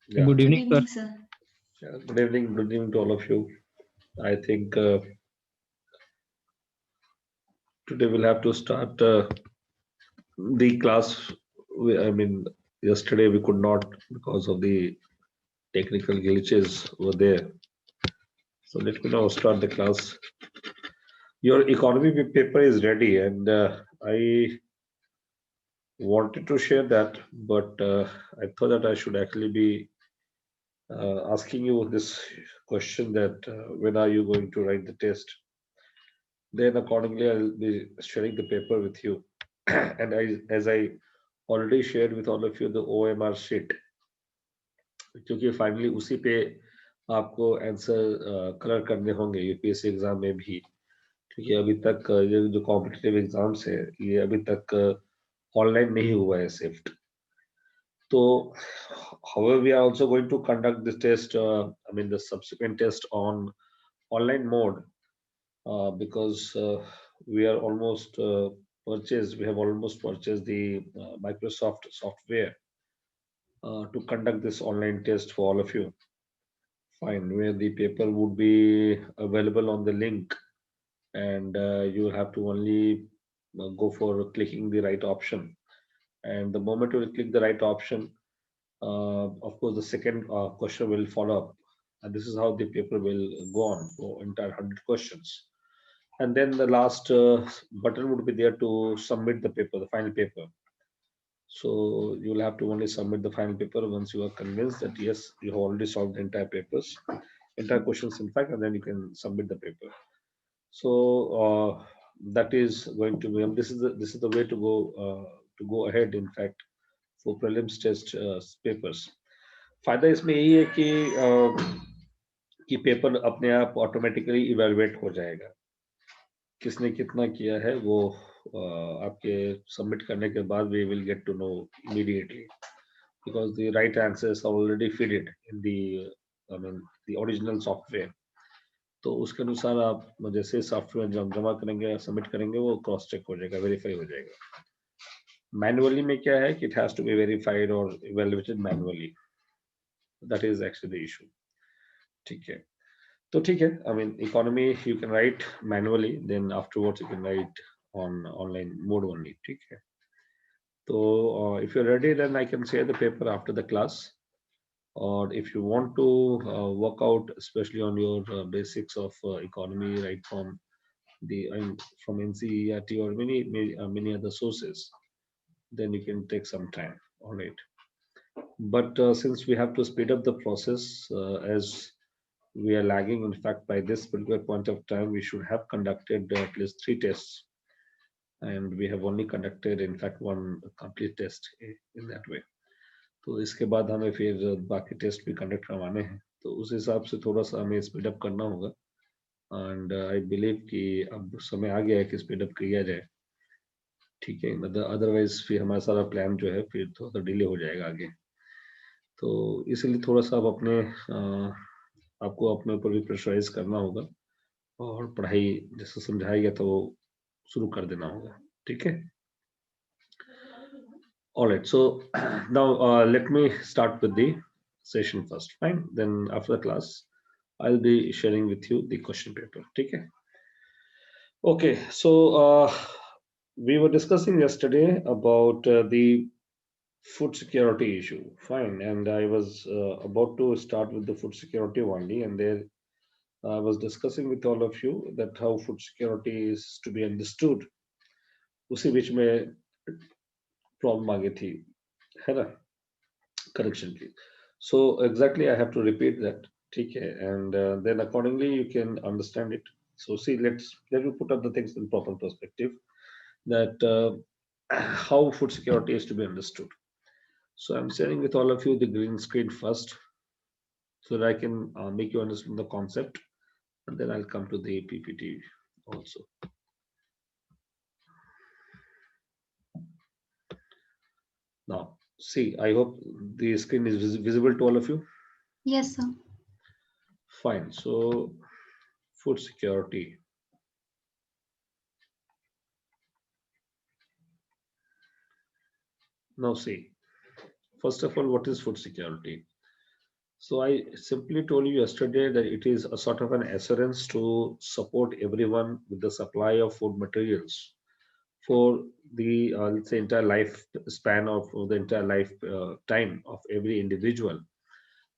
Yeah. Good Good evening, sir. evening, sir. Yeah. Good evening. Good evening to all of you. I think today we'll have to start the class. I mean, yesterday we could not because of the technical glitches over there. So let me now start the class. Your economy paper is ready, and I wanted to share that, but I thought that I should actually be asking you this question that when are you going to write the test? Then accordingly, I'll be sharing the paper with you. And as I already shared with all of you the OMR sheet, क्योंकि finally उसी पे आपको answer colour करने होंगे UPSC exam में भी, क्योंकि अभी तक ये जो कॉम्पिटिटिव एग्जाम्स है ये अभी तक ऑनलाइन नहीं हुआ है shift. So, however, we are also going to conduct this test, I mean, the subsequent test on online mode, because we are almost we have almost purchased the Microsoft software to conduct this online test for all of you. Fine, where the paper would be available on the link, and you have to only go for clicking the right option. And the moment you will click the right option, of course, the second question will follow up. And this is how the paper will go on for entire 100 questions. And then the last button would be there to submit the paper, the final paper. So you will have to only submit the final paper once you are convinced that yes, you have already solved the entire papers, entire questions, in fact, and then you can submit the paper. So that is going to be. This is the way to go ahead. In fact, for prelims test papers. फायदा इसमें यही है कि paper अपने आप automatically evaluate हो जाएगा. किसने कितना किया है वो आपके सबमिट करने के बाद we will get to know immediately, because the right answers are already fitted in the I mean the original software. तो उसके अनुसार आप जैसे सॉफ्टवेयर जब जमा करेंगे सबमिट करेंगे वो क्रॉस चेक हो जाएगा, वेरीफाई हो जाएगा. मैनुअली में क्या है कि it has to be verified और evaluated manually. That is actually the issue. ठीक है. So ठीक है, I mean economy you can write manually, then afterwards you can write on online mode only. ठीक है. So if you're ready, then I can share the paper after the class. Or if you want to work out, especially on your basics of economy, right from the from NCERT or many other sources, then you can take some time. All right. But since we have to speed up the process, as we are lagging, in fact, by this particular point of time, we should have conducted at least 3 tests, and we have only conducted, in fact, one complete test in that way. तो इसके बाद हमें फिर बाकी test भी conduct करवाने हैं, तो उस हिसाब से थोड़ा सा हमें स्पीड अप करना होगा. एंड आई बिलीव कि अब समय आ गया है कि स्पीड अप किया जाए. ठीक है, मतलब अदरवाइज फिर हमारा सारा प्लान जो है फिर थोड़ा सा डिले हो जाएगा आगे. तो इसीलिए थोड़ा सा आप आपको अपने ऊपर भी प्रेशराइज करना होगा और पढ़ाई जैसे समझाया गया था वो शुरू कर देना होगा. ठीक है. All right. So now let me start with the session first. Fine. Then after the class, I'll be sharing with you the question paper. Okay. Okay. So we were discussing yesterday about the food security issue. Fine. And I was about to start with the food security only, and there I was discussing with all of you that how food security is to be understood. उसी बीच में problem आ गई थी, है ना, correction की. So exactly I have to repeat that. ठीक है. And then accordingly you can understand it. So see, let me put up the things in proper perspective, that how food security is to be understood. So I'm sharing with all of you the green screen first, so that I can make you understand the concept, and then I'll come to the PPT also. Now, see, I hope the screen is visible to all of you. Yes, sir. Fine. So, food security. Now, see, first of all, what is food security? So I simply told you yesterday that it is a sort of an assurance to support everyone with the supply of food materials for the let's say entire life span of the entire life time of every individual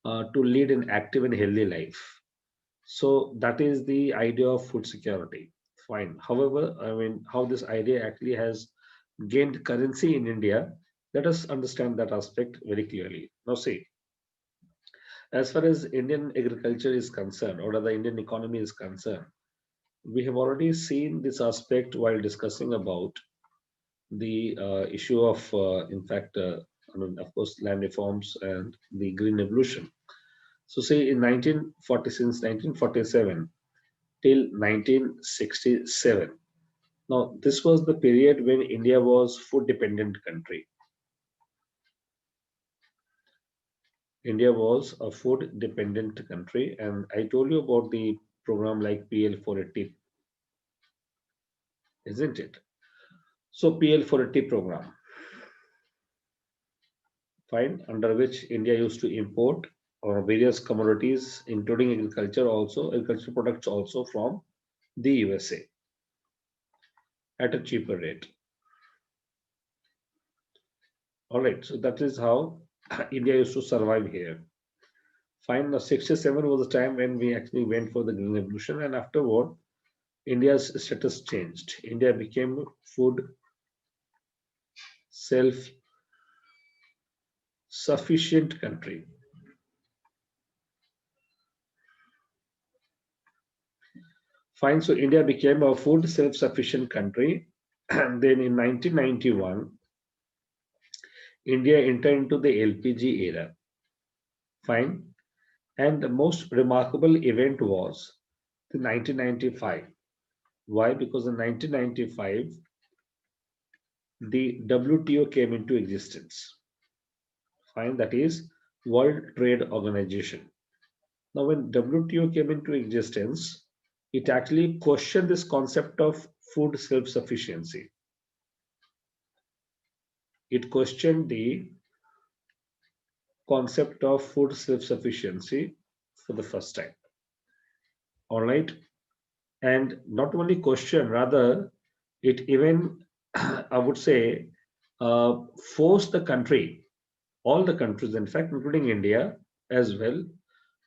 to lead an active and healthy life. So that is the idea of food security. Fine. However, I mean, how this idea actually has gained currency in India, let us understand that aspect very clearly. Now, see, as far as Indian agriculture is concerned, or the Indian economy is concerned, we have already seen this aspect while discussing about the issue of, in fact, I mean, of course, land reforms and the green evolution. So, say in 1940, since 1947 till 1967. Now, this was the period when India was food dependent country. India was a food dependent country, and I told you about the program like PL 480, isn't it? So PL 480 program, fine, under which India used to import various commodities, including agricultural products also from the USA at a cheaper rate. All right, so that is how India used to survive here. Fine, now 67 was the time when we actually went for the green revolution, and afterward, India's status changed. India became food self-sufficient country. Fine, so India became a food self-sufficient country, and then in 1991, India entered into the LPG era. Fine, and the most remarkable event was the 1995. Why? Because in 1995, the WTO came into existence. Fine, that is World Trade Organization. Now, when WTO came into existence, it actually questioned this concept of food self-sufficiency. It questioned the concept of food self-sufficiency for the first time. All right, and not only question, rather, it even, I would say, forced the country, all the countries, in fact, including India as well,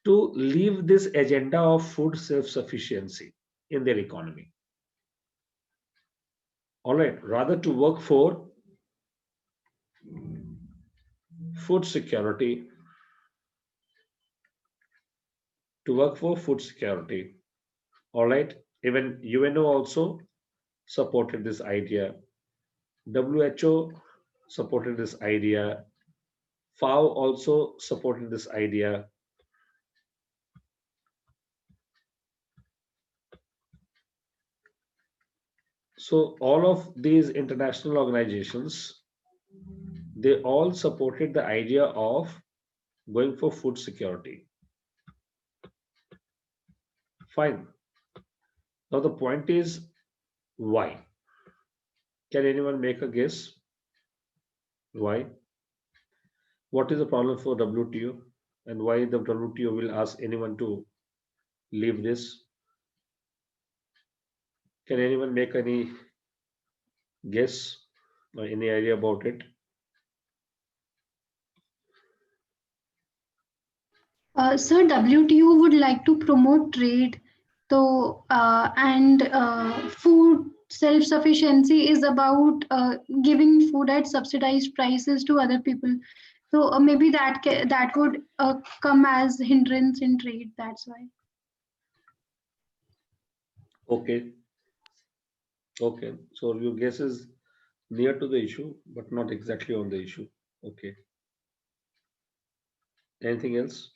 to leave this agenda of food self-sufficiency in their economy. All right, rather to work for food security, to work for food security. All right, even UNO also supported this idea. WHO supported this idea. FAO also supported this idea. So all of these international organizations, they all supported the idea of going for food security. Fine. Now the point is why? Can anyone make a guess? Why? What is the problem for WTO and why the WTO will ask anyone to leave this? Can anyone make any guess or any idea about it? Sir, WTO would like to promote trade, so and food self-sufficiency is about giving food at subsidized prices to other people. So maybe that would come as hindrance in trade. That's why. Okay, okay. So your guess is near to the issue, but not exactly on the issue. Okay. Anything else?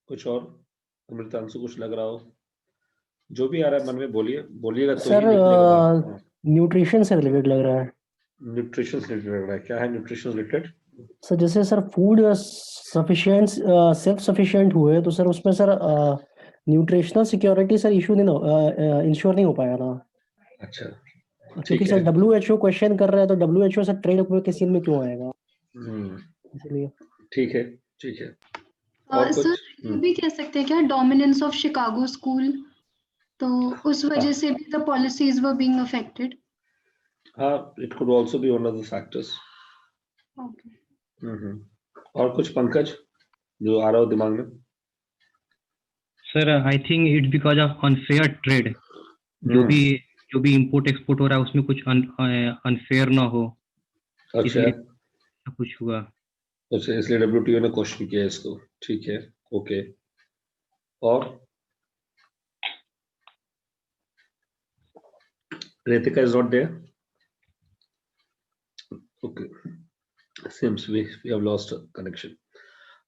कुछ और अमृतांशु कुछ लग रहा हो? जो भी आ रहा है मन में बोलिए, बोलिएगा तो ही सर निकलेगा बाहर। न्यूट्रिशन से रिलेटेड लग रहा है। न्यूट्रिशन से रिलेटेड लग रहा है, क्या है न्यूट्रिशन रिलेटेड? सर जैसे sir food sufficient self sufficient हुए तो सर उसमें sir nutritional security sir issue नहीं इंश्योर नहीं हो पाया ना। अच्छा, क्योंकि सर WHO क्वेश्चन कर रहा है तो WHO सर ट्रेड के सीन में क्यों आएगा हम्म, इसलिए। ठीक है, ठीक है, और सर कुछ? ये भी कह सकते हैं क्या, डोमिनेंस ऑफ शिकागो स्कूल, तो उस वजह से भी the policies were being affected. हाँ, it could also be one of the factors. Okay. और कुछ पंकज जो आ रहा हो दिमाग में? Sir I think it's because of unfair trade. जो भी इंपोर्ट एक्सपोर्ट हो रहा है उसमें कुछ अनफेयर ना हो, अच्छा इसलिए कुछ हुआ. अच्छा, इसलिए WTO ने क्वेश्चन किया इसको. ठीक है, ओके. और Ritika is not there. Okay, seems we have lost a connection.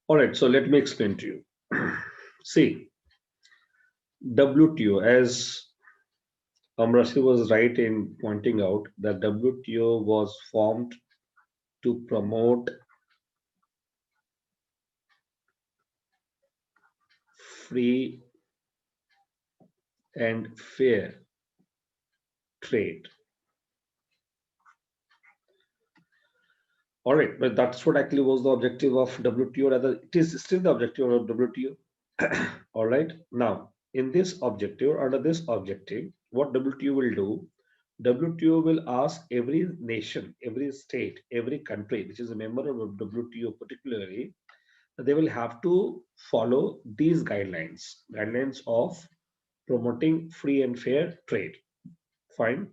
All right, so let me explain to you. See, WTO, as Amrasi was right in pointing out that WTO was formed to promote free and fair trade. All right, but that's what actually was the objective of WTO. Rather, it is still the objective of WTO. All right, now in this objective, under this objective, what WTO will do? WTO will ask every nation, every state, every country which is a member of WTO, particularly, they will have to follow these guidelines of promoting free and fair trade. Fine.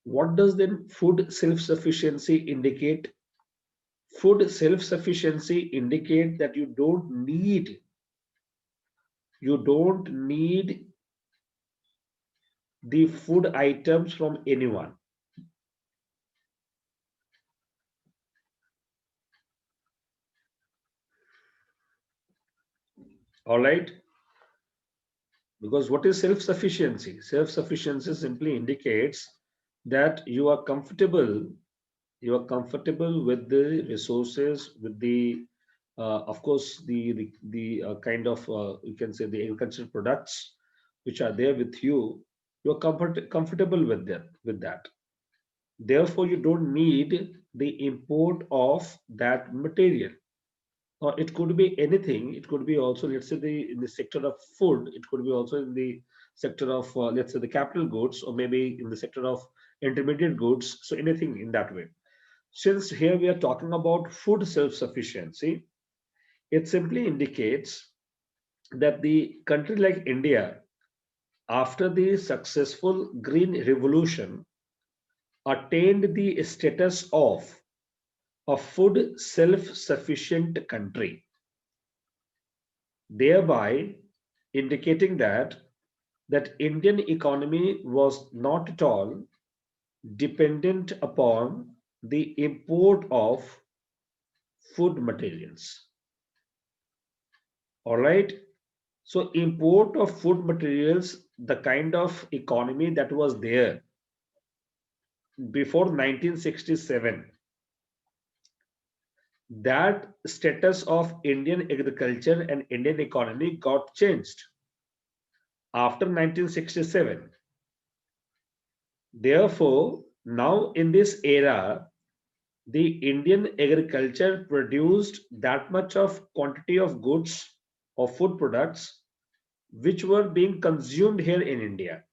What does then food self-sufficiency indicate? Food self-sufficiency indicate that you don't need the food items from anyone. All right. Because what is self-sufficiency? Self-sufficiency simply indicates that you are comfortable with the resources, with the of course the kind of you can say the agricultural products which are there with you. You're comfortable with that. Therefore, you don't need the import of that material. Or it could be anything. It could be also, let's say, in the sector of food. It could be also in the sector of, let's say, the capital goods, or maybe in the sector of intermediate goods. So anything in that way. Since here we are talking about food self-sufficiency, it simply indicates that the country like India, after the successful Green Revolution, attained the status of a food self-sufficient country, thereby indicating that Indian economy was not at all dependent upon the import of food materials. All right. So import of food materials, the kind of economy that was there before 1967, that status of Indian agriculture and Indian economy got changed after 1967. Therefore, now in this era, the Indian agriculture produced that much of quantity of goods or food products which were being consumed here in India.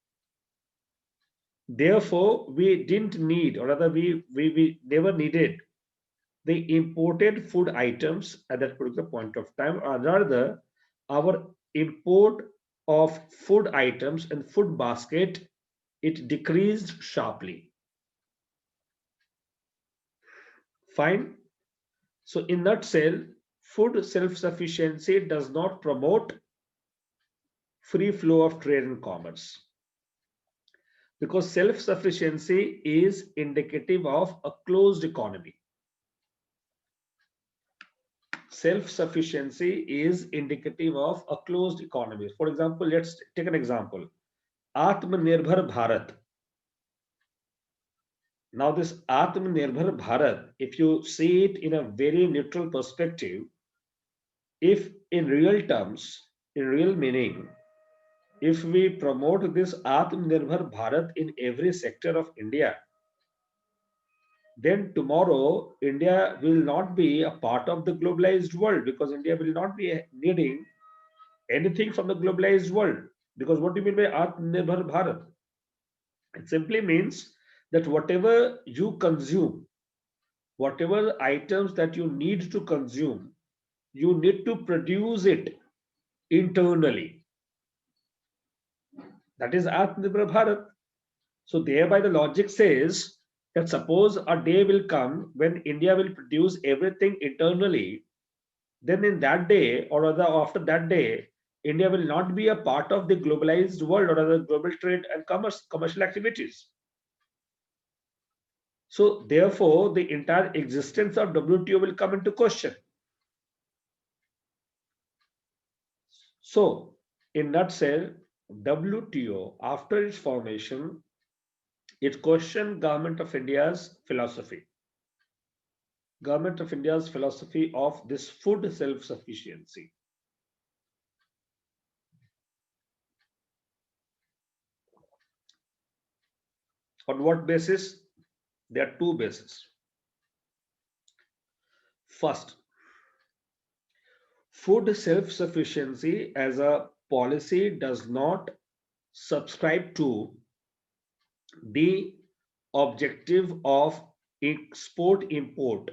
Therefore, we didn't need, or rather we never needed the imported food items at that particular point of time, or rather our import of food items and food basket, it decreased sharply. Fine. So in nutshell, food self-sufficiency does not promote free flow of trade and commerce, because self-sufficiency is indicative of a closed economy. Self-sufficiency is indicative of a closed economy. For example, let's take an example. Atmanirbhar Bharat. Now this Atmanirbhar Bharat, if you see it in a very neutral perspective, if in real terms, in real meaning, if we promote this Atmanirbhar Bharat in every sector of India, then tomorrow India will not be a part of the globalized world, because India will not be needing anything from the globalized world. Because what do you mean by Atmanirbhar Bharat? It simply means that whatever you consume, whatever items that you need to consume, you need to produce it internally. That is Atmanirbhar Bharat. So thereby the logic says that suppose a day will come when India will produce everything internally, then in that day, or rather after that day, India will not be a part of the globalized world or rather global trade and commercial activities. So therefore, the entire existence of WTO will come into question. So, in nutshell, WTO, after its formation, it questioned Government of India's philosophy. Government of India's philosophy of this food self-sufficiency. On what basis? There are two bases. First, food self-sufficiency as a policy does not subscribe to the objective of export-import.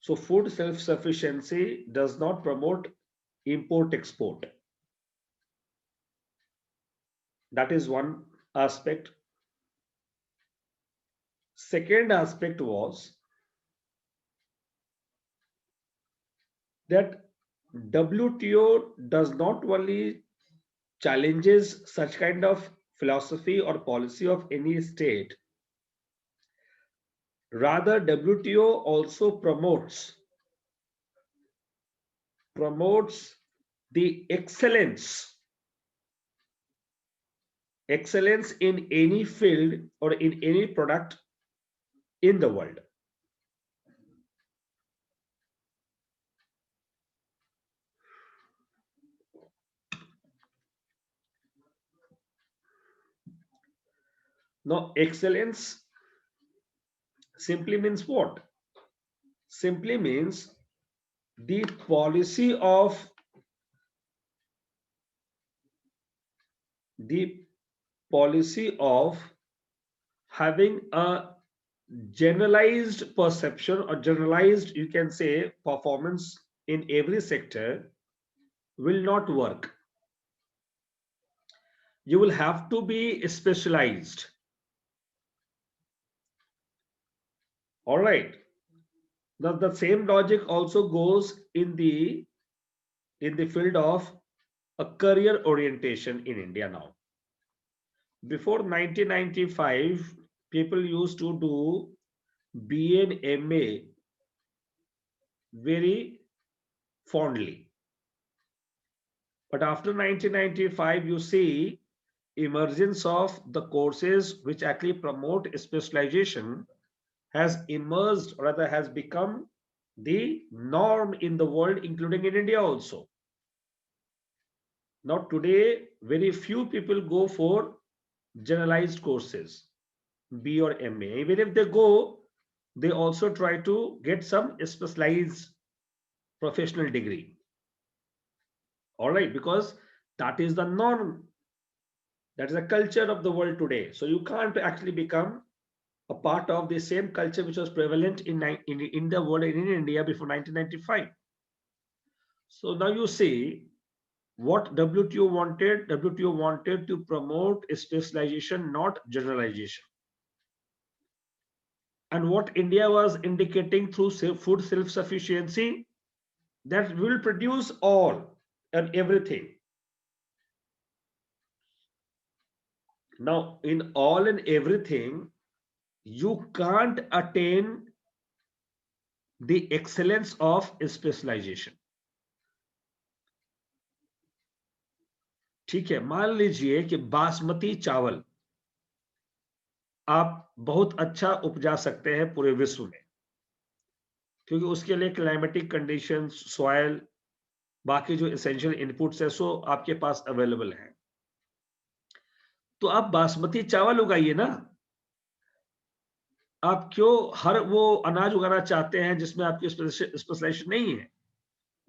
So food self-sufficiency does not promote import-export. That is one aspect. Second aspect was that WTO does not only challenges such kind of philosophy or policy of any state, rather WTO also promotes the excellence in any field or in any product in the world. Now, excellence simply means what? Simply means the policy of having a generalized perception or generalized, you can say, performance in every sector will not work. You will have to be specialized. All right. Now the same logic also goes in the field of a career orientation in India now. Before 1995, people used to do BA and MA very fondly. But after 1995, you see emergence of the courses which actually promote specialization has emerged, or rather has become the norm in the world, including in India also. Now today, very few people go for generalized courses, B or MA. Even if they go, they also try to get some specialized professional degree. All right, because that is the norm. That is the culture of the world today. So you can't actually become a part of the same culture which was prevalent in the world and in India before 1995. So now you see what WTO wanted. WTO wanted to promote specialization, not generalization. And what India was indicating through food self-sufficiency, that we will produce all and everything. Now, in all and everything, you can't attain the excellence of specialization. ठीक है, मान लीजिए कि बासमती चावल आप बहुत अच्छा उपजा सकते हैं पूरे विश्व में, क्योंकि उसके लिए क्लाइमेटिक कंडीशंस, सॉइल, बाकी जो एसेंशियल इनपुट्स है सो आपके पास अवेलेबल है, तो आप बासमती चावल उगाइए ना, आप क्यों हर वो अनाज उगाना चाहते हैं जिसमें आपकी स्पेशलाइजेशन नहीं है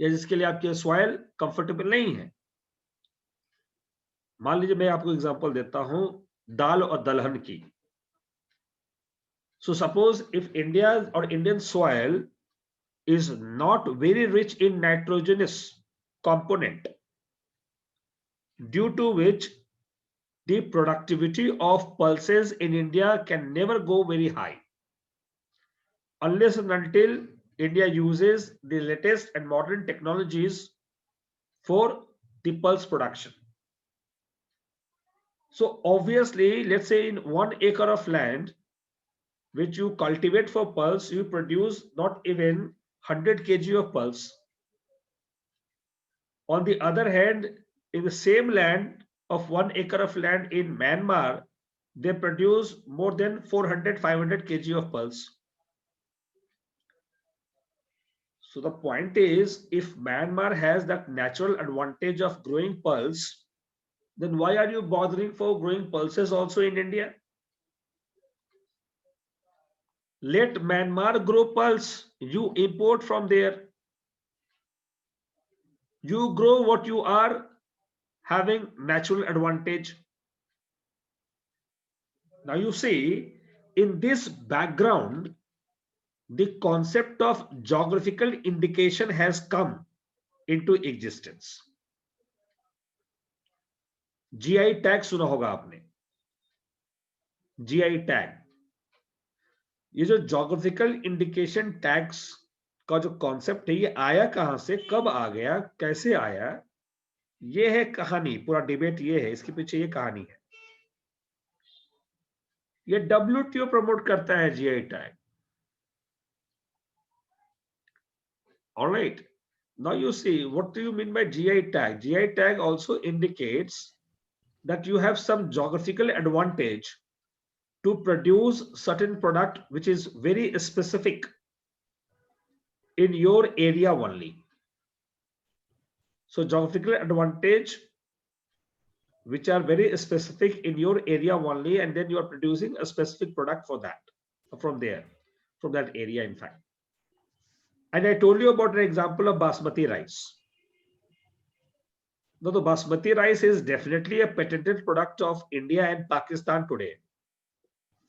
या जिसके लिए आपके सॉइल कंफर्टेबल नहीं है? मान लीजिए मैं आपको एग्जांपल देता हूं दाल और दलहन की. So suppose if India or Indian soil is not very rich in nitrogenous component, due to which the productivity of pulses in India can never go very high unless and until India uses the latest and modern technologies for the pulse production. So obviously, let's say in 1 acre of land which you cultivate for pulse, you produce not even 100 kg of pulse. On the other hand, in the same land of 1 acre of land in Myanmar, they produce more than 400-500 kg of pulse. So the point is, if Myanmar has that natural advantage of growing pulse, then why are you bothering for growing pulses also in India? Let Myanmar grow pulse, you import from there. You grow what you are having natural advantage. Now you see, in this background, the concept of geographical indication has come into existence. GI tag सुना होगा आपने. GI tag, ये जो geographical indication tags का जो concept है, ये आया कहां से, कब आ गया, कैसे आया, ये है कहानी. पूरा डिबेट ये है, इसके पीछे ये कहानी है. ये WTO प्रमोट करता है GI tag. All right. Now you see, what do you mean by GI tag? GI tag also indicates that you have some geographical advantage to produce certain product which is very specific in your area only. So geographical advantage which are very specific in your area only, and then you are producing a specific product for that, from there, from that area in fact. And I told you about an example of basmati rice. Now, the basmati rice is definitely a patented product of India and Pakistan today,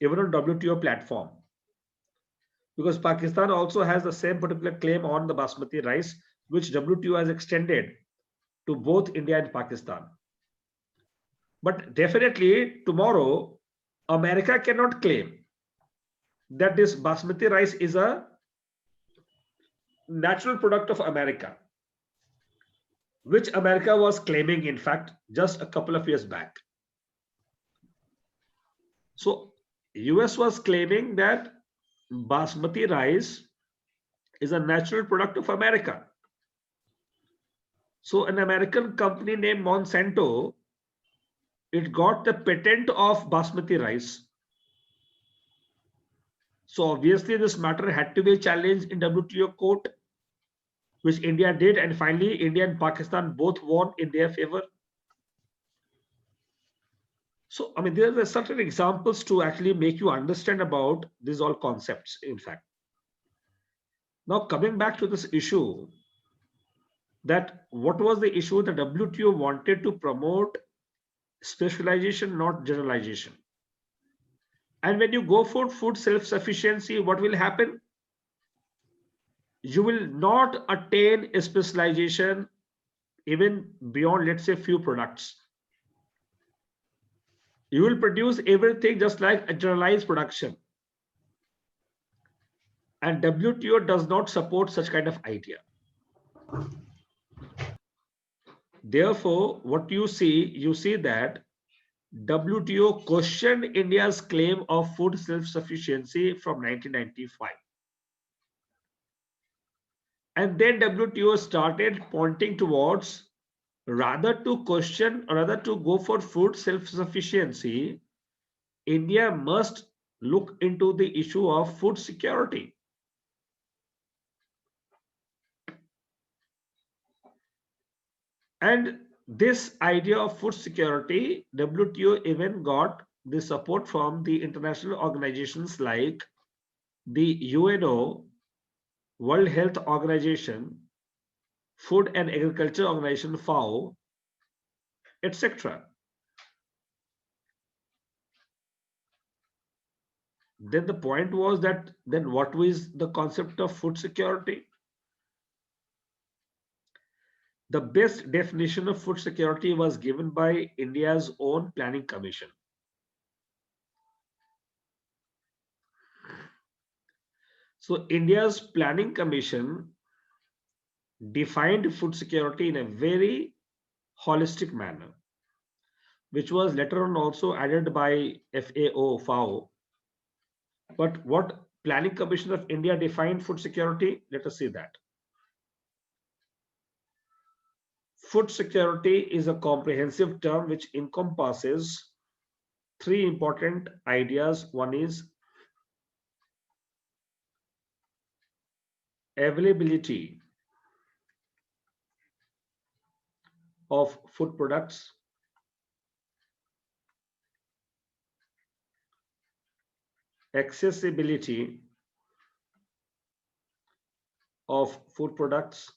even on WTO platform, because Pakistan also has the same particular claim on the basmati rice, which WTO has extended to both India and Pakistan. But definitely tomorrow, America cannot claim that this basmati rice is a natural product of America, which America was claiming, in fact, just a couple of years back. So US was claiming that basmati rice is a natural product of America. So an American company named Monsanto, it got the patent of basmati rice. So obviously this matter had to be challenged in WTO court, which India did, and finally India and Pakistan both won in their favor. So I mean, there are certain examples to actually make you understand about these all concepts, in fact. Now coming back to this issue, that what was the issue? The WTO wanted to promote specialization, not generalization. And when you go for food self-sufficiency, what will happen? You will not attain a specialization even beyond, let's say, few products. You will produce everything just like a generalized production. And WTO does not support such kind of idea. Therefore, what you see that WTO questioned India's claim of food self-sufficiency from 1995. And then WTO started pointing towards, rather to question, rather to go for food self-sufficiency, India must look into the issue of food security. And this idea of food security, WTO even got the support from the international organizations like the UNO, World Health Organization, Food and Agriculture Organization, FAO, etc. Then the point was that then what was the concept of food security? The best definition of food security was given by India's own Planning Commission. So India's Planning Commission defined food security in a very holistic manner, which was later on also added by FAO. But what Planning Commission of India defined food security? Let us see that. Food security is a comprehensive term which encompasses three important ideas. One is availability of food products, accessibility of food products,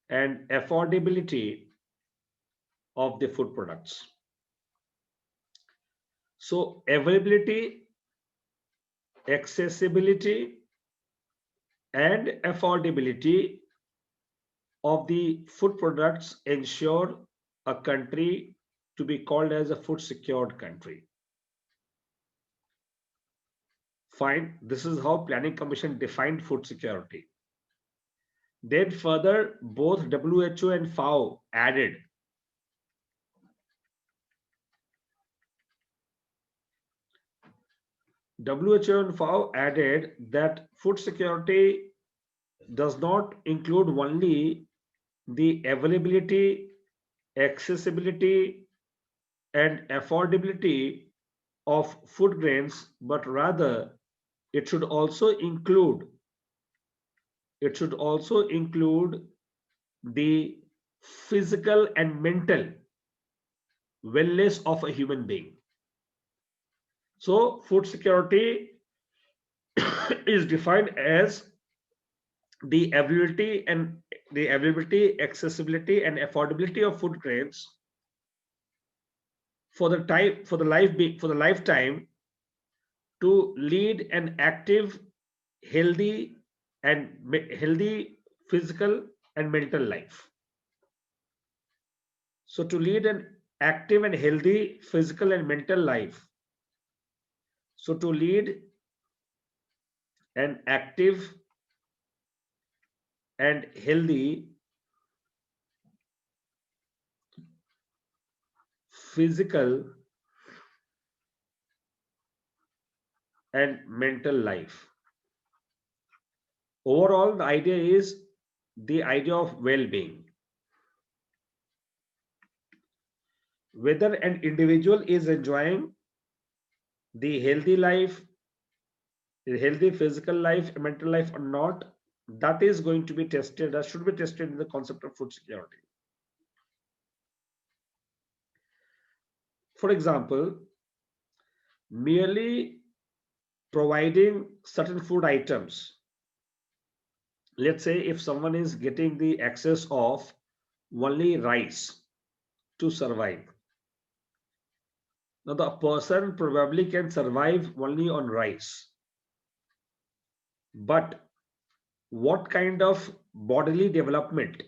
and affordability of the food products. So availability, accessibility, and affordability of the food products ensure a country to be called as a food secured country. Fine, this is how Planning Commission defined food security. Then further, both WHO and FAO added WHO and FAO added that food security does not include only the availability, accessibility, and affordability of food grains, but rather it should also include the physical and mental wellness of a human being. So food security is defined as the availability, accessibility, and affordability of food grains for the lifetime to lead an active, healthy physical and mental life. So to lead an active and healthy physical and mental life. So to lead an active and healthy physical and mental life. Overall, the idea is the idea of well-being. Whether an individual is enjoying the healthy life, the healthy physical life, mental life or not, that is going to be tested, that should be tested in the concept of food security. For example, merely providing certain food items. Let's say if someone is getting the access of only rice to survive. Now the person probably can survive only on rice. But what kind of bodily development,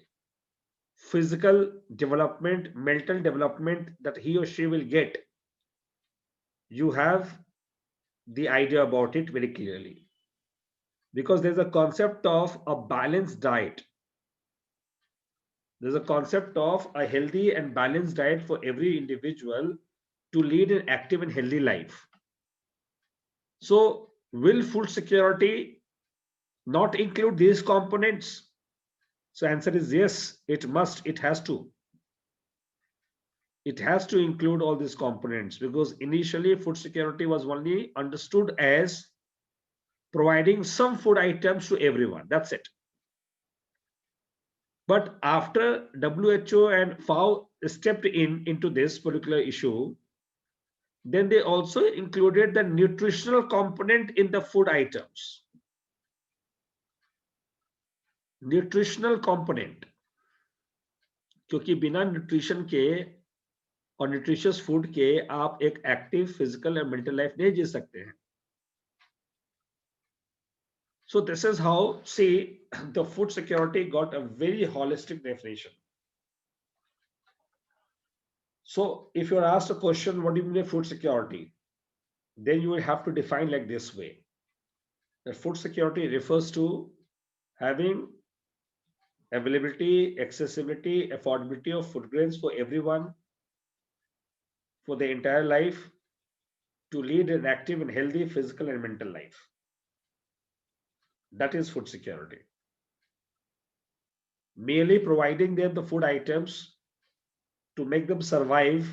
physical development, mental development that he or she will get, you have the idea about it very clearly. Because there's a concept of a balanced diet. There's a concept of a healthy and balanced diet for every individual to lead an active and healthy life. So will food security not include these components? So answer is yes, it must, it has to. It has to include all these components because initially food security was only understood as providing some food items to everyone. That's it. But after WHO and FAO stepped into this particular issue, then they also included the nutritional component in the food items. Nutritional component, क्योंकि बिना nutrition के और nutritious food के आप एक active physical और mental life नहीं जी सकते हैं. So this is how, see, the food security got a very holistic definition. So if you're asked a question, what do you mean by food security? Then you will have to define like this way. That food security refers to having availability, accessibility, affordability of food grains for everyone for their entire life to lead an active and healthy physical and mental life. That is food security. Merely providing them the food items to make them survive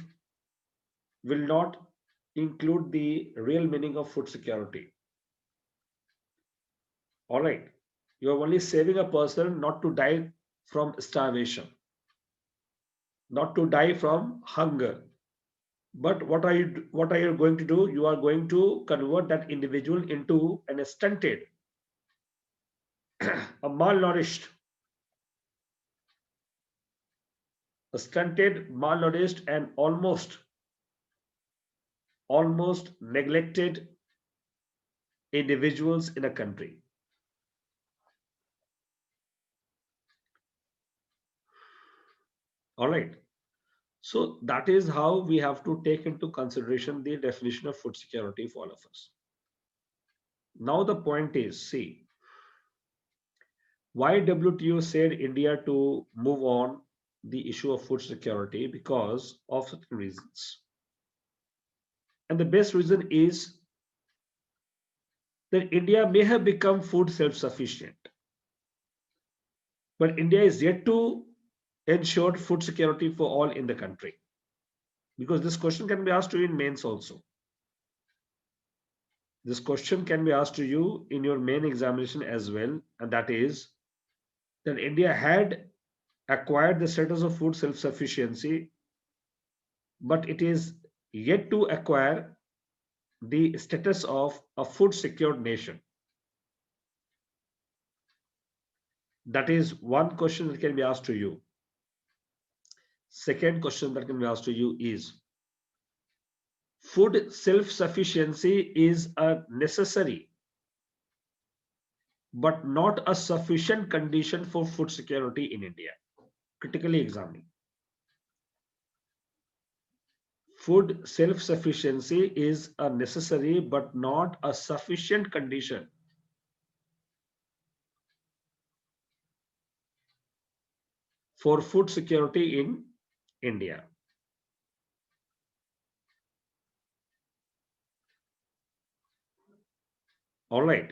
will not include the real meaning of food security. All right. You're only saving a person not to die from starvation, not to die from hunger. But what are you going to do? You are going to convert that individual into an stunted, a malnourished, and almost neglected individuals in a country. All right. So that is how we have to take into consideration the definition of food security for all of us. Now the point is, see, why WTO said India to move on the issue of food security? Because of certain reasons. And the best reason is that India may have become food self-sufficient, but India is yet to ensure food security for all in the country. Because this question can be asked to you in mains also. This question can be asked to you in your main examination as well, and that is that India had acquired the status of food self-sufficiency, but it is yet to acquire the status of a food secured nation. That is one question that can be asked to you. Second question that can be asked to you is, food self-sufficiency is a necessary but not a sufficient condition for food security in India. Critically examine. Food self-sufficiency is a necessary but not a sufficient condition for food security in India. All right.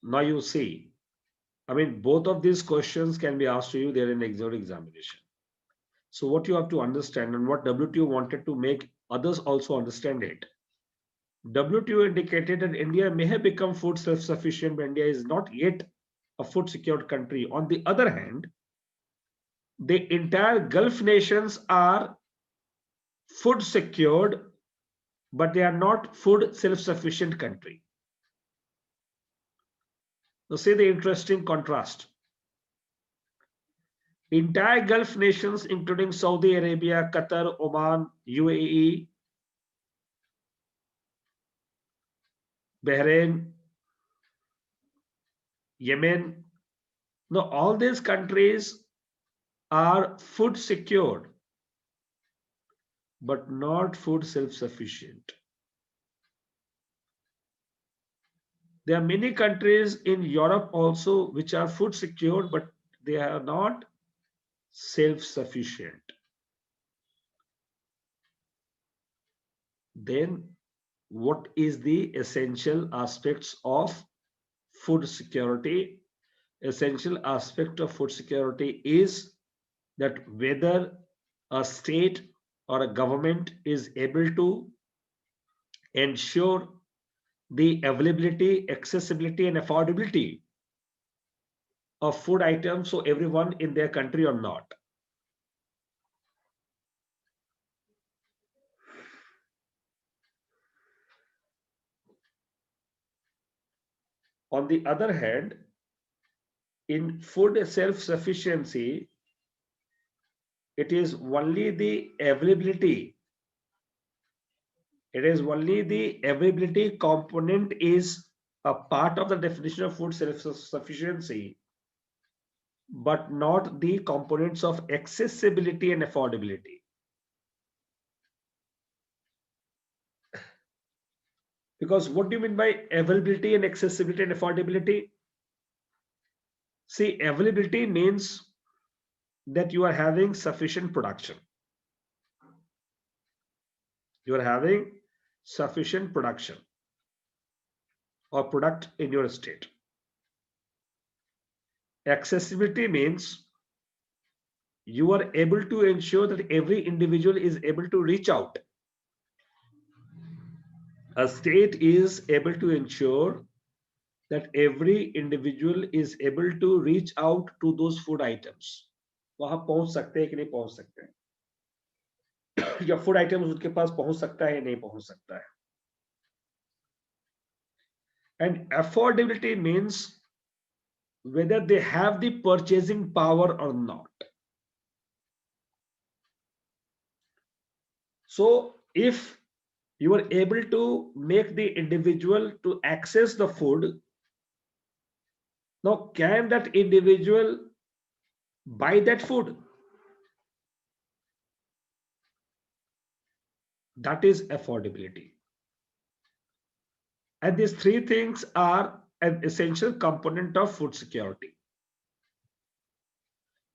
Now you see, I mean, both of these questions can be asked to you there in exam examination. So what you have to understand, and what WTO wanted to make others also understand it. WTO indicated that India may have become food self-sufficient, but India is not yet a food secured country. On the other hand, the entire Gulf nations are food secured, but they are not food self-sufficient country. Now see the interesting contrast. Entire Gulf nations, including Saudi Arabia, Qatar, Oman, UAE, Bahrain, Yemen. Now all these countries are food secured, but not food self-sufficient. There are many countries in Europe also which are food secured, but they are not self-sufficient. Then what is the essential aspects of food security? Essential aspect of food security is that whether a state or a government is able to ensure the availability, accessibility, and affordability of food items for everyone in their country or not? On the other hand, in food self-sufficiency, it is only the availability. It is only the availability component is a part of the definition of food self-sufficiency, but not the components of accessibility and affordability. Because what do you mean by availability and accessibility and affordability? See, availability means that you are having sufficient production. You are having sufficient production or product in your state. Accessibility means you are able to ensure that every individual is able to reach out. A state is able to ensure that every individual is able to reach out to those food items. वहां पहुंच सकते हैं कि नहीं पहुंच सकते हैं, या फूड आइटम्स उनके पास पहुंच सकता है या नहीं पहुंच सकता है. And affordability means whether they have the purchasing power or not. So if you are able to make the individual to access the food, now can that individual buy that food? That is affordability. And these three things are an essential component of food security.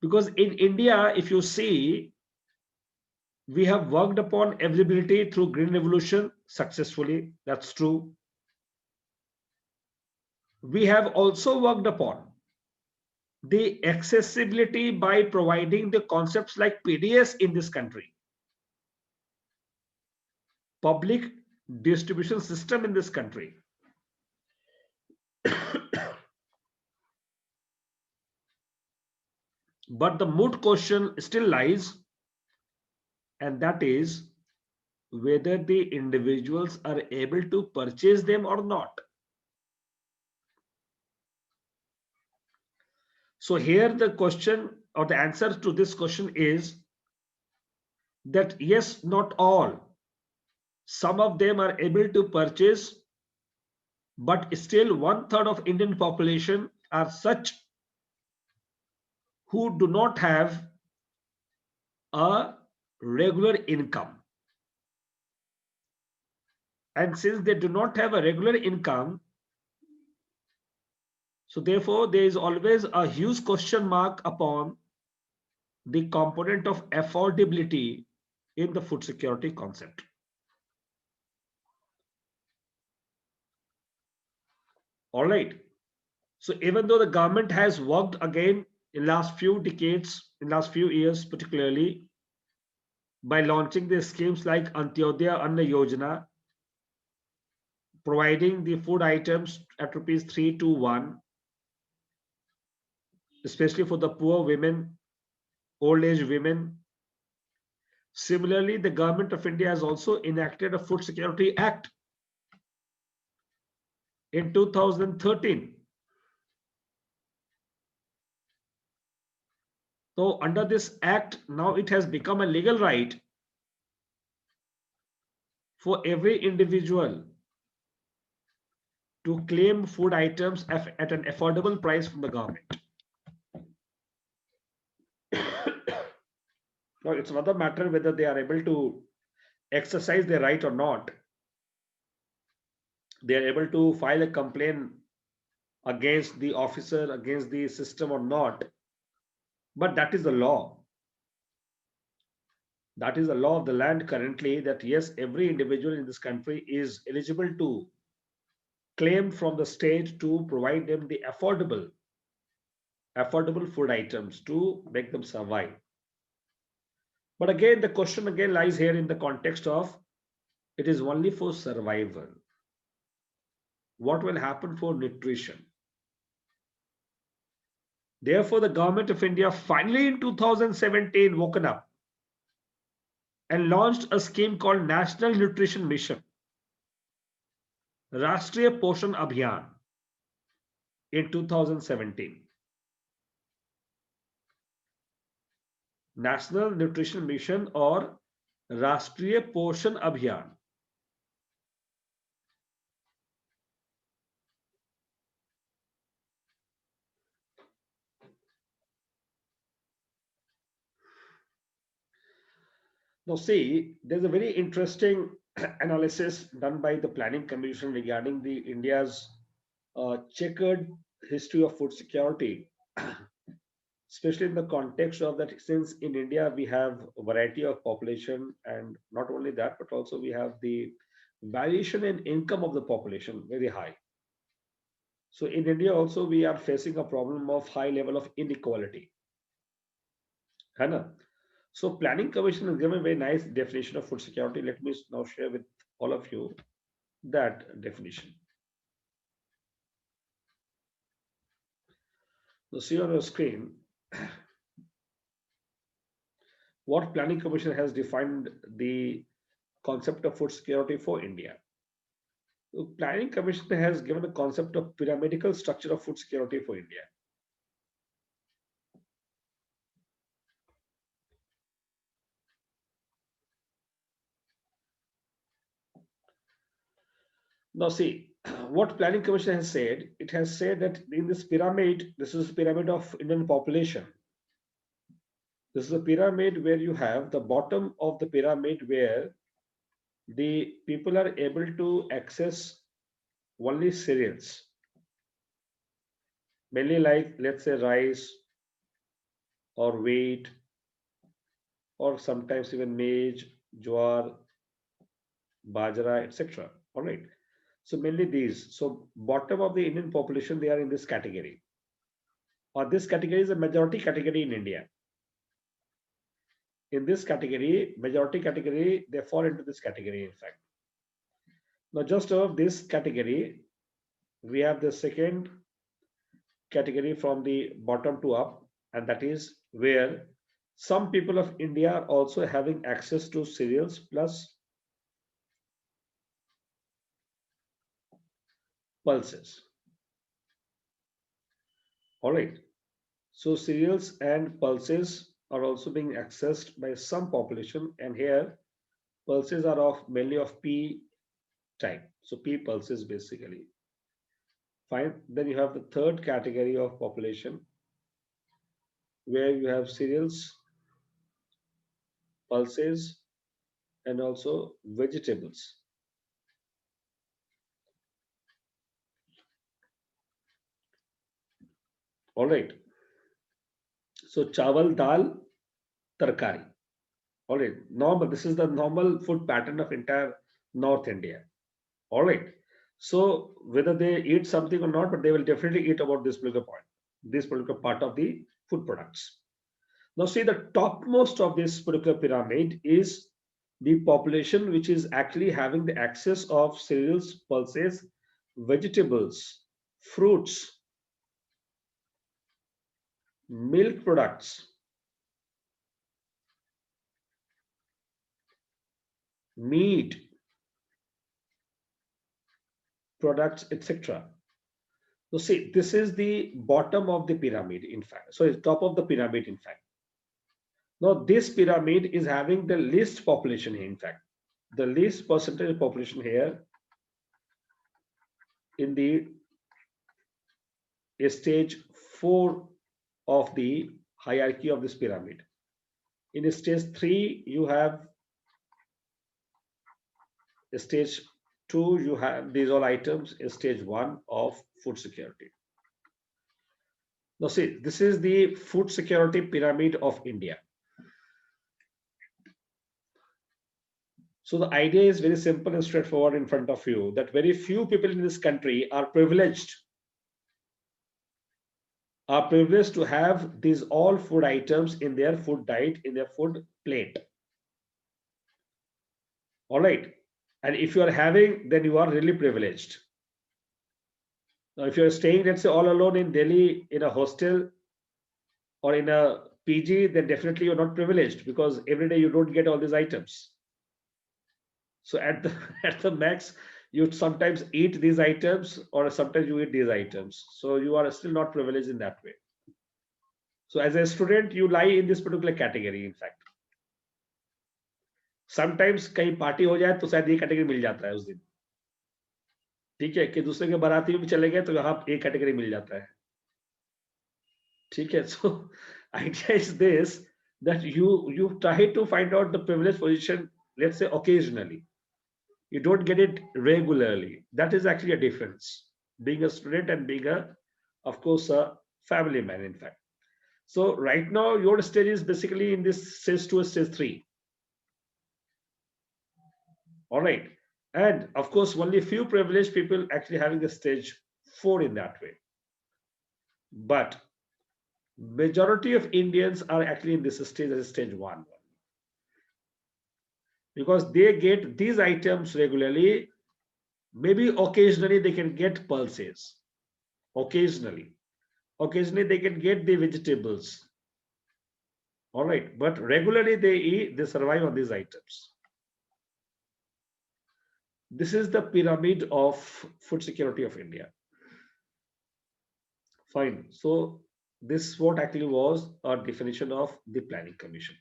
Because in India, if you see, we have worked upon availability through Green Revolution successfully. That's true. We have also worked upon the accessibility by providing the concepts like PDS in this country, public distribution system in this country. But the moot question still lies, and that is whether the individuals are able to purchase them or not. So here the question or the answer to this question is that yes, not all. Some of them are able to purchase, but still 1/3 of Indian population are such who do not have a regular income. And since they do not have a regular income, so therefore there is always a huge question mark upon the component of affordability in the food security concept. All right. So even though the government has worked again in last few decades, in last few years particularly, by launching the schemes like Antyodaya Anna Yojana, providing the food items at rupees 321, especially for the poor women, old age women. Similarly, the government of India has also enacted a Food Security Act in 2013. So under this act, now it has become a legal right for every individual to claim food items at an affordable price from the government. Now it's another matter whether they are able to exercise their right or not. They are able to file a complaint against the officer, against the system or not. But that is the law. That is the law of the land currently, that yes, every individual in this country is eligible to claim from the state to provide them the affordable food items to make them survive. But again, the question again lies here in the context of it is only for survival. What will happen for nutrition? Therefore, the government of India finally in 2017 woken up and launched a scheme called National Nutrition Mission, Rashtriya Poshan Abhiyan, in 2017. National Nutrition Mission or Rashtriya Poshan Abhiyan. Now, see, there's a very interesting analysis done by the Planning Commission regarding the India's checkered history of food security, especially in the context of that, since in India we have a variety of population, and not only that, but also we have the variation in income of the population very high. So in India also we are facing a problem of high level of inequality. है ना? So Planning Commission has given a very nice definition of food security. Let me now share with all of you that definition. So see on your screen what Planning Commission has defined the concept of food security for India. The Planning Commission has given a concept of pyramidal structure of food security for India. Now see, what Planning Commission has said, it has said that in this pyramid, this is a pyramid of Indian population. This is a pyramid where you have the bottom of the pyramid where the people are able to access only cereals, mainly like, let's say, rice or wheat, or sometimes even maize, jowar, bajra, etc. All right. So mainly these. So bottom of the Indian population, they are in this category. Or this category is a majority category in India. In this category, majority category, they fall into this category, in fact. Now, just above this category, we have the second category from the bottom to up, and that is where some people of India are also having access to cereals plus pulses. All right. So cereals and pulses are also being accessed by some population, and here pulses are of mainly of pea type. So pea pulses basically. Fine. Then you have the third category of population where you have cereals, pulses, and also vegetables. All right. So chawal, dal, tarkari. All right. Normal. This is the normal food pattern of entire North India. All right. So whether they eat something or not, but they will definitely eat about this particular point, this particular part of the food products. Now see, the topmost of this particular pyramid is the population which is actually having the access of cereals, pulses, vegetables, fruits, milk products, meat products, etc. So see, this is the bottom of the pyramid, in fact. So it's top of the pyramid, in fact. Now this pyramid is having the least population here, in fact. The least percentage of population here in the stage 4 of the hierarchy of this pyramid. In stage 3, you have stage 2, you have these all items, stage 1 of food security. Now see, this is the food security pyramid of India. So the idea is very simple and straightforward in front of you, that very few people in this country are privileged to have these all food items in their food diet, in their food plate. All right. And if you are having, then you are really privileged. Now, if you're staying, let's say, all alone in Delhi in a hostel, or in a PG, then definitely you're not privileged because every day you don't get all these items. So at the at the max, you sometimes eat these items or sometimes you eat these items. So you are still not privileged in that way. So as a student, you lie in this particular category, in fact. Sometimes कहीं party हो जाए तो शायद ये category मिल जाता है उस दिन, ठीक है, कि दूसरे के बाराती में भी चले गए तो यहाँ एक कैटेगरी मिल जाता है, ठीक है. So idea is this, that you try to find out the privileged position, let's say occasionally. You don't get it regularly. That is actually a difference, being a student and being of course, a family man, in fact. So right now, your stage is basically in this stage 2 or stage 3. All right. And of course, only few privileged people actually having the stage 4 in that way. But majority of Indians are actually in this stage as stage 1. Because they get these items regularly. Maybe occasionally they can get pulses. Occasionally they can get the vegetables. All right, but regularly they survive on these items. This is the pyramid of food security of India. Fine. So this what actually was a definition of the Planning Commission.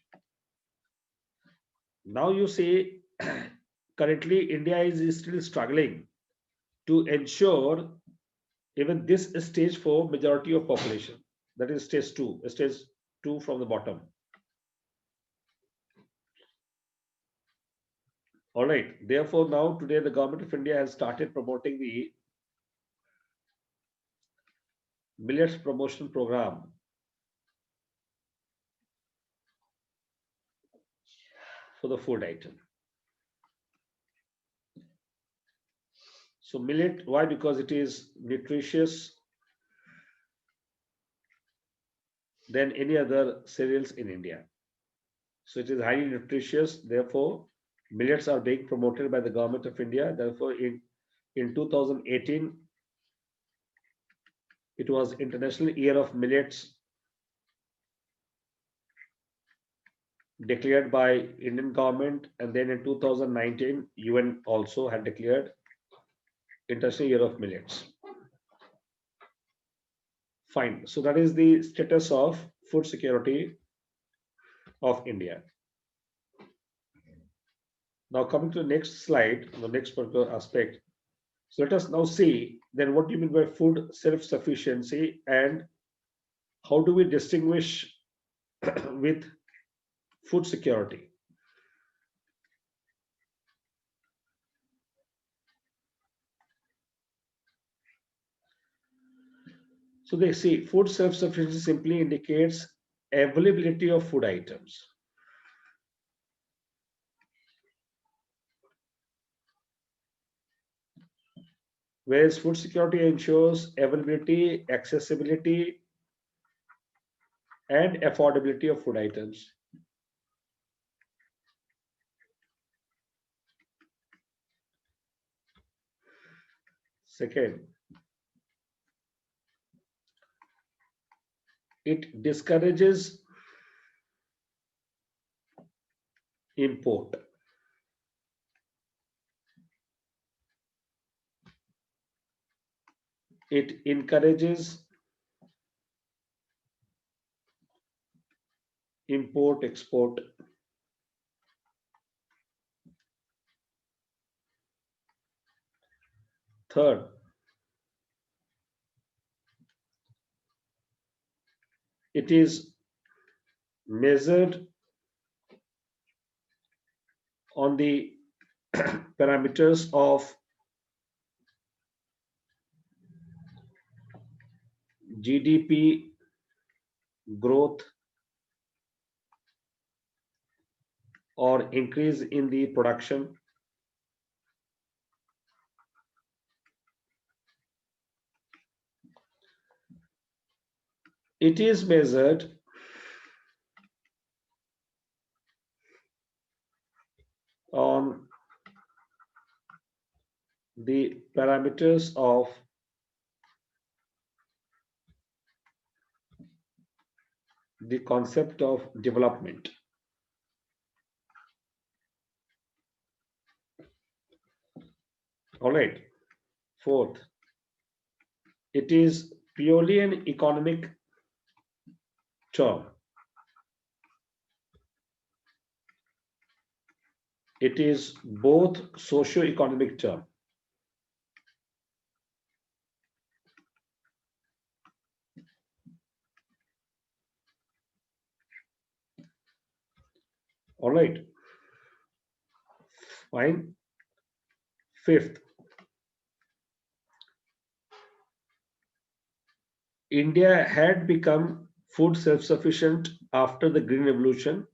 Now you see, currently India is still struggling to ensure even this stage 4 majority of population, that is stage 2 from the bottom. All right, therefore now today the government of India has started promoting the millets promotion program for the food item. So millet, why? Because it is nutritious than any other cereals in India. So it is highly nutritious. Therefore, millets are being promoted by the government of India. Therefore, in 2018, it was International Year of Millets declared by Indian government, and then in 2019, UN also had declared International Year of Millets. Fine. So that is the status of food security of India. Now coming to the next slide, the next particular aspect. So let us now see then what do you mean by food self-sufficiency and how do we distinguish with food security. So they see food self-sufficiency simply indicates availability of food items. Whereas food security ensures availability, accessibility, and affordability of food items. Second, it discourages import. It encourages import, export. Third, it is measured on the parameters of GDP growth or increase in the production. It is measured on the parameters of the concept of development. All right. Fourth, it is purely an economic term. It is both socio-economic term. All right. Fine. Fifth, India had become food self-sufficient after the Green Revolution,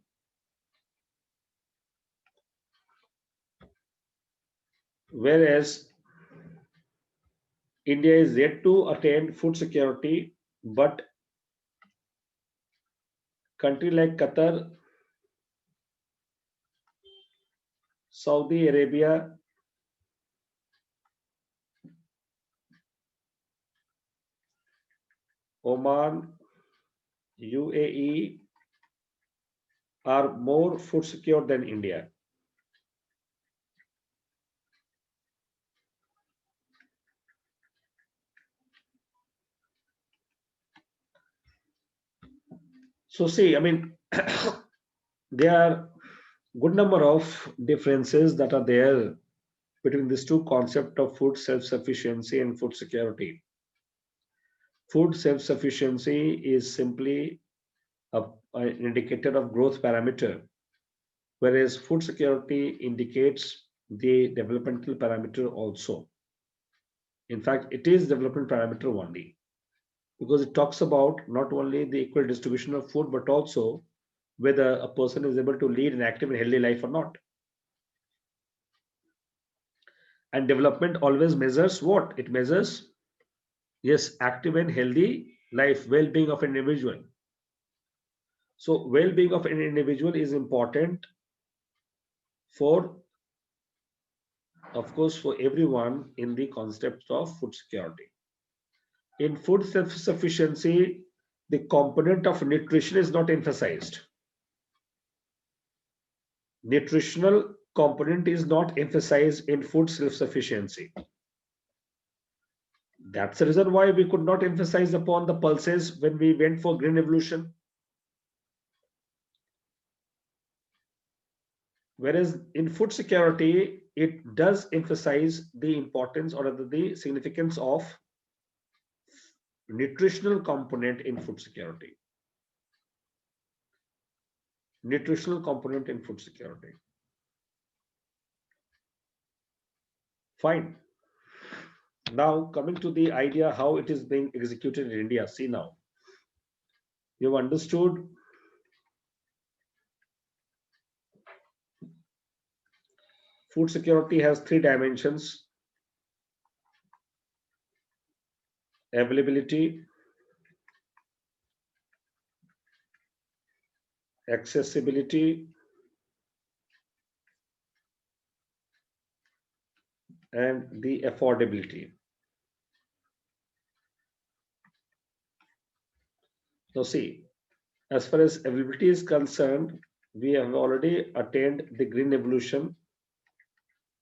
whereas India is yet to attain food security, but country like Qatar, Saudi Arabia, Oman, UAE are more food secure than India. So see, I mean, there are good number of differences that are there between these two concepts of food self-sufficiency and food security. Food self-sufficiency is simply an indicator of growth parameter, whereas food security indicates the developmental parameter also. In fact, it is development parameter only because it talks about not only the equal distribution of food, but also whether a person is able to lead an active and healthy life or not. And development always measures what? It measures, yes, active and healthy life, well-being of an individual. So well-being of an individual is important for, of course, for everyone in the concept of food security. In food self-sufficiency, the component of nutrition is not emphasized. Nutritional component is not emphasized in food self-sufficiency. That's the reason why we could not emphasize upon the pulses when we went for green revolution. Whereas in food security, it does emphasize the importance or the significance of nutritional component in food security. Nutritional component in food security. Fine. Now coming to the idea how it is being executed in India. See now, you've understood food security has three dimensions: availability, accessibility, and the affordability. So see, as far as availability is concerned, we have already attained the green revolution.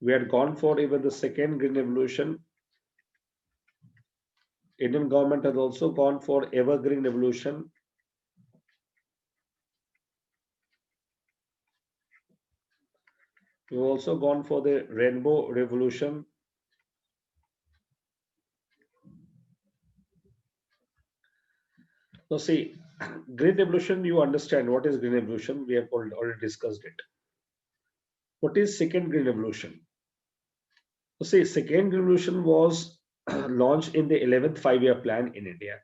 We had gone for even the second green revolution. Indian government has also gone for evergreen revolution. We've also gone for the rainbow revolution. So see, green revolution, you understand what is green revolution. We have already discussed it. What is second green revolution? So see, second green revolution was launched in the 11th five-year plan in India.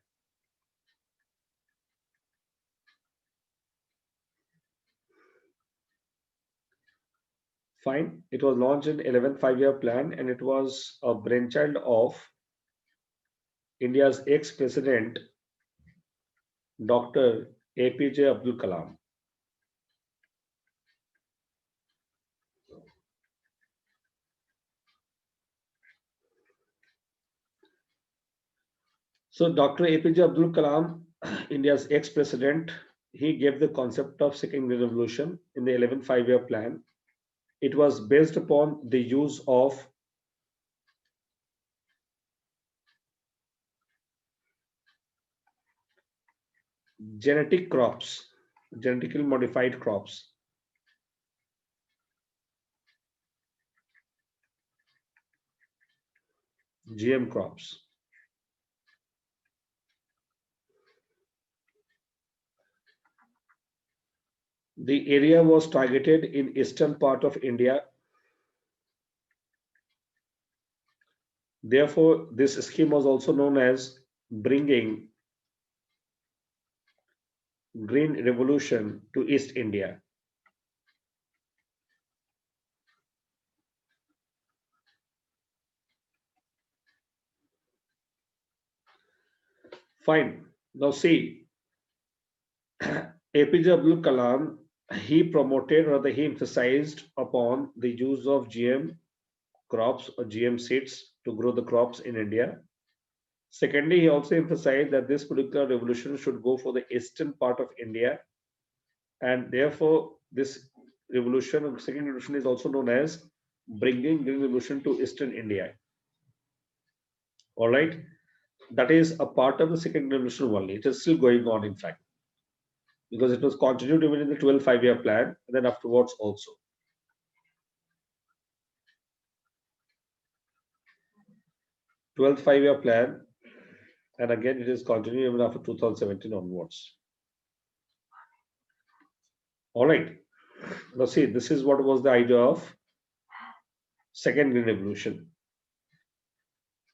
Fine, it was launched in 11th five-year plan and it was a brainchild of India's ex-president, Dr. APJ Abdul Kalam. So Dr. APJ Abdul Kalam, India's ex-president, he gave the concept of second green revolution in the 11th five-year plan. It was based upon the use of genetic crops, genetically modified crops. GM crops. The area was targeted in eastern part of India. Therefore, this scheme was also known as bringing green revolution to East India. Fine. Now see, APJ Abdul Kalam, he promoted, rather he emphasized upon the use of GM crops or GM seeds to grow the crops in India. Secondly, he also emphasized that this particular revolution should go for the eastern part of India, and therefore this revolution or second revolution is also known as bringing green revolution to eastern India. All right, that is a part of the second revolution only. It is still going on, in fact, because it was continued even in the 12th five-year plan, and then afterwards also. 12th five-year plan, and again it is continued even after 2017 onwards. All right. Now see, this is what was the idea of second green revolution.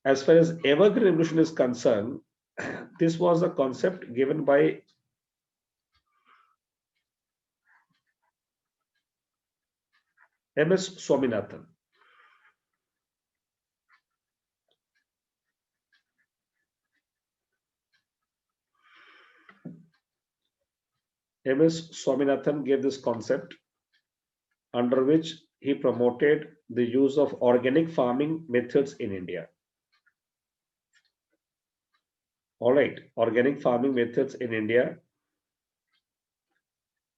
As far as evergreen revolution is concerned, this was a concept given by M.S. Swaminathan. M.S. Swaminathan gave this concept under which he promoted the use of organic farming methods in India. All right, organic farming methods in India.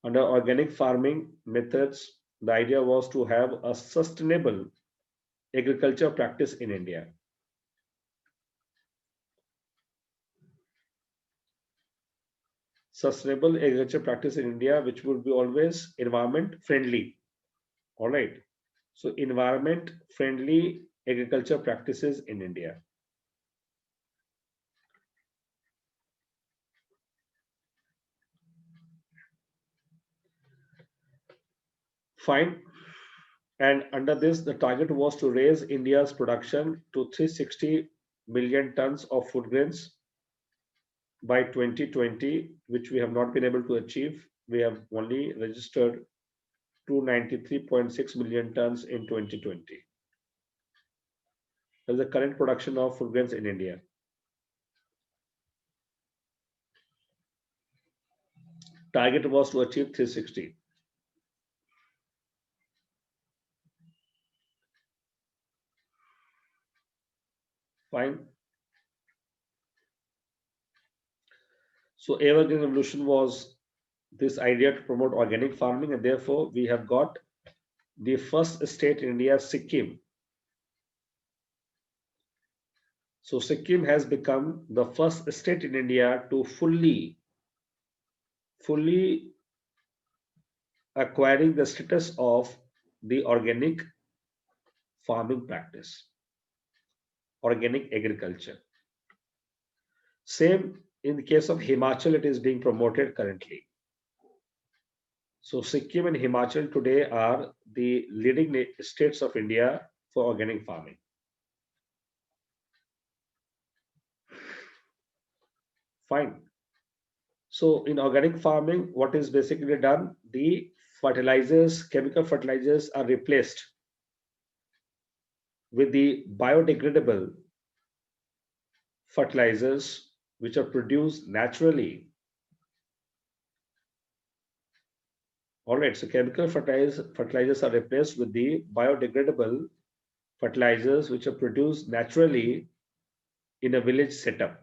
Under organic farming methods, the idea was to have a sustainable agriculture practice in India. Sustainable agriculture practice in India, which would be always environment friendly. All right. So environment friendly agriculture practices in India. Fine. And under this, the target was to raise India's production to 360 million tons of food grains by 2020, which we have not been able to achieve. We have only registered 293.6 million tons in 2020. That is the current production of food grains in India. Target was to achieve 360. Fine. So evergreen revolution was this idea to promote organic farming, and therefore we have got the first state in India, Sikkim. So Sikkim has become the first state in India to fully acquiring the status of the organic farming practice, organic agriculture. Same in the case of Himachal, it is being promoted currently. So Sikkim and Himachal today are the leading states of India for organic farming. Fine. So in organic farming, what is basically done? The fertilizers, chemical fertilizers are replaced with the biodegradable fertilizers which are produced naturally. All right, so chemical fertilizers are replaced with the biodegradable fertilizers which are produced naturally in a village setup.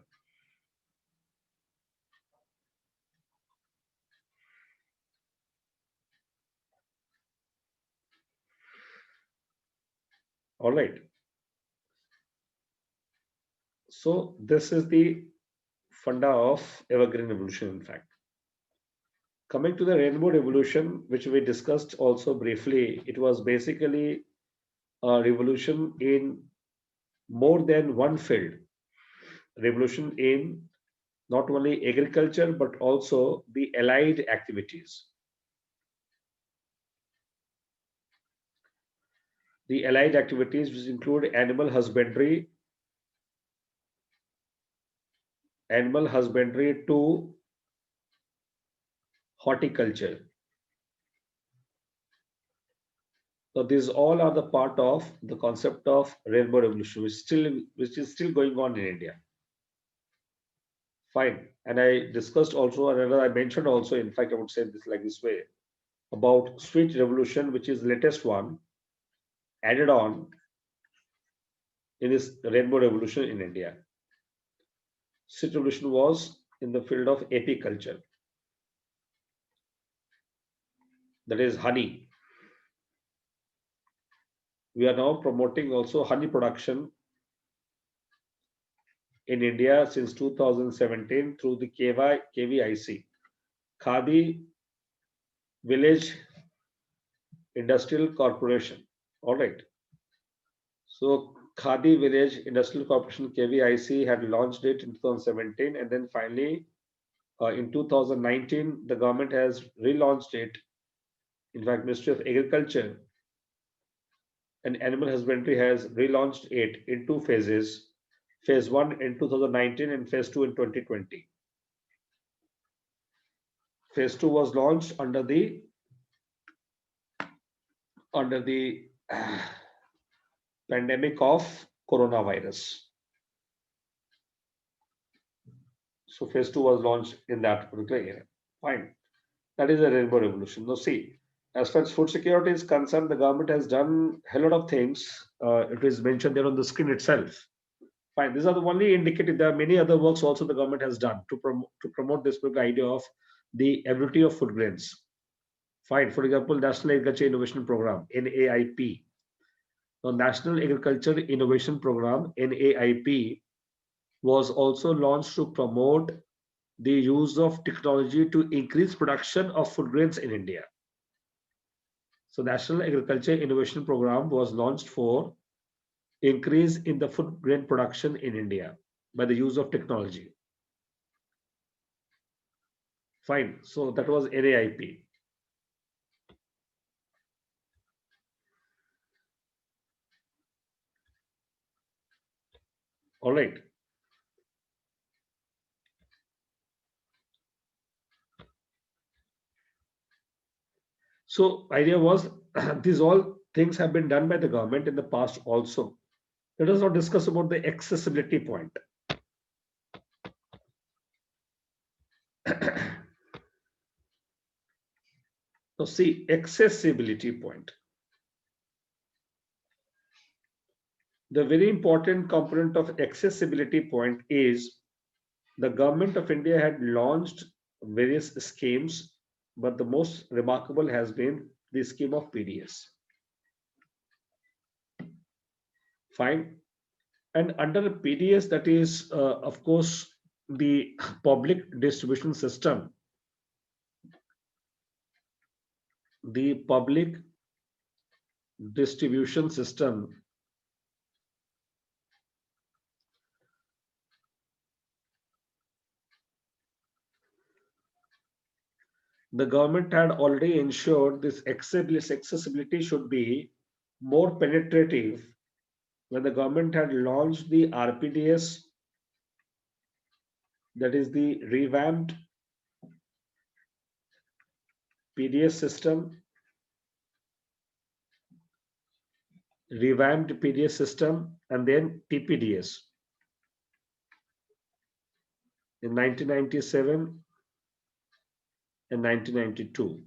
All right. So this is the funda of evergreen revolution, in fact. Coming to the rainbow revolution, which we discussed also briefly, it was basically a revolution in more than one field. Revolution in not only agriculture but also the allied activities. The allied activities, which include animal husbandry to horticulture. So these all are the part of the concept of rainbow revolution, which is still going on in India. Fine. And I discussed also, and I mentioned also, in fact, I would say this like this way, about sweet revolution, which is the latest one added on in this rainbow revolution in India. Sweet revolution was in the field of apiculture, that is honey. We are now promoting also honey production in India since 2017 through the KVIC, Khadi Village Industrial Corporation. All right. So Khadi Village Industrial Corporation KVIC had launched it in 2017, and then finally in 2019 the government has relaunched it. In fact, Ministry of Agriculture and Animal Husbandry has relaunched it in two phases. Phase 1 in 2019 and phase 2 in 2020. Phase 2 was launched under the pandemic of coronavirus. So phase 2 was launched in that particular year. Fine. That is a rainbow revolution. Now see, as far as food security is concerned, the government has done a lot of things. It is mentioned there on the screen itself. Fine. These are the only indicative. There are many other works also the government has done to promote this idea of the ability of food grains. Fine. For example, National Agriculture Innovation Program (NAIP). The National Agriculture Innovation Program (NAIP) was also launched to promote the use of technology to increase production of food grains in India. So National Agriculture Innovation Program was launched for increase in the food grain production in India by the use of technology. Fine. So that was NAIP. All right. So idea was these all things have been done by the government in the past also. Let us now discuss about the accessibility point. Now see, accessibility point. The very important component of accessibility point is the government of India had launched various schemes, but the most remarkable has been the scheme of PDS. Fine. And under PDS, that is, of course, the public distribution system. The public distribution system the government had already ensured this accessibility should be more penetrative when the government had launched the RPDS, that is the revamped PDS system, and then TPDS in 1997 and 1992.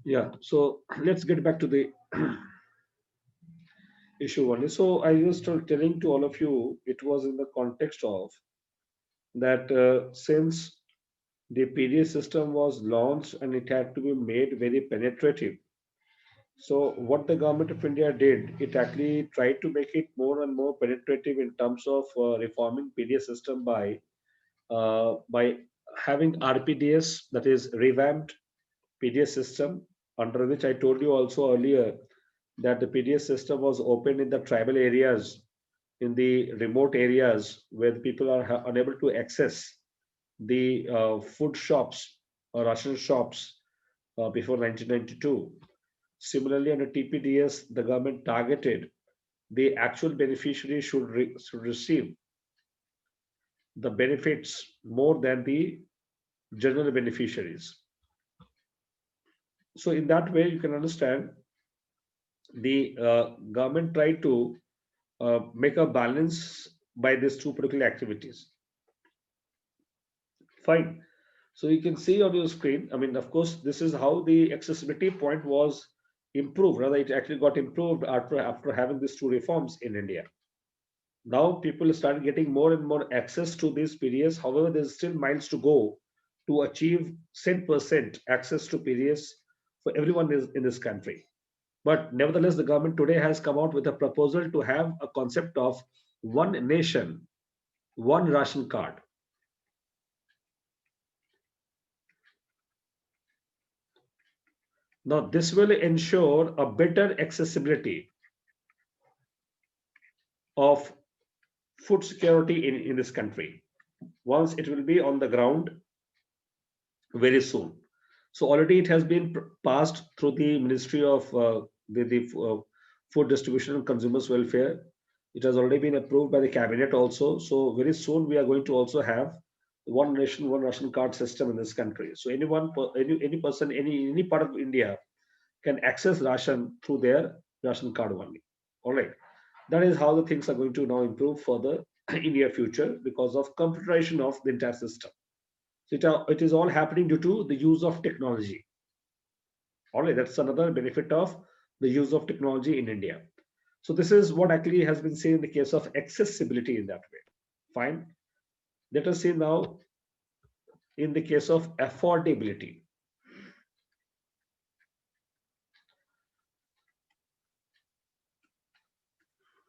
Yeah, so let's get back to the issue only. So I was telling to all of you, it was in the context of that since the PDS system was launched and it had to be made very penetrative. So what the government of India did, it actually tried to make it more and more penetrative in terms of reforming PDS system by having RPDS, that is revamped PDS system, under which I told you also earlier that the PDS system was opened in the tribal areas, in the remote areas where the people are unable to access the food shops or ration shops before 1992. Similarly, under TPDS, the government targeted the actual beneficiary should receive the benefits more than the general beneficiaries. So, in that way, you can understand the government tried to make a balance by these two particular activities. Fine. So you can see on your screen, I mean, of course, this is how the accessibility point was improved. Rather, it actually got improved after having these two reforms in India. Now people start getting more and more access to these PDS. However, there's still miles to go to achieve cent% access to PDS for everyone in this country. But nevertheless, the government today has come out with a proposal to have a concept of one nation, one ration card. Now, this will ensure a better accessibility of food security in this country once it will be on the ground very soon. So already it has been passed through the Ministry of the Food Distribution and Consumers Welfare. It has already been approved by the cabinet also. So very soon we are going to also have one nation, one ration card system in this country. So any person, any part of India can access ration through their ration card only. All right. That is how the things are going to now improve further in near future because of computerization of the entire system. So it is all happening due to the use of technology. All right, that's another benefit of the use of technology in India. So this is what actually has been seen in the case of accessibility in that way. Fine. Let us see now in the case of affordability.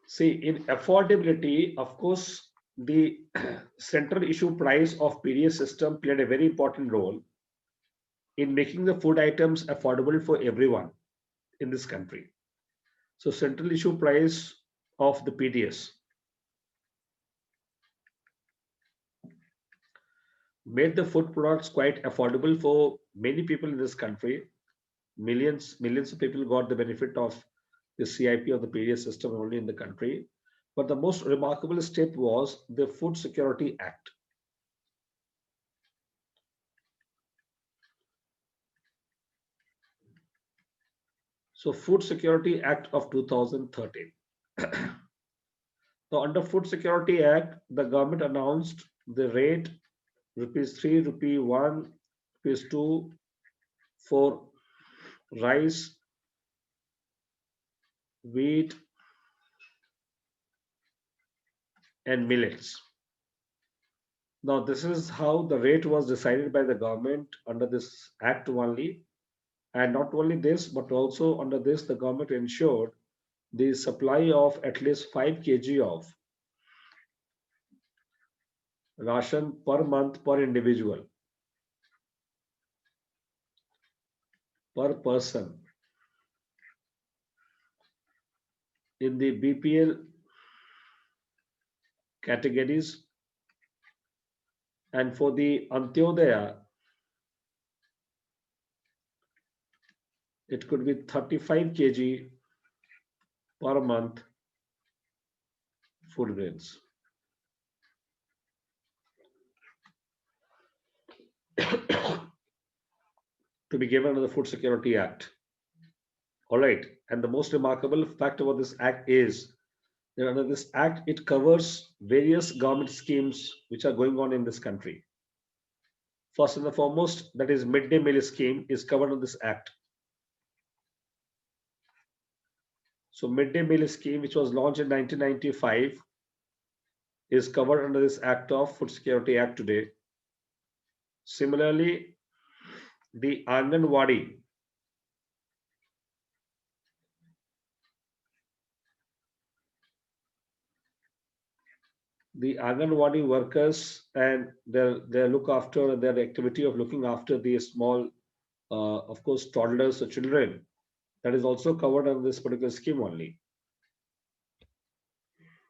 See, in affordability, of course, the central issue price of PDS system played a very important role in making the food items affordable for everyone in this country. So central issue price of the PDS made the food products quite affordable for many people in this country. Millions of people got the benefit of the CIP of the PDS system only in the country. But the most remarkable step was the Food Security Act. So Food Security Act of 2013. So under Food Security Act, the government announced the rate ₹3, ₹1, ₹2 for rice, wheat, and millets. Now, this is how the rate was decided by the government under this act only. And not only this, but also under this, the government ensured the supply of at least 5 kg of ration per month per individual, per person in the BPL categories, and for the Antyodaya, it could be 35 kg per month food grains. To be given under the Food Security Act. All right. And the most remarkable fact about this act is that under this act, it covers various government schemes which are going on in this country. First and the foremost, that is midday meal scheme is covered in this act. So midday meal scheme, which was launched in 1995, is covered under this Act of Food Security Act today. Similarly, the Anganwadi, workers and their look after their activity of looking after the small, of course, toddlers or children, that is also covered under this particular scheme only.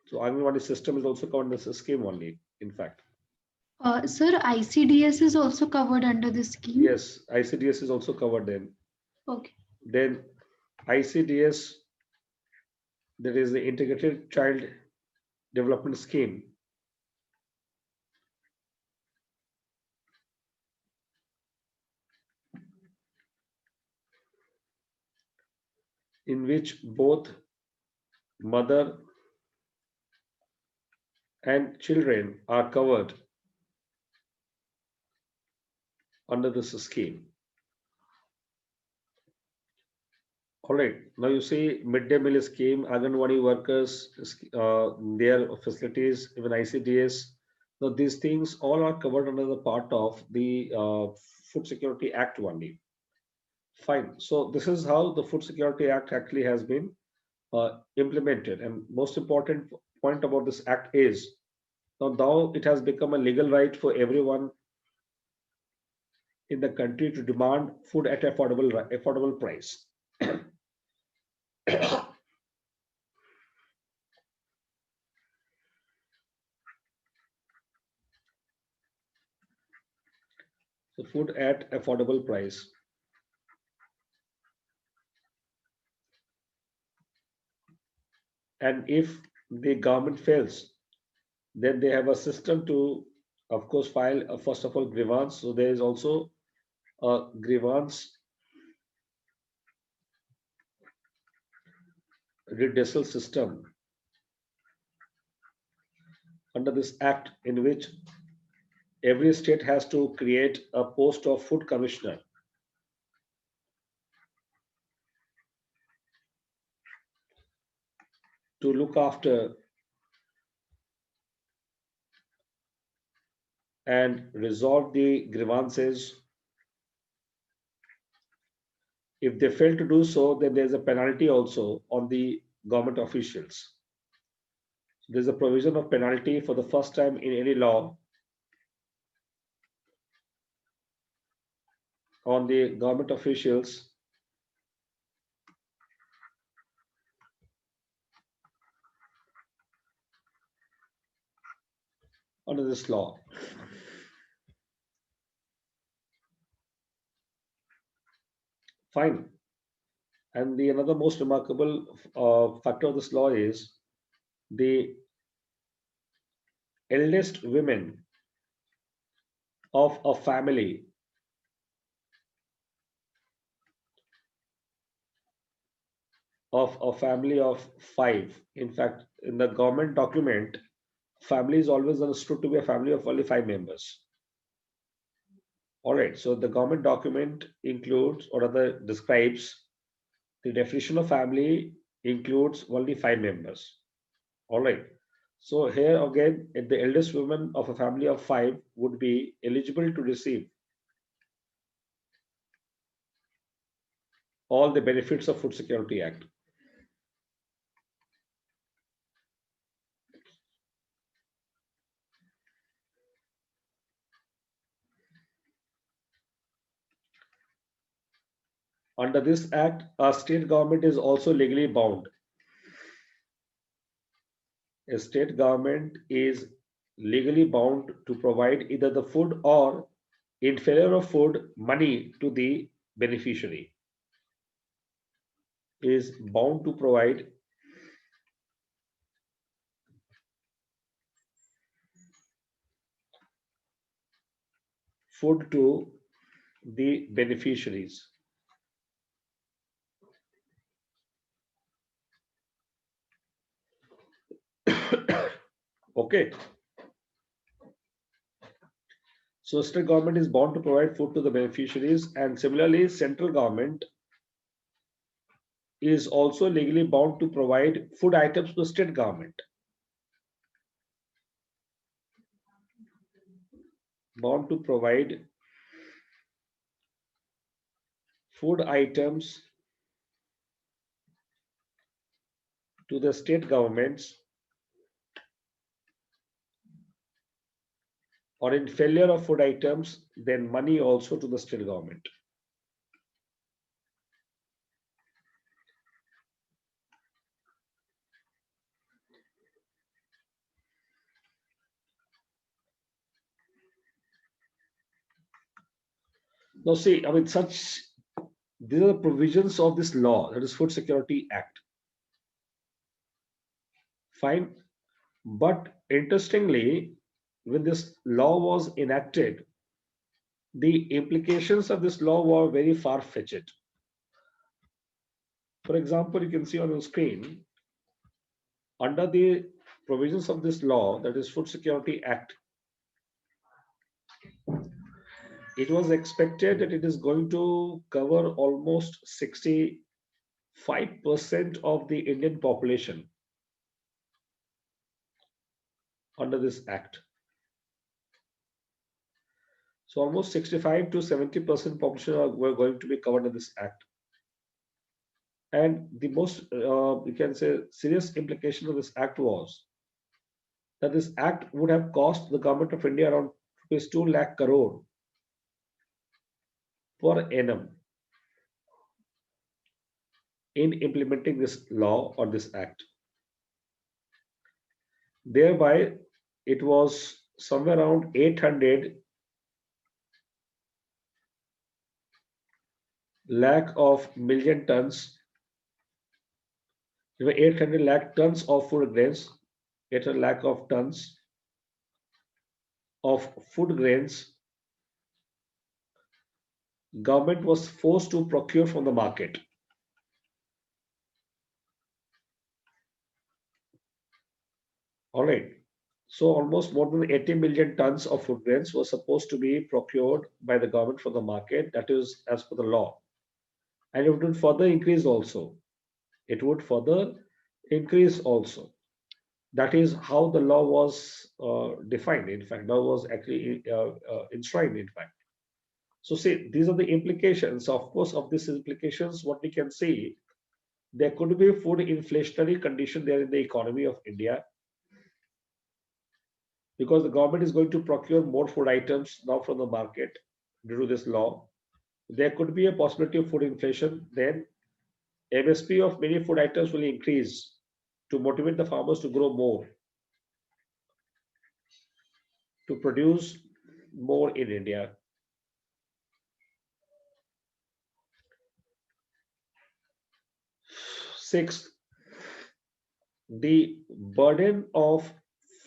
So Anganwadi system is also covered under this scheme only, in fact. Sir, ICDS is also covered under this scheme. Yes, ICDS is also covered then. Okay. Then ICDS, that is the Integrated Child Development Scheme. In which both mother and children are covered under this scheme. All right, now you see midday meal scheme, Anganwadi workers, their facilities, even ICDS. So these things all are covered under the part of the Food Security Act only. Fine. So this is how the Food Security Act actually has been implemented. And most important point about this act is now it has become a legal right for everyone in the country to demand food at affordable price. So food at affordable price. And if the government fails, then they have a system to, of course, file a, first of all, grievance. So there is also a grievance redressal system under this act, in which every state has to create a post of food commissioner to look after and resolve the grievances. If they fail to do so, then there's a penalty also on the government officials. There's a provision of penalty for the first time in any law on the government officials under this law. Fine. And the another most remarkable factor of this law is the eldest women of a family of 5. In fact, in the government document, family is always understood to be a family of only 5 members. All right, so the government document includes, or rather describes, the definition of family includes only 5 members. All right. So here again, the eldest woman of a family of 5 would be eligible to receive all the benefits of Food Security Act. Under this act, a state government is also legally bound. A state government is legally bound to provide either the food or, in favor of food, money to the beneficiary. Is bound to provide food to the beneficiaries. Okay. So state government is bound to provide food to the beneficiaries, and similarly, central government is also legally bound to provide food items to the state government. Bound to provide food items to the state governments, or in failure of food items, then money also to the state government. Now see, I mean, these are the provisions of this law, that is Food Security Act. Fine. But interestingly, when this law was enacted, the implications of this law were very far-fetched. For example, you can see on your screen, under the provisions of this law, that is Food Security Act, it was expected that it is going to cover almost 65% of the Indian population under this act. So almost 65 to 70% population were going to be covered in this act. And the most, you can say, serious implication of this act was that this act would have cost the government of India around rupees 2 lakh crore per annum in implementing this law or this act. Thereby, it was somewhere around 800 lakh of million tons, 800 lakh tons of food grains, 800 lakh of tons of food grains government was forced to procure from the market. All right. So almost more than 80 million tons of food grains were supposed to be procured by the government from the market. That is as per the law. And it would further increase also. It would further increase also. That is how the law was defined. In fact, law was actually enshrined, in fact. So see, these are the implications. Of course, of these implications, what we can see, there could be food inflationary condition there in the economy of India, because the government is going to procure more food items now from the market due to this law. There could be a possibility of food inflation. Then MSP of many food items will increase to motivate the farmers to grow more, to produce more in India. Sixth, the burden of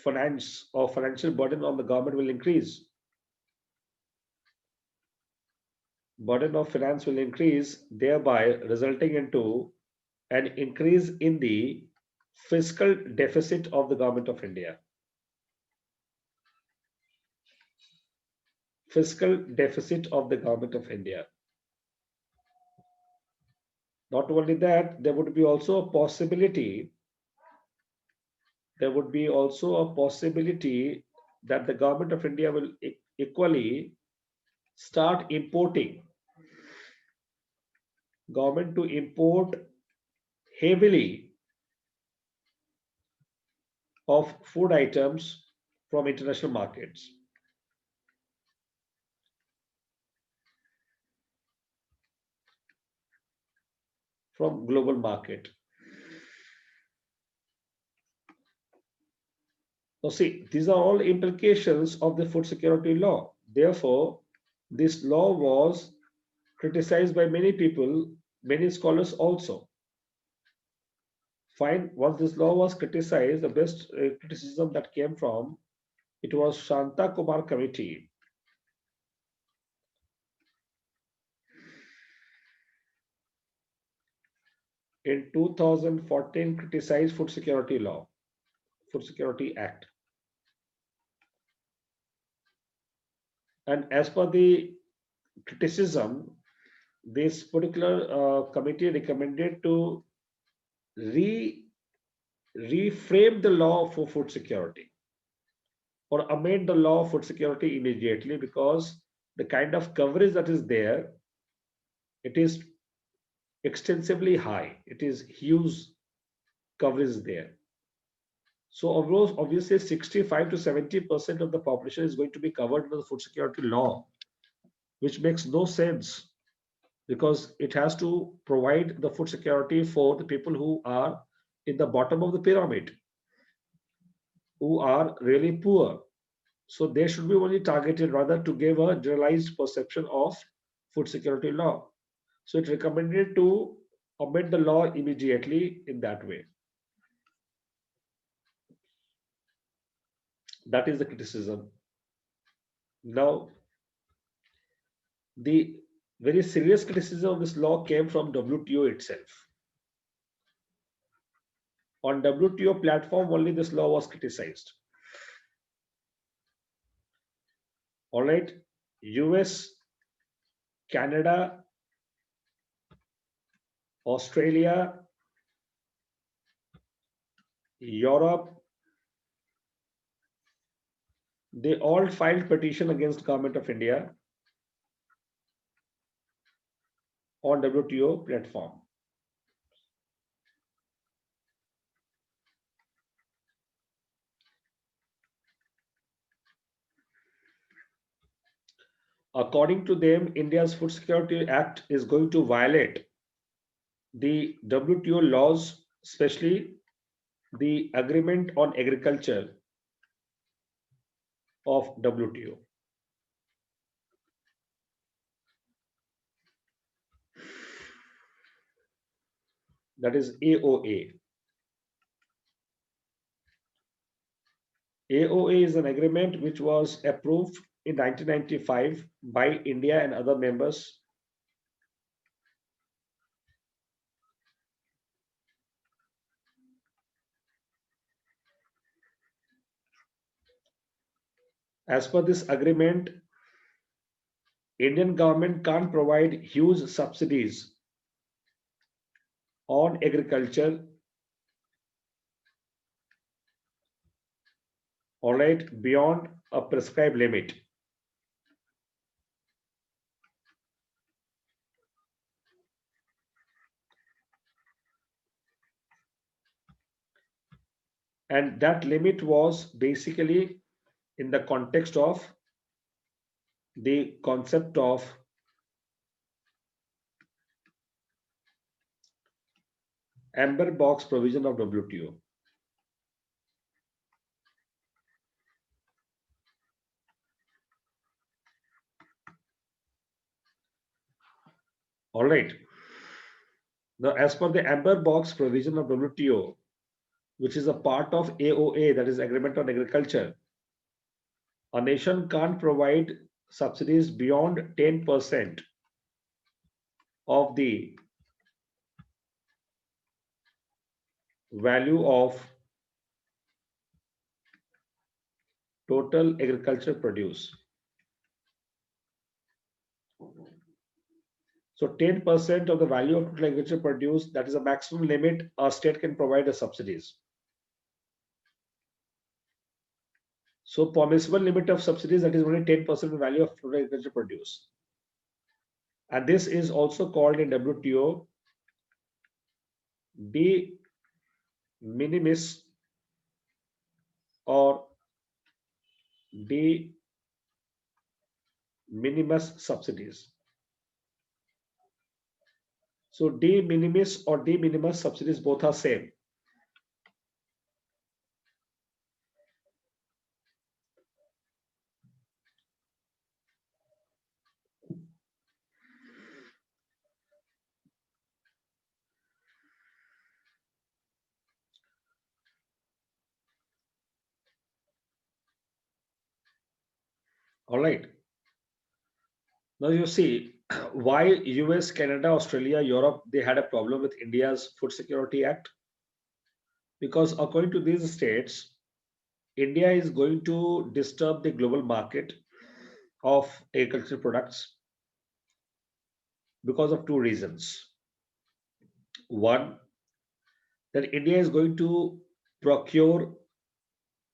finance or financial burden on the government will increase. Burden of finance will increase, thereby resulting into an increase in the fiscal deficit of the government of India. Fiscal deficit of the government of India. Not only that, there would be also a possibility that the government of India will equally start importing, government to import heavily of food items from international markets. From global market. Now see, these are all implications of the food security law. Therefore, this law was criticized by many people, many scholars also. Fine, once this law was criticized, the best criticism that came from, it was Shanta Kumar Committee. In 2014, criticized food security law, Food Security Act. And as per the criticism, this particular committee recommended to reframe the law for food security or amend the law of food security immediately, because the kind of coverage that is there, it is extensively high. It is huge coverage there. So obviously 65 to 70% of the population is going to be covered under the food security law, which makes no sense, because it has to provide the food security for the people who are in the bottom of the pyramid, who are really poor. So they should be only targeted, rather to give a generalized perception of food security law. So it recommended to amend the law immediately in that way. That is the criticism. Now, the very serious criticism of this law came from WTO itself. On WTO platform, only this law was criticized. All right, US, Canada, Australia, Europe, they all filed petition against Government of India on WTO platform. According to them, India's Food Security Act is going to violate the WTO laws, especially the Agreement on Agriculture of WTO. That is AOA. AOA is an agreement which was approved in 1995 by India and other members. As per this agreement, Indian government can't provide huge subsidies on agriculture, all right, beyond a prescribed limit. And that limit was basically in the context of the concept of amber box provision of WTO. All right. Now, as per the amber box provision of WTO, which is a part of AOA, that is Agreement on Agriculture, a nation can't provide subsidies beyond 10% of the value of total agricultural produce. So 10% of the value of total agricultural produce, that is a maximum limit a state can provide as subsidies. So permissible limit of subsidies, that is only 10% of the value of total agricultural produce. And this is also called in WTO de minimis or de minimis subsidies. So de minimis or de minimis subsidies both are same. All right. Now you see why US, Canada, Australia, Europe, they had a problem with India's Food Security Act. Because according to these states, India is going to disturb the global market of agricultural products. because of two reasons. One, that India is going to procure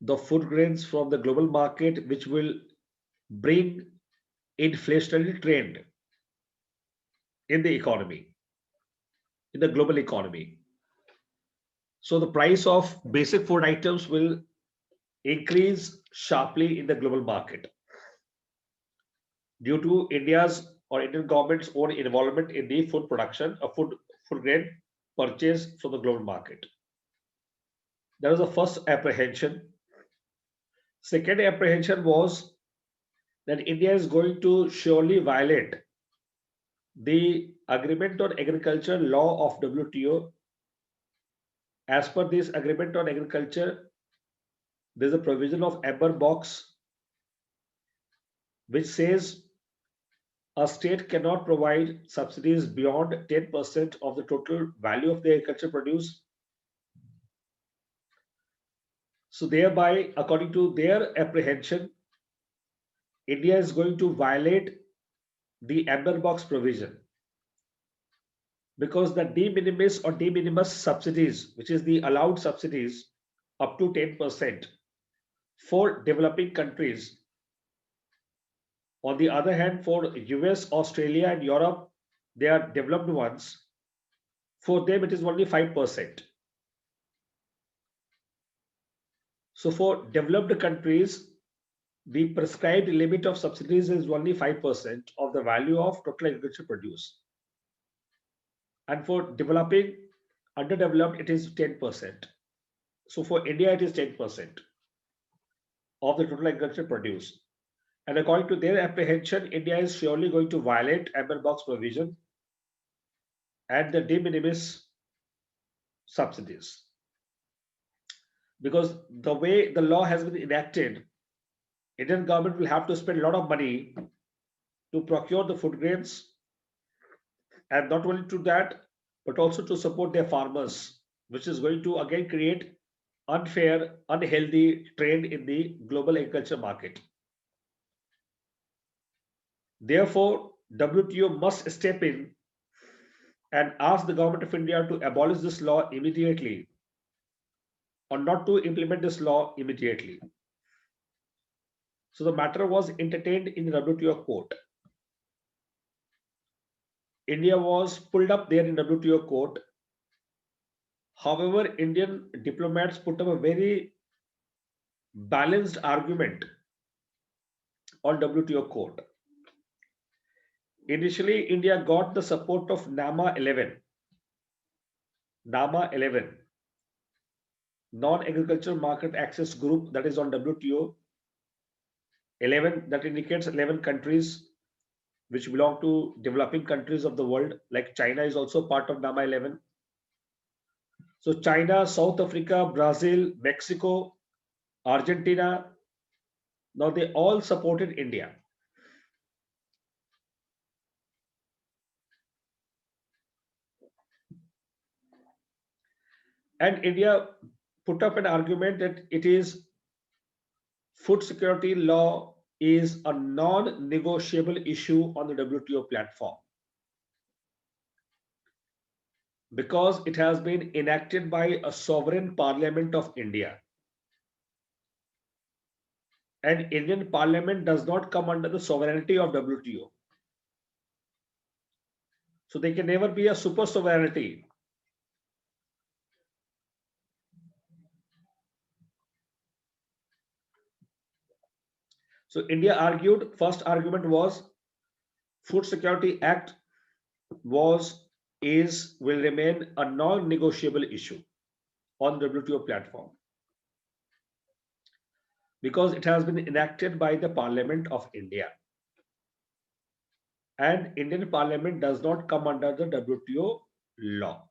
the food grains from the global market, which will bring inflationary trend in the economy, in the global economy. So the price of basic food items will increase sharply in the global market due to India's or Indian government's own involvement in the food production of food grain purchase from the global market. That was the first apprehension. Second apprehension was that India is going to surely violate the Agreement on Agriculture law of WTO. As per this Agreement on Agriculture, there is a provision of amber box which says a state cannot provide subsidies beyond 10% of the total value of the agricultural produce. So thereby, according to their apprehension, India is going to violate the amber box provision because the de minimis or de minimis subsidies, which is the allowed subsidies up to 10% for developing countries. On the other hand, for US, Australia, and Europe, they are developed ones. For them, it is only 5%. So for developed countries, the prescribed limit of subsidies is only 5% of the value of total agricultural produce. And for developing, underdeveloped, it is 10%. So for India, it is 10% of the total agricultural produce. And according to their apprehension, India is surely going to violate amber box provision and the de minimis subsidies. Because the way the law has been enacted, Indian government will have to spend a lot of money to procure the food grains, and not only to that, but also to support their farmers, which is going to again create unfair, unhealthy trade in the global agriculture market. Therefore, WTO must step in and ask the government of India to abolish this law immediately or not to implement this law immediately. So the matter was entertained in the WTO court. India was pulled up there in WTO court. However, Indian diplomats put up a very balanced argument on WTO court. Initially, India got the support of NAMA 11, Non-Agricultural Market Access Group, that is on WTO. 11, that indicates 11 countries which belong to developing countries of the world, like China is also part of NAMA 11. So China, South Africa, Brazil, Mexico, Argentina, now they all supported India. And India put up an argument that it is food security law is a non-negotiable issue on the WTO platform because it has been enacted by a sovereign parliament of India. And Indian parliament does not come under the sovereignty of WTO. So they can never be a super sovereignty. So India argued, first argument was Food Security Act will remain a non-negotiable issue on WTO platform because it has been enacted by the Parliament of India. And Indian Parliament does not come under the WTO law.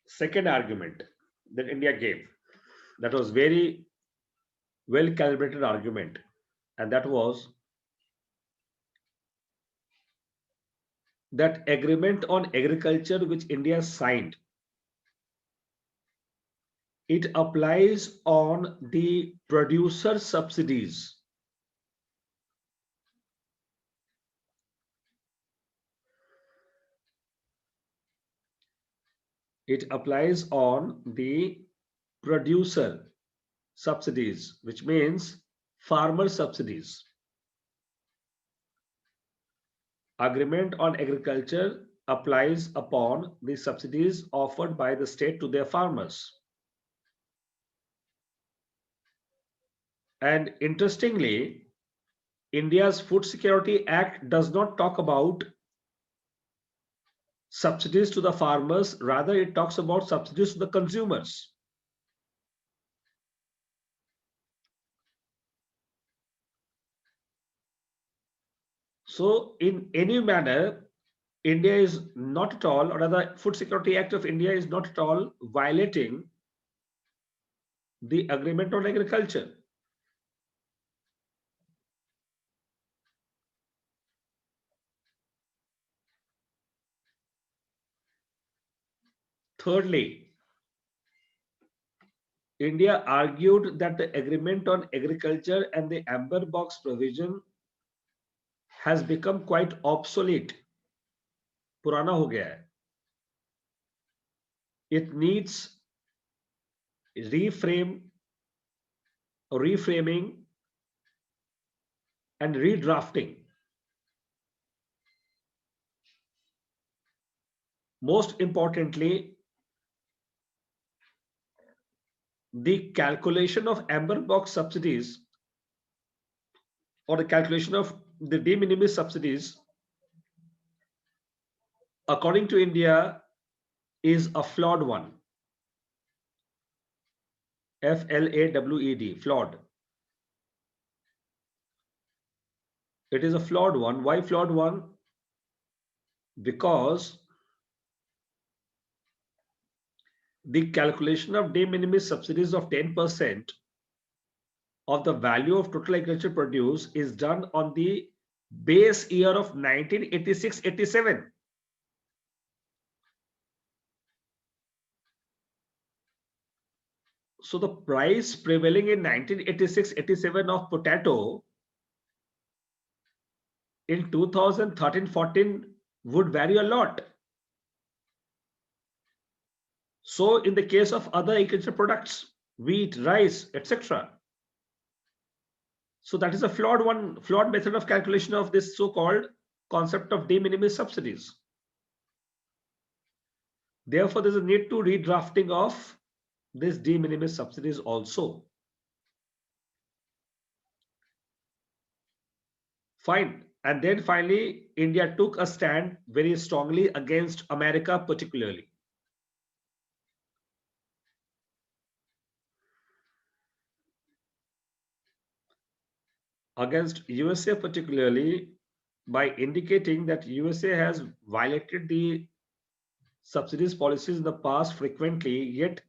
Second argument that India gave, that was very well calibrated argument, and that was that agreement on agriculture which India signed It applies on the producer subsidies. It applies on the producer subsidies, which means farmer subsidies. Agreement on agriculture applies upon the subsidies offered by the state to their farmers. And interestingly, India's Food Security Act does not talk about subsidies to the farmers, rather it talks about subsidies to the consumers. So in any manner, India is not at all, or rather Food Security Act of India is not at all violating the agreement on agriculture. Thirdly, India argued that the agreement on agriculture and the amber box provision has become quite obsolete. पुराना हो गया है. It needs reframing and redrafting. Most importantly, the calculation of amber box subsidies or the calculation of the de minimis subsidies, according to India, is a flawed one. FLAWED, flawed. It is a flawed one. Why flawed one? Because the calculation of de minimis subsidies of 10% of the value of total agricultural produce is done on the base year of 1986-87. So the price prevailing in 1986-87 of potato in 2013-14 would vary a lot. So in the case of other agricultural products, wheat, rice, etc. So that is a flawed method of calculation of this so-called concept of de minimis subsidies. Therefore, there's a need to redrafting of this de minimis subsidies also. Fine. And then finally, India took a stand very strongly against America particularly. Against USA particularly by indicating that USA has violated the subsidies policies in the past frequently, yet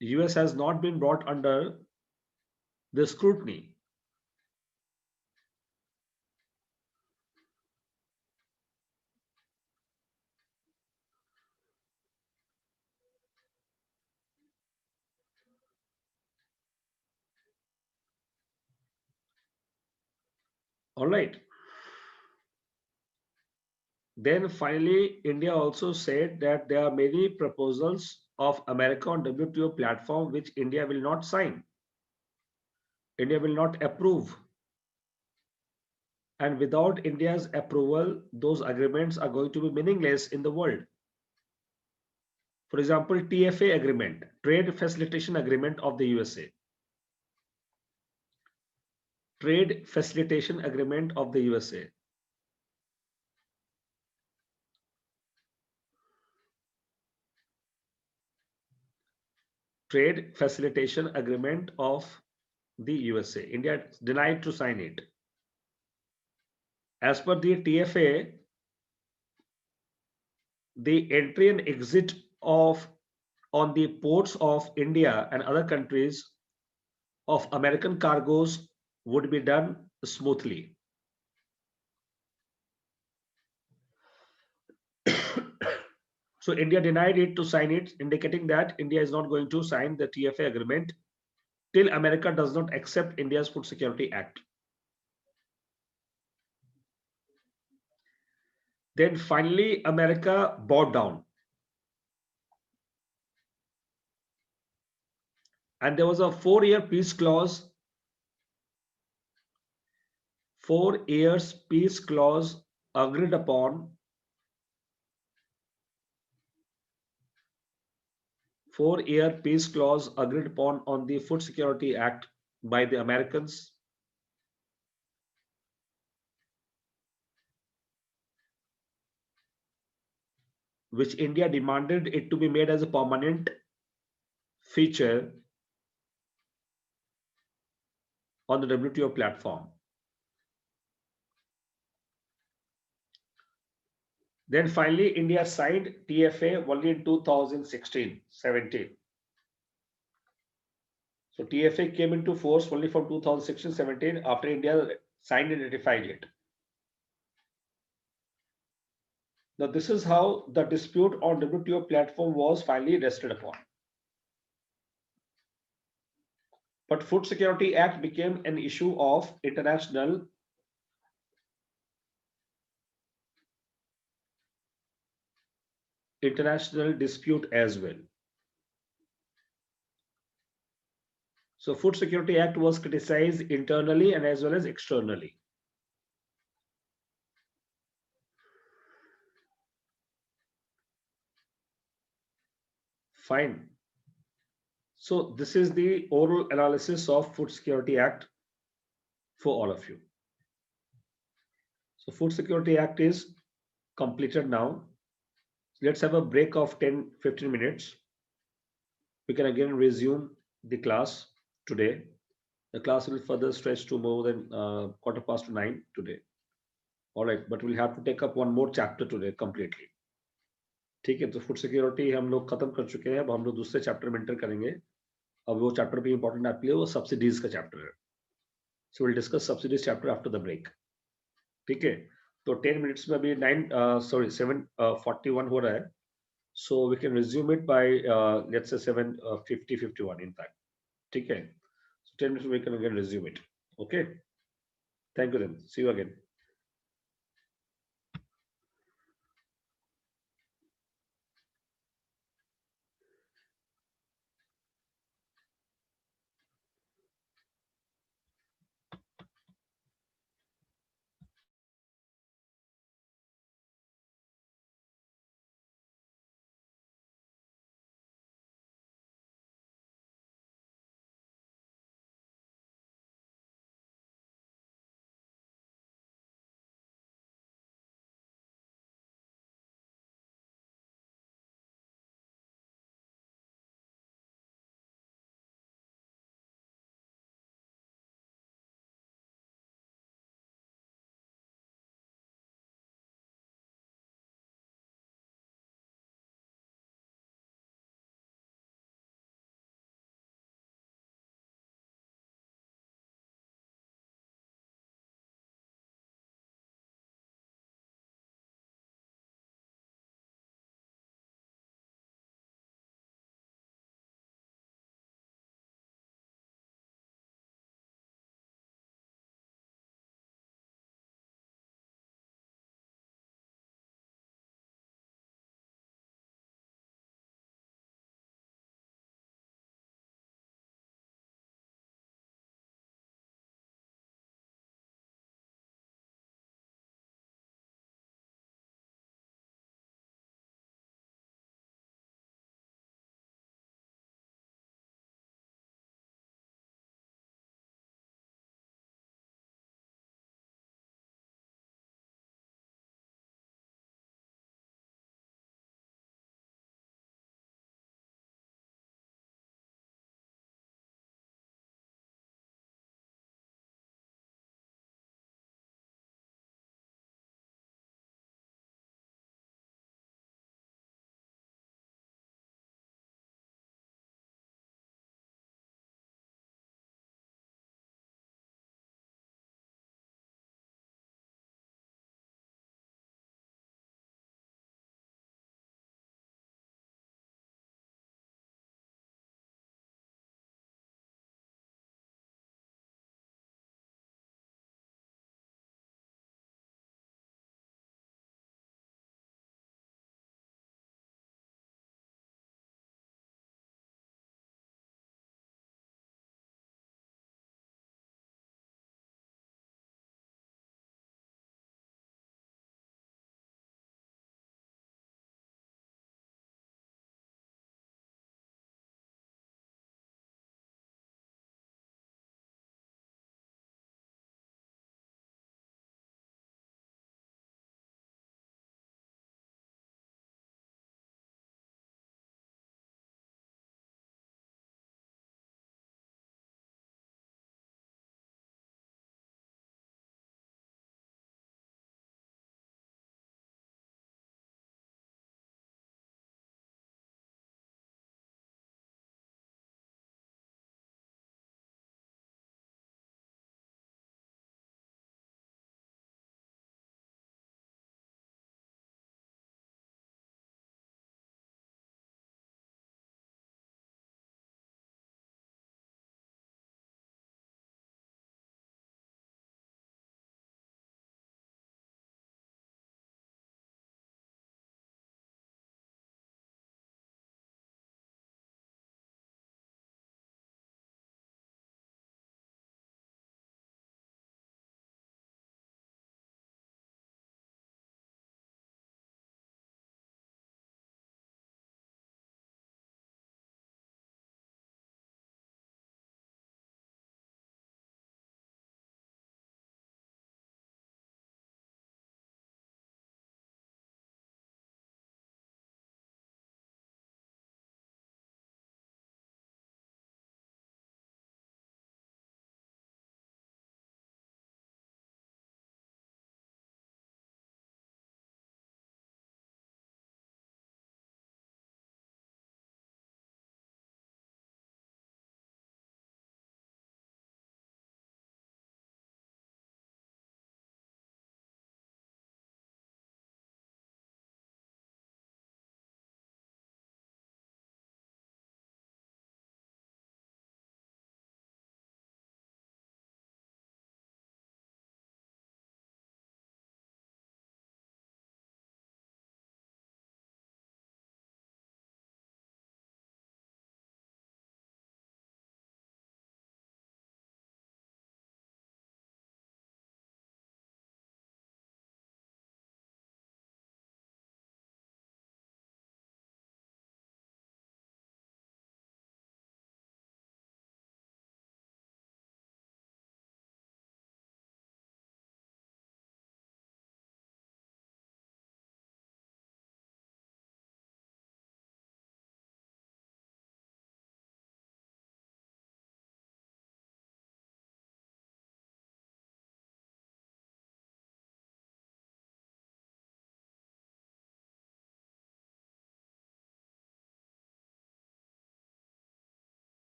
US has not been brought under the scrutiny. All right. Then finally, India also said that there are many proposals of America on WTO platform which India will not sign. India will not approve. And without India's approval, those agreements are going to be meaningless in the world. For example, TFA agreement, Trade Facilitation Agreement of the USA. Trade Facilitation Agreement of the USA. Trade Facilitation Agreement of the USA. India denied to sign it. As per the TFA, the entry and exit of on the ports of India and other countries of American cargoes would be done smoothly. So India denied it to sign it, indicating that India is not going to sign the TFA agreement till America does not accept India's Food Security Act. Then finally, America bowed down. And there was a 4-year peace clause. 4 years peace clause agreed upon. 4-year peace clause agreed upon on the Food Security Act by the Americans. Which India demanded it to be made as a permanent feature on the WTO platform. Then finally, India signed TFA only in 2016-17. So TFA came into force only from 2016-17 after India signed and ratified it. Now this is how the dispute on WTO platform was finally rested upon. But Food Security Act became an issue of international dispute as well. So Food Security Act was criticized internally and as well as externally. Fine. So this is the oral analysis of Food Security Act for all of you. So Food Security Act is completed now. Let's have a break of 10-15 minutes. We can again resume the class today. The class will further stretch to more than 9:15 today. All right, but we'll have to take up one more chapter today completely. ठीक है, तो food security हम लोग खत्म कर चुके हैं. अब हम लोग दूसरे चैप्टर में एंटर करेंगे. अब वो चैप्टर भी इंपॉर्टेंट आपके लिए वो सब्सिडीज का चैप्टर है. So will discuss subsidies chapter after the break. ठीक है, तो 10 मिनट्स में अभी 7:41 हो रहा है. So we can resume it by let's say 7:50-51 in fact. ठीक है, so 10 minutes we can again resume it. Okay, thank you then. See you again.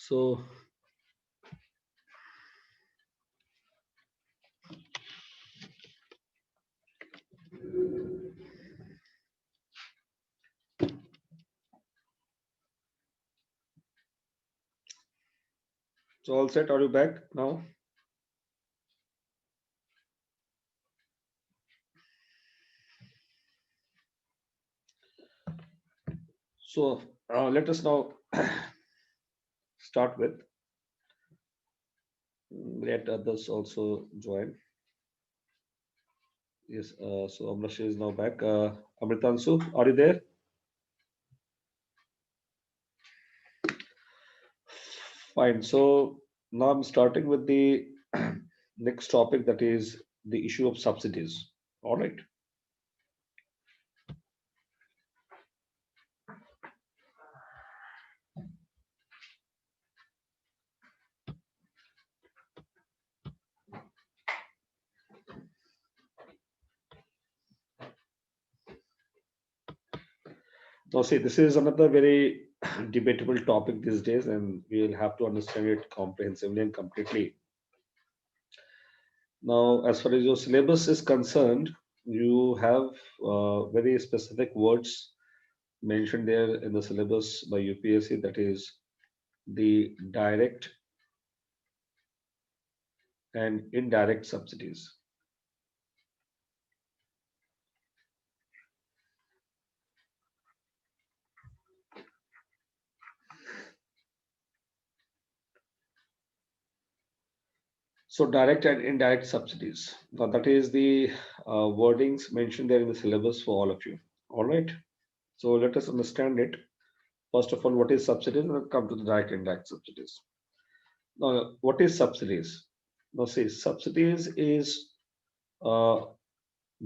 So all set. Are you back now? So let us now start with. Let others also join. Yes. So Amrash is now back. Amritansu, are you there? Fine. So now I'm starting with the next topic, that is the issue of subsidies. All right. Now, see, this is another very debatable topic these days, and we'll have to understand it comprehensively and completely. Now, as far as your syllabus is concerned, you have very specific words mentioned there in the syllabus by UPSC, that is the direct and indirect subsidies. So direct and indirect subsidies. Now that is the wordings mentioned there in the syllabus for all of you. All right. So let us understand it. First of all, what is subsidies? And then come to the direct and indirect subsidies. Now, what is subsidies? Now, see, subsidies is uh,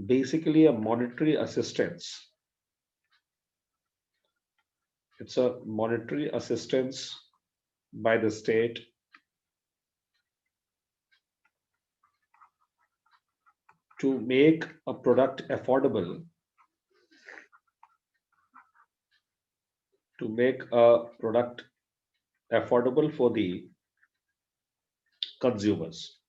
basically a monetary assistance. It's a monetary assistance by the state to make a product affordable, for the consumers.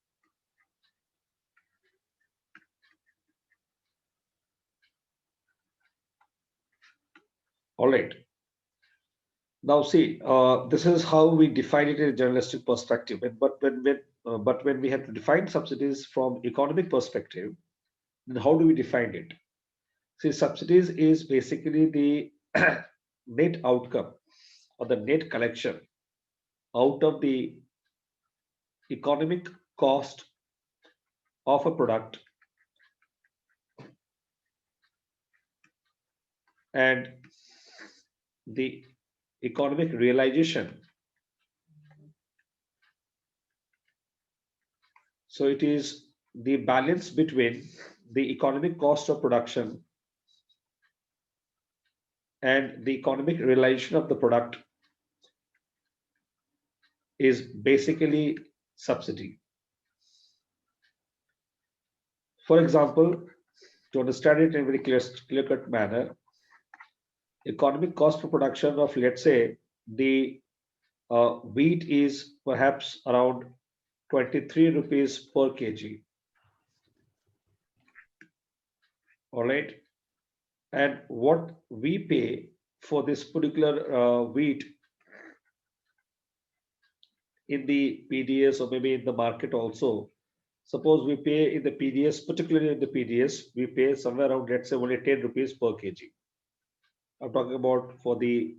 All right. Now, see, this is how we define it in a journalistic perspective. But when we have to define subsidies from economic perspective, then how do we define it? See, subsidies is basically the net outcome or the net collection out of the economic cost of a product and the economic realization. So it is the balance between the economic cost of production and the economic realization of the product is basically subsidy. For example, to understand it in a very clear-cut manner, economic cost of production of, let's say, the wheat is perhaps around 23 rupees per kg. All right. And what we pay for this particular wheat in the PDS or maybe in the market also, suppose we pay in the PDS, particularly in the PDS, we pay somewhere around, let's say, only 10 rupees per kg. I'm talking about for the,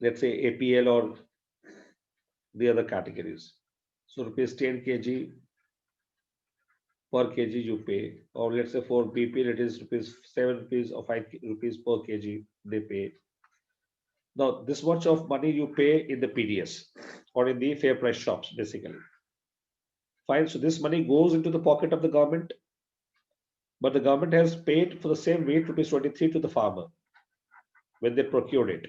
let's say, APL or the other categories. So rupees 10 kg per kg you pay, or let's say for BPL it is rupees 7 rupees or 5 rupees per kg they pay. Now this much of money you pay in the PDS or in the fair price shops basically. Fine, so this money goes into the pocket of the government, but the government has paid for the same wheat rupees 23 to the farmer when they procured it.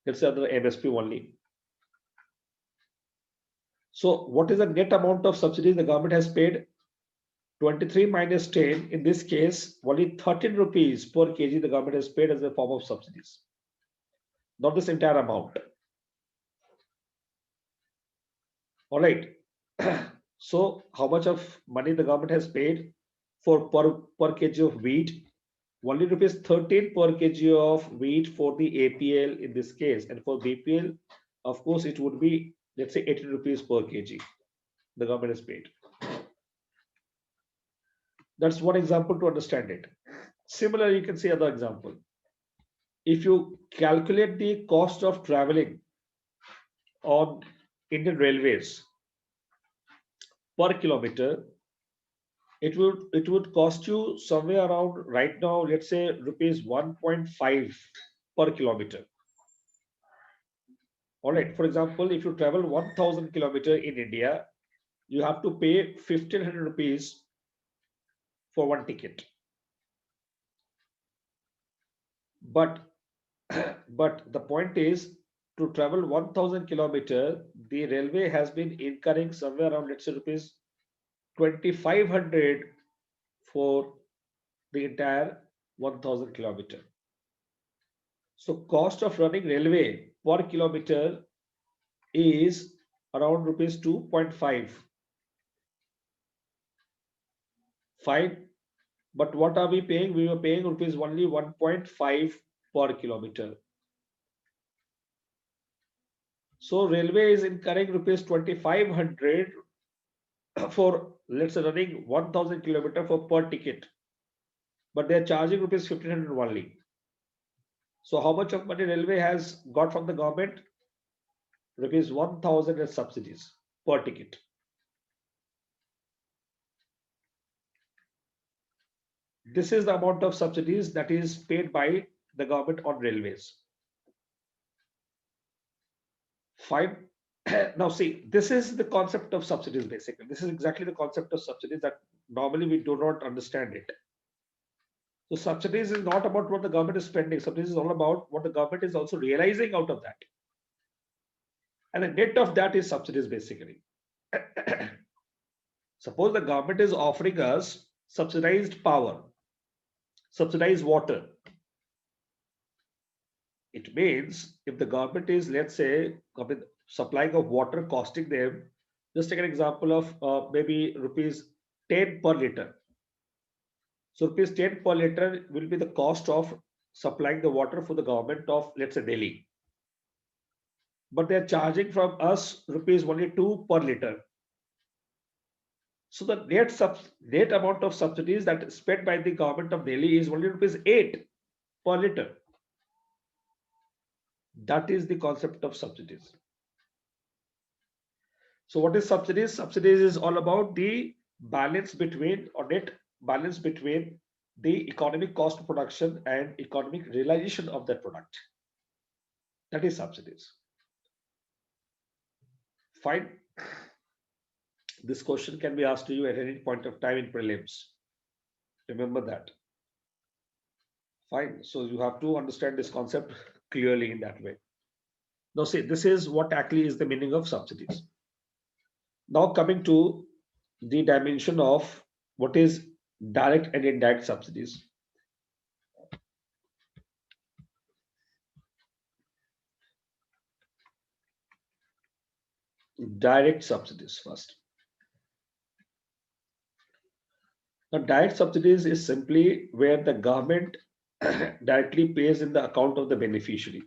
Let's say under MSP only. So what is the net amount of subsidies the government has paid? 23 minus 10, in this case, only 13 rupees per kg the government has paid as a form of subsidies. Not this entire amount. All right. So how much of money the government has paid for per kg of wheat? Only rupees 13 per kg of wheat for the APL in this case, and for BPL, of course, it would be, let's say, 18 rupees per kg. The government has paid. That's one example to understand it. Similarly, you can see other example. If you calculate the cost of traveling on Indian Railways per kilometer, it would cost you somewhere around right now, let's say rupees 1.5 per kilometer. All right. For example, if you travel 1,000 kilometer in India, you have to pay 1,500 rupees for one ticket. But but the point is, to travel 1,000 kilometer, the railway has been incurring somewhere around, let's say, rupees 2,500 for the entire 1,000 kilometer. So cost of running railway per kilometer is around rupees 2.5. Fine. But what are we paying? We were paying rupees only 1.5 per kilometer. So railway is incurring rupees 2,500 for, let's say, running 1,000 kilometer for per ticket, but they are charging rupees 1,500 only. So how much of money railway has got from the government? Rupees 1,000 as subsidies per ticket. This is the amount of subsidies that is paid by the government on railways. Fine. Now see, this is the concept of subsidies basically. This is exactly the concept of subsidies that normally we do not understand it. So subsidies is not about what the government is spending. Subsidies is all about what the government is also realizing out of that. And the net of that is subsidies basically. Suppose the government is offering us subsidized power, subsidized water. It means if the government is, let's say, supplying of water costing them, just take an example of maybe rupees 10 per liter. So rupees 10 per liter will be the cost of supplying the water for the government of, let's say, Delhi. But they're charging from us rupees only 2 per liter. So the net amount of subsidies that is spent by the government of Delhi is only rupees 8 per liter. That is the concept of subsidies. So what is subsidies? Subsidies is all about the balance between, or net balance between, the economic cost of production and economic realization of that product. That is subsidies. Fine. This question can be asked to you at any point of time in prelims. Remember that. Fine. So you have to understand this concept clearly in that way. Now see, this is what actually is the meaning of subsidies. Now coming to the dimension of what is direct and indirect subsidies. Direct subsidies first. Now direct subsidies is simply where the government directly pays in the account of the beneficiary.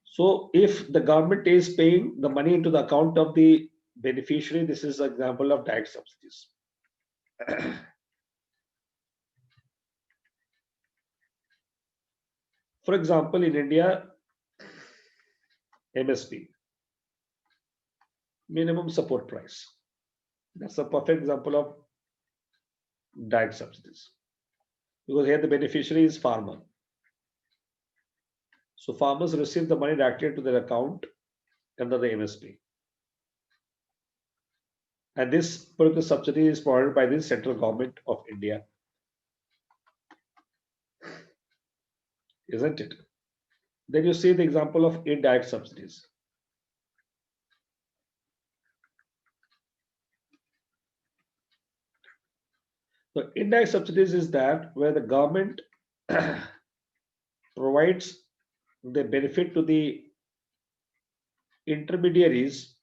So if the government is paying the money into the account of the beneficiary, this is an example of direct subsidies. For example, in India, MSP, minimum support price. That's a perfect example of direct subsidies, because here the beneficiary is farmer. So farmers receive the money directly to their account under the MSP. And this particular subsidy is provided by the central government of India. Isn't it? Then you see the example of indirect subsidies. So indirect subsidies is that where the government provides the benefit to the intermediaries,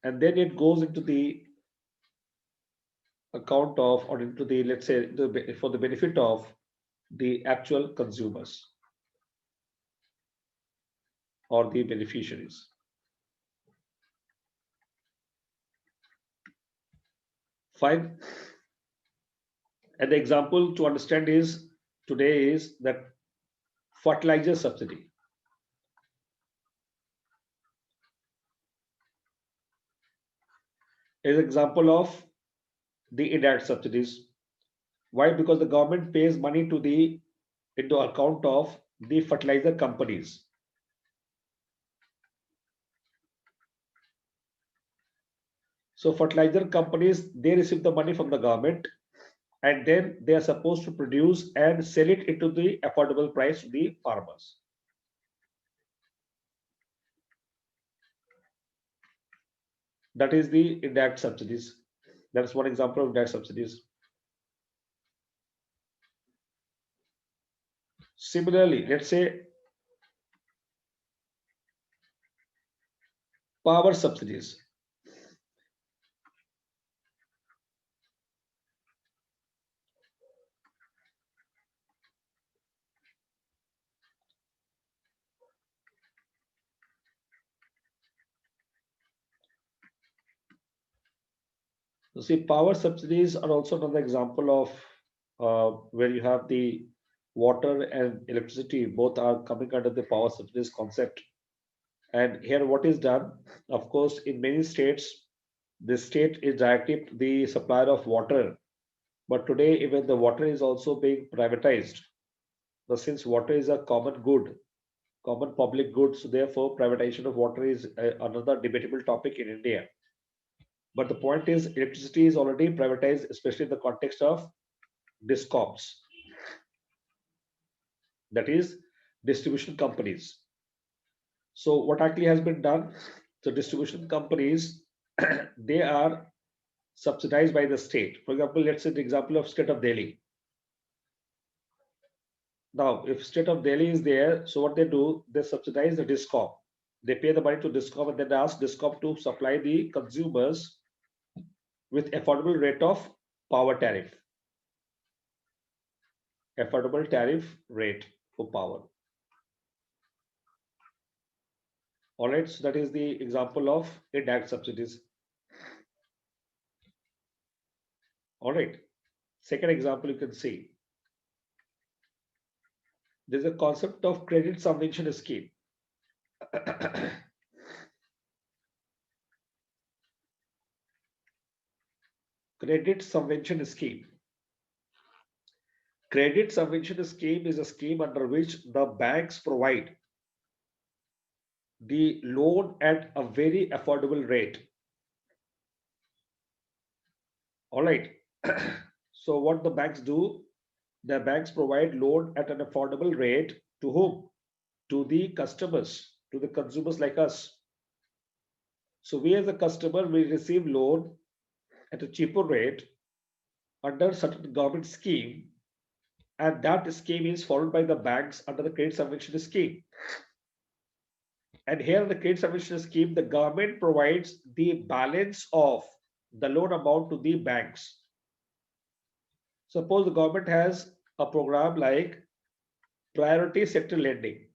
and then it goes into the account of, or into the, let's say, for the benefit of the actual consumers or the beneficiaries. Fine. And the example to understand is today is that fertilizer subsidy. Is an example of the indirect subsidies. Why? Because the government pays money to the into account of the fertilizer companies. So fertilizer companies, they receive the money from the government, and then they are supposed to produce and sell it into the affordable price to the farmers. That is the indirect subsidies. That is one example of indirect subsidies. Similarly, let's say power subsidies. You see, power subsidies are also another example of where you have the water and electricity, both are coming under the power subsidies concept. And here, what is done? Of course, in many states, the state is directly the supplier of water. But today, even the water is also being privatized. But since water is a common good, common public good, so therefore, privatization of water is another debatable topic in India. But the point is, electricity is already privatized, especially in the context of discoms, that is, distribution companies. So, what actually has been done? So, distribution companies, they are subsidized by the state. For example, let's say the example of state of Delhi. Now, if state of Delhi is there, so what they do, they subsidize the discom. They pay the money to discom and then ask discom to supply the consumers with affordable rate of power tariff. Affordable tariff rate for power. All right, so that is the example of indirect subsidies. All right, second example you can see. There's a concept of credit subvention scheme. Credit subvention scheme. Credit subvention scheme is a scheme under which the banks provide the loan at a very affordable rate. All right. So what the banks do, the banks provide loan at an affordable rate to whom? To the customers, to the consumers like us. So we as a customer will receive loan at a cheaper rate under certain government scheme, and that scheme is followed by the banks under the credit subvention scheme. And here in the credit subvention scheme, the government provides the balance of the loan amount to the banks. Suppose the government has a program like priority sector lending.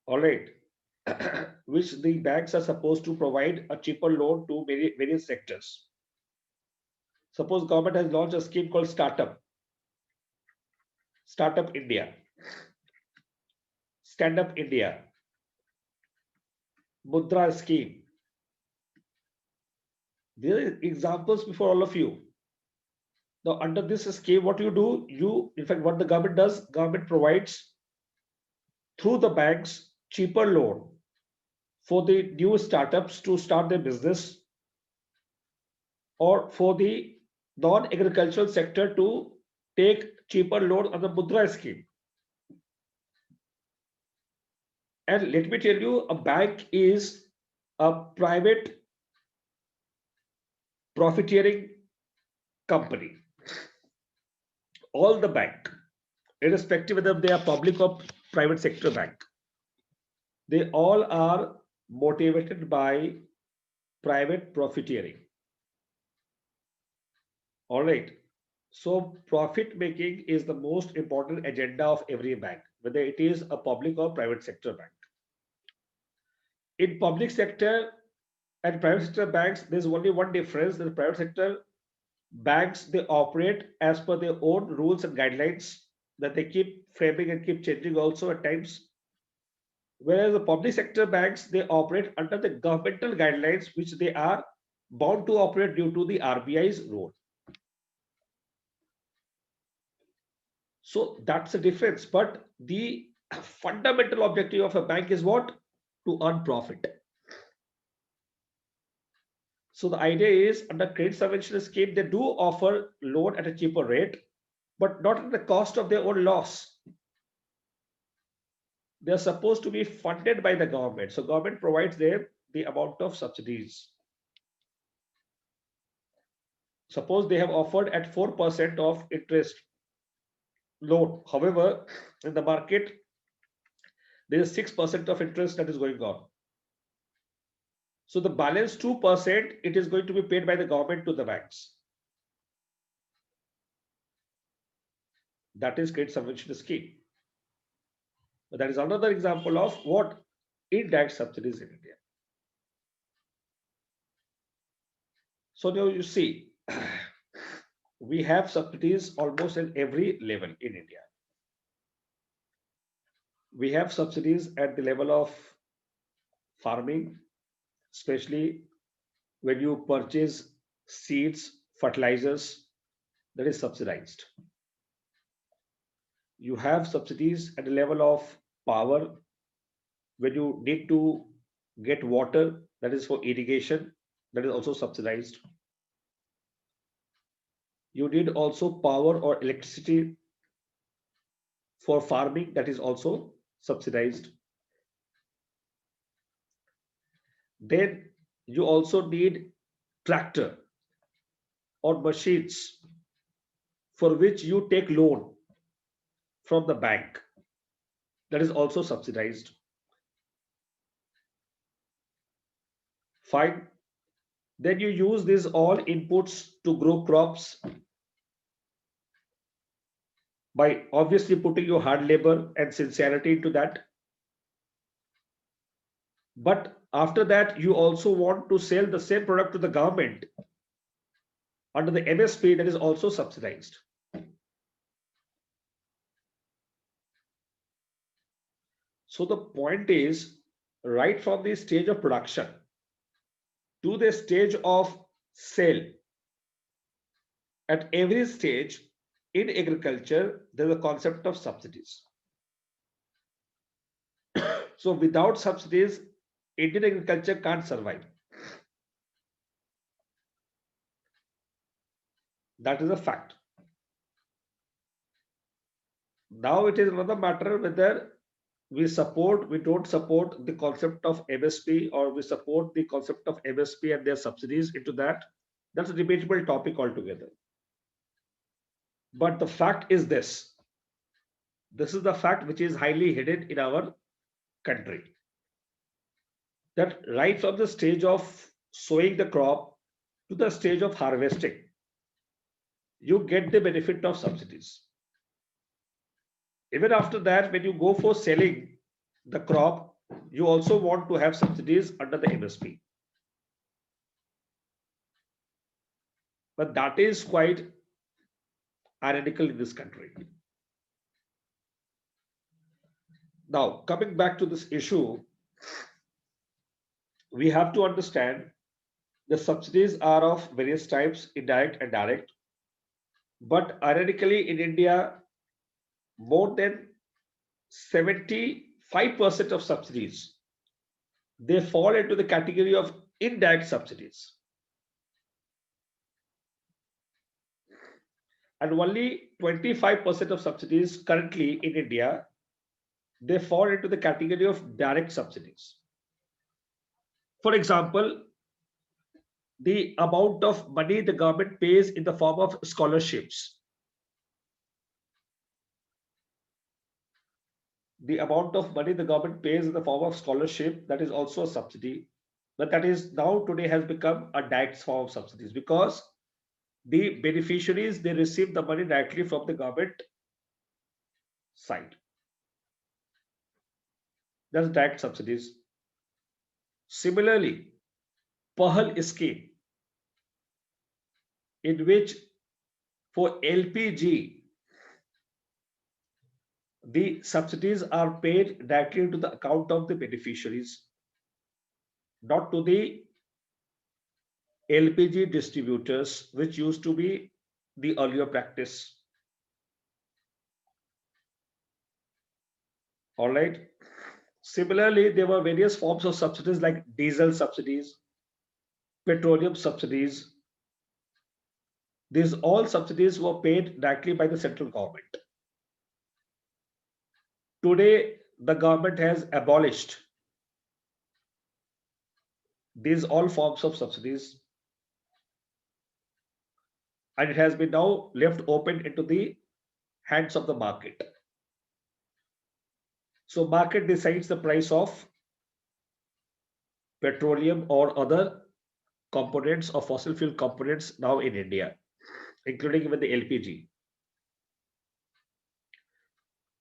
All right. Which the banks are supposed to provide a cheaper loan to various sectors. Suppose government has launched a scheme called Startup India, Stand Up India, Mudra scheme. These are examples before all of you. Now, under this scheme, what you do, in fact, what the government does, government provides through the banks cheaper loan for the new startups to start their business, or for the non-agricultural sector to take cheaper loan on the Mudra scheme. And let me tell you, a bank is a private profiteering company. All the bank, irrespective whether they are public or private sector bank, they all are motivated by private profiteering. All right. So profit making is the most important agenda of every bank, whether it is a public or private sector bank. In public sector and private sector banks, there's only one difference. The private sector banks, they operate as per their own rules and guidelines that they keep framing and keep changing also at times. Whereas the public sector banks, they operate under the governmental guidelines, which they are bound to operate due to the RBI's rule. So that's the difference. But the fundamental objective of a bank is what? To earn profit. So the idea is under credit subvention scheme, they do offer loan at a cheaper rate, but not at the cost of their own loss. They're supposed to be funded by the government. So government provides them the amount of subsidies. Suppose they have offered at 4% of interest loan. However, in the market, there is 6% of interest that is going on. So the balance 2%, it is going to be paid by the government to the banks. That is credit subvention scheme. But that is another example of what? Indirect subsidies in India. So now you see, we have subsidies almost at every level in India. We have subsidies at the level of farming, especially when you purchase seeds, fertilizers, that is subsidized. You have subsidies at the level of power when you need to get water, that is for irrigation, that is also subsidized. You need also power or electricity for farming, that is also subsidized. Then you also need tractor or machines for which you take loan from the bank, that is also subsidized. Fine. Then you use these all inputs to grow crops by obviously putting your hard labor and sincerity into that. But after that, you also want to sell the same product to the government under the MSP, that is also subsidized. So the point is, right from the stage of production to the stage of sale, at every stage in agriculture, there's a concept of subsidies. So without subsidies, Indian agriculture can't survive. That is a fact. Now it is another matter whether we support, we don't support the concept of MSP, or we support the concept of MSP and their subsidies into that. That's a debatable topic altogether. But the fact is this. This is the fact which is highly hidden in our country. That right from the stage of sowing the crop to the stage of harvesting, you get the benefit of subsidies. Even after that, when you go for selling the crop, you also want to have subsidies under the MSP. But that is quite ironical in this country. Now, coming back to this issue, we have to understand the subsidies are of various types, indirect and direct. But ironically, in India, more than 75% of subsidies, they fall into the category of indirect subsidies. And only 25% of subsidies currently in India, they fall into the category of direct subsidies. For example, the amount of money the government pays in the form of scholarships. The amount of money the government pays in the form of scholarship, that is also a subsidy, but that is now today has become a direct form of subsidies, because the beneficiaries, they receive the money directly from the government side. That's direct subsidies. Similarly, Pahal scheme, in which for LPG, the subsidies are paid directly into the account of the beneficiaries, not to the LPG distributors, which used to be the earlier practice. All right. Similarly, there were various forms of subsidies like diesel subsidies, petroleum subsidies. These all subsidies were paid directly by the central government. Today, the government has abolished these all forms of subsidies, and it has been now left open into the hands of the market. So market decides the price of petroleum or other components of fossil fuel components now in India, including even the LPG.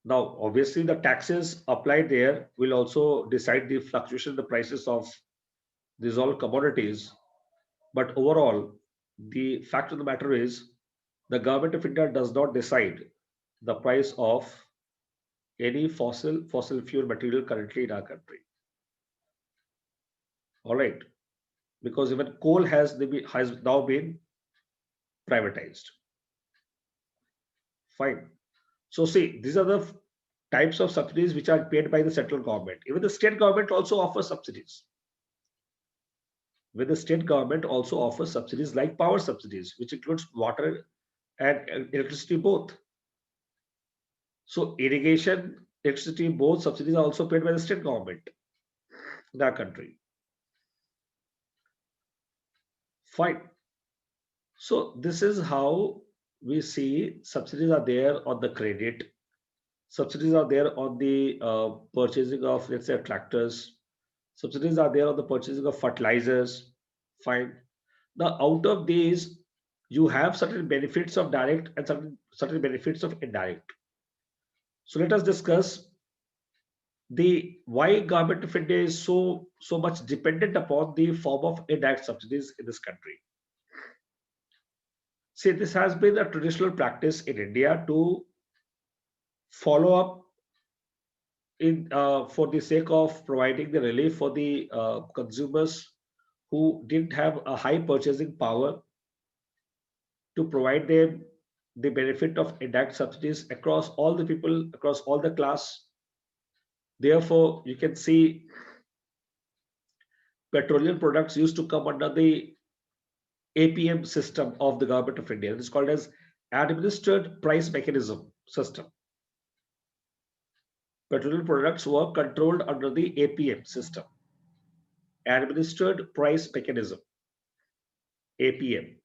Now, obviously, the taxes applied there will also decide the fluctuation in the prices of these all commodities. But overall, the fact of the matter is the government of India does not decide the price of any fossil fuel material currently in our country. All right, because even coal has now been privatized. Fine. So see, these are the types of subsidies which are paid by the central government. Even the state government also offers subsidies. With the state government also offers subsidies like power subsidies, which includes water and electricity both. So irrigation, electricity, both subsidies are also paid by the state government in our country. Fine. So this is how we see subsidies are there on the credit. Subsidies are there on the purchasing of, let's say, tractors. Subsidies are there on the purchasing of fertilizers. Fine. Now, out of these, you have certain benefits of direct and certain benefits of indirect. So let us discuss the why government of India is so much dependent upon the form of indirect subsidies in this country. See, this has been a traditional practice in India to follow up in for the sake of providing the relief for the consumers who didn't have a high purchasing power, to provide them the benefit of indirect subsidies across all the people, across all the class. Therefore, you can see petroleum products used to come under the APM system of the government of India. It is called as Administered Price Mechanism system. Petroleum products were controlled under the APM system, Administered Price Mechanism, APM.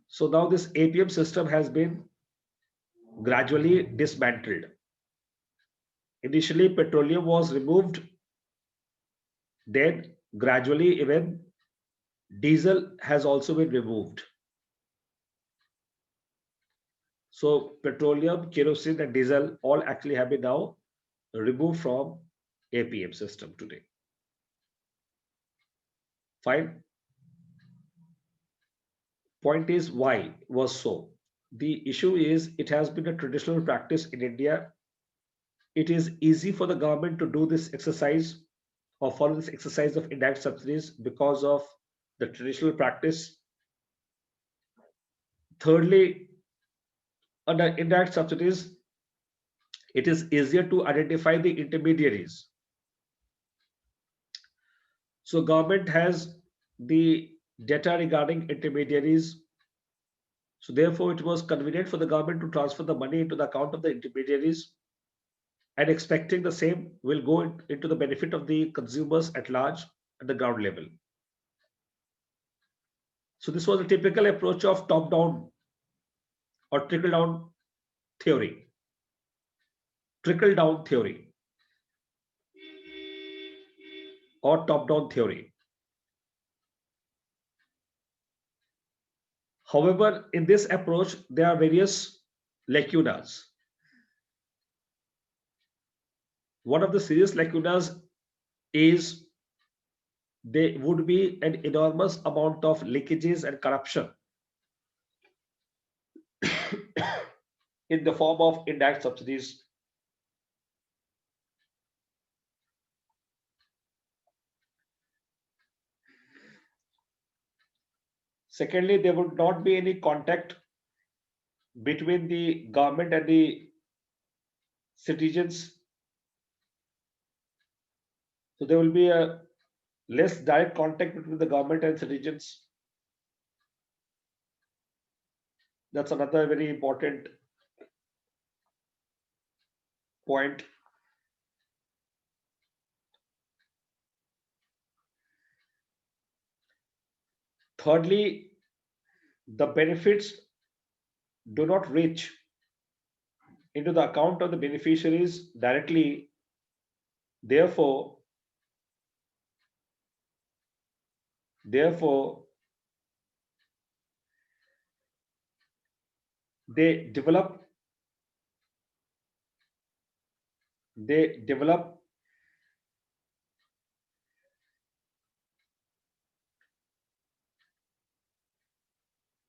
So now this APM system has been gradually dismantled. Initially, petroleum was removed, then gradually even diesel has also been removed. So petroleum, kerosene and diesel all actually have been now removed from APM system today. Fine. Point is, why was so? The issue is it has been a traditional practice in India. It is easy for the government to do this exercise or follow this exercise of indirect subsidies because of the traditional practice. Thirdly, under indirect subsidies, it is easier to identify the intermediaries. So government has the data regarding intermediaries. So therefore, it was convenient for the government to transfer the money into the account of the intermediaries and expecting the same will go into the benefit of the consumers at large at the ground level. So this was a typical approach of top-down or trickle-down theory. Trickle-down theory or top-down theory. However, in this approach, there are various lacunas. One of the serious lacunas is there would be an enormous amount of leakages and corruption in the form of indirect subsidies. Secondly, there would not be any contact between the government and the citizens. So there will be a less direct contact between the government and citizens. That's another very important point. Thirdly, the benefits do not reach into the account of the beneficiaries directly. Therefore, they develop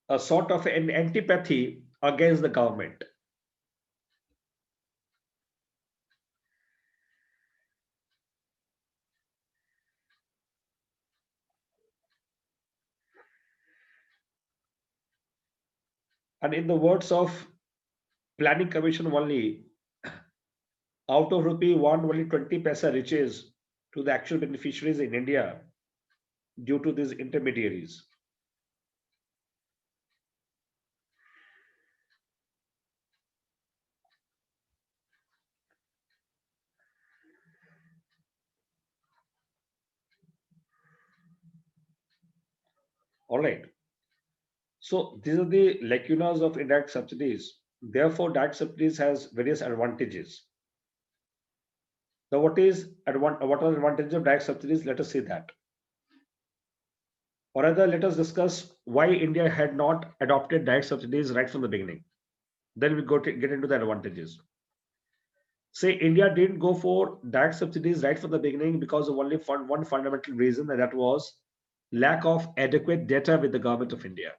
a sort of an antipathy against the government. And in the words of Planning Commission only, out of rupee 1, only 20 paisa reaches to the actual beneficiaries in India due to these intermediaries. All right. So these are the lacunas of indirect subsidies. Therefore, direct subsidies has various advantages. Now, what are the advantages of direct subsidies? Let us see that. Or rather, let us discuss why India had not adopted direct subsidies right from the beginning. Then we get into the advantages. Say India didn't go for direct subsidies right from the beginning because of only one fundamental reason, and that was lack of adequate data with the government of India.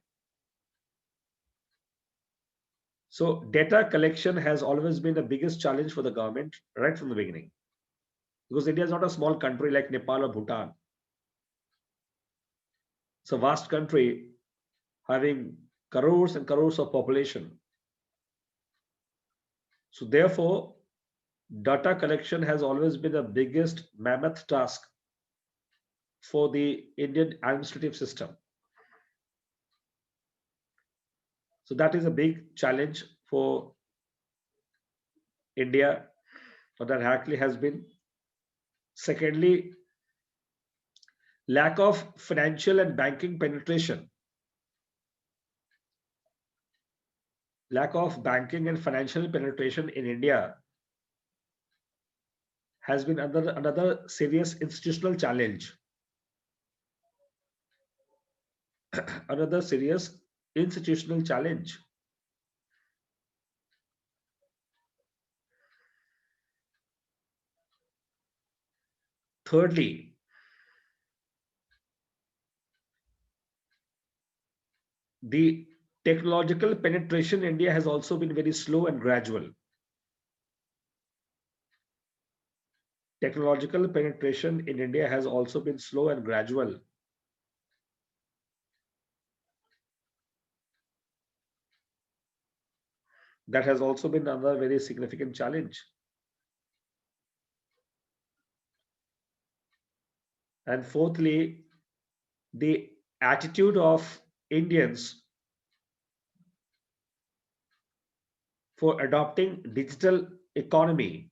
So data collection has always been the biggest challenge for the government right from the beginning, because India is not a small country like Nepal or Bhutan. It's a vast country having crores and crores of population. So therefore, data collection has always been the biggest mammoth task for the Indian administrative system. So that is a big challenge for India, or that actually has been. Secondly, lack of financial and banking penetration. Lack of banking and financial penetration in India has been another serious institutional challenge. Another serious institutional challenge. Thirdly, the technological penetration in India has also been very slow and gradual. Technological penetration in India has also been slow and gradual. That has also been another very significant challenge. And fourthly, the attitude of Indians for adopting digital economy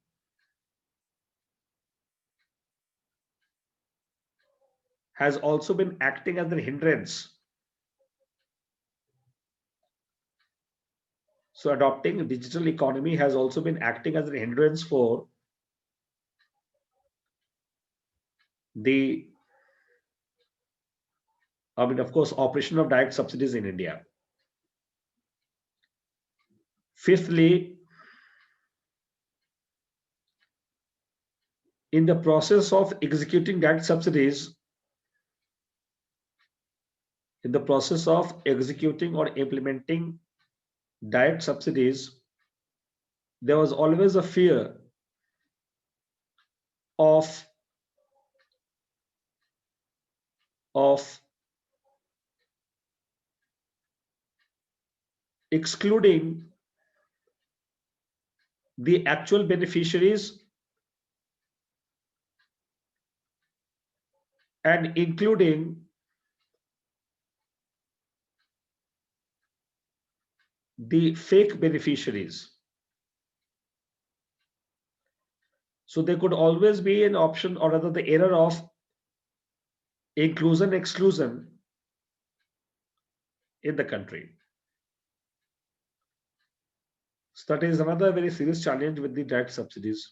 has also been acting as a hindrance. So adopting digital economy has also been acting as a hindrance for the, of course, operation of direct subsidies in India. Fifthly, in the process of executing direct subsidies, in the process of executing or implementing direct subsidies, there was always a fear of excluding the actual beneficiaries and including the fake beneficiaries. So there could always be an option, or rather the error of inclusion exclusion in the country. So that is another very serious challenge with the direct subsidies.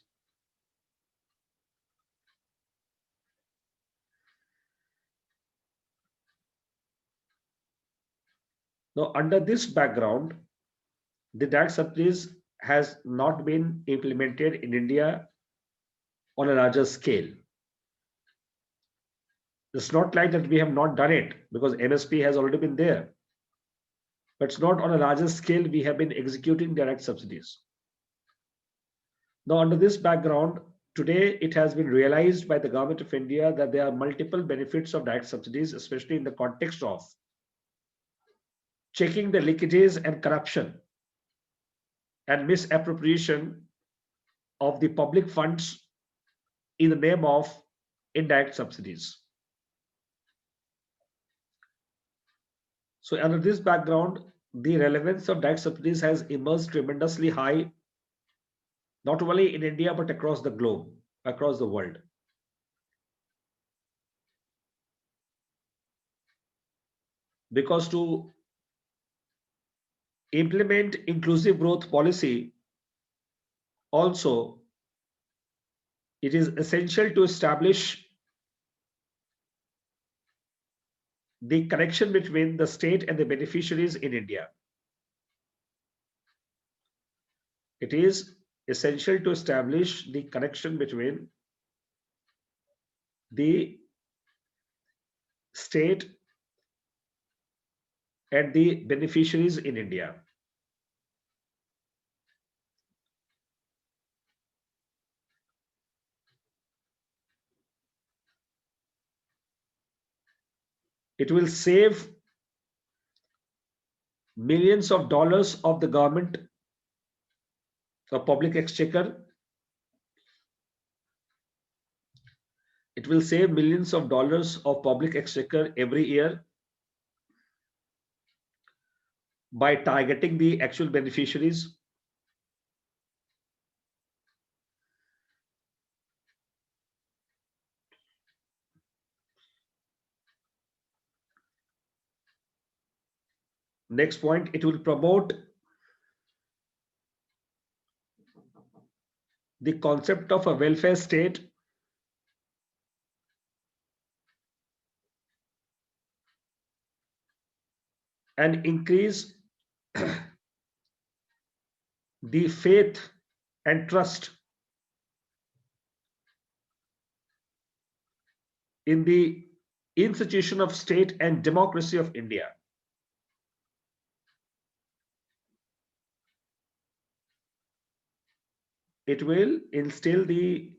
Now, under this background, the direct subsidies has not been implemented in India on a larger scale. It's not like that we have not done it, because MSP has already been there. But it's not on a larger scale we have been executing direct subsidies. Now, under this background, today it has been realized by the government of India that there are multiple benefits of direct subsidies, especially in the context of checking the leakages and corruption and misappropriation of the public funds in the name of indirect subsidies. So under this background, the relevance of direct subsidies has emerged tremendously high, not only in India, but across the globe, across the world. Because to implement inclusive growth policy, also, it is essential to establish the connection between the state and the beneficiaries in India. It is essential to establish the connection between the state and the beneficiaries in India. It will save millions of dollars of the government, the public exchequer. It will save millions of dollars of public exchequer every year by targeting the actual beneficiaries. Next point, it will promote the concept of a welfare state and increase the faith and trust in the institution of state and democracy of India. It will instill the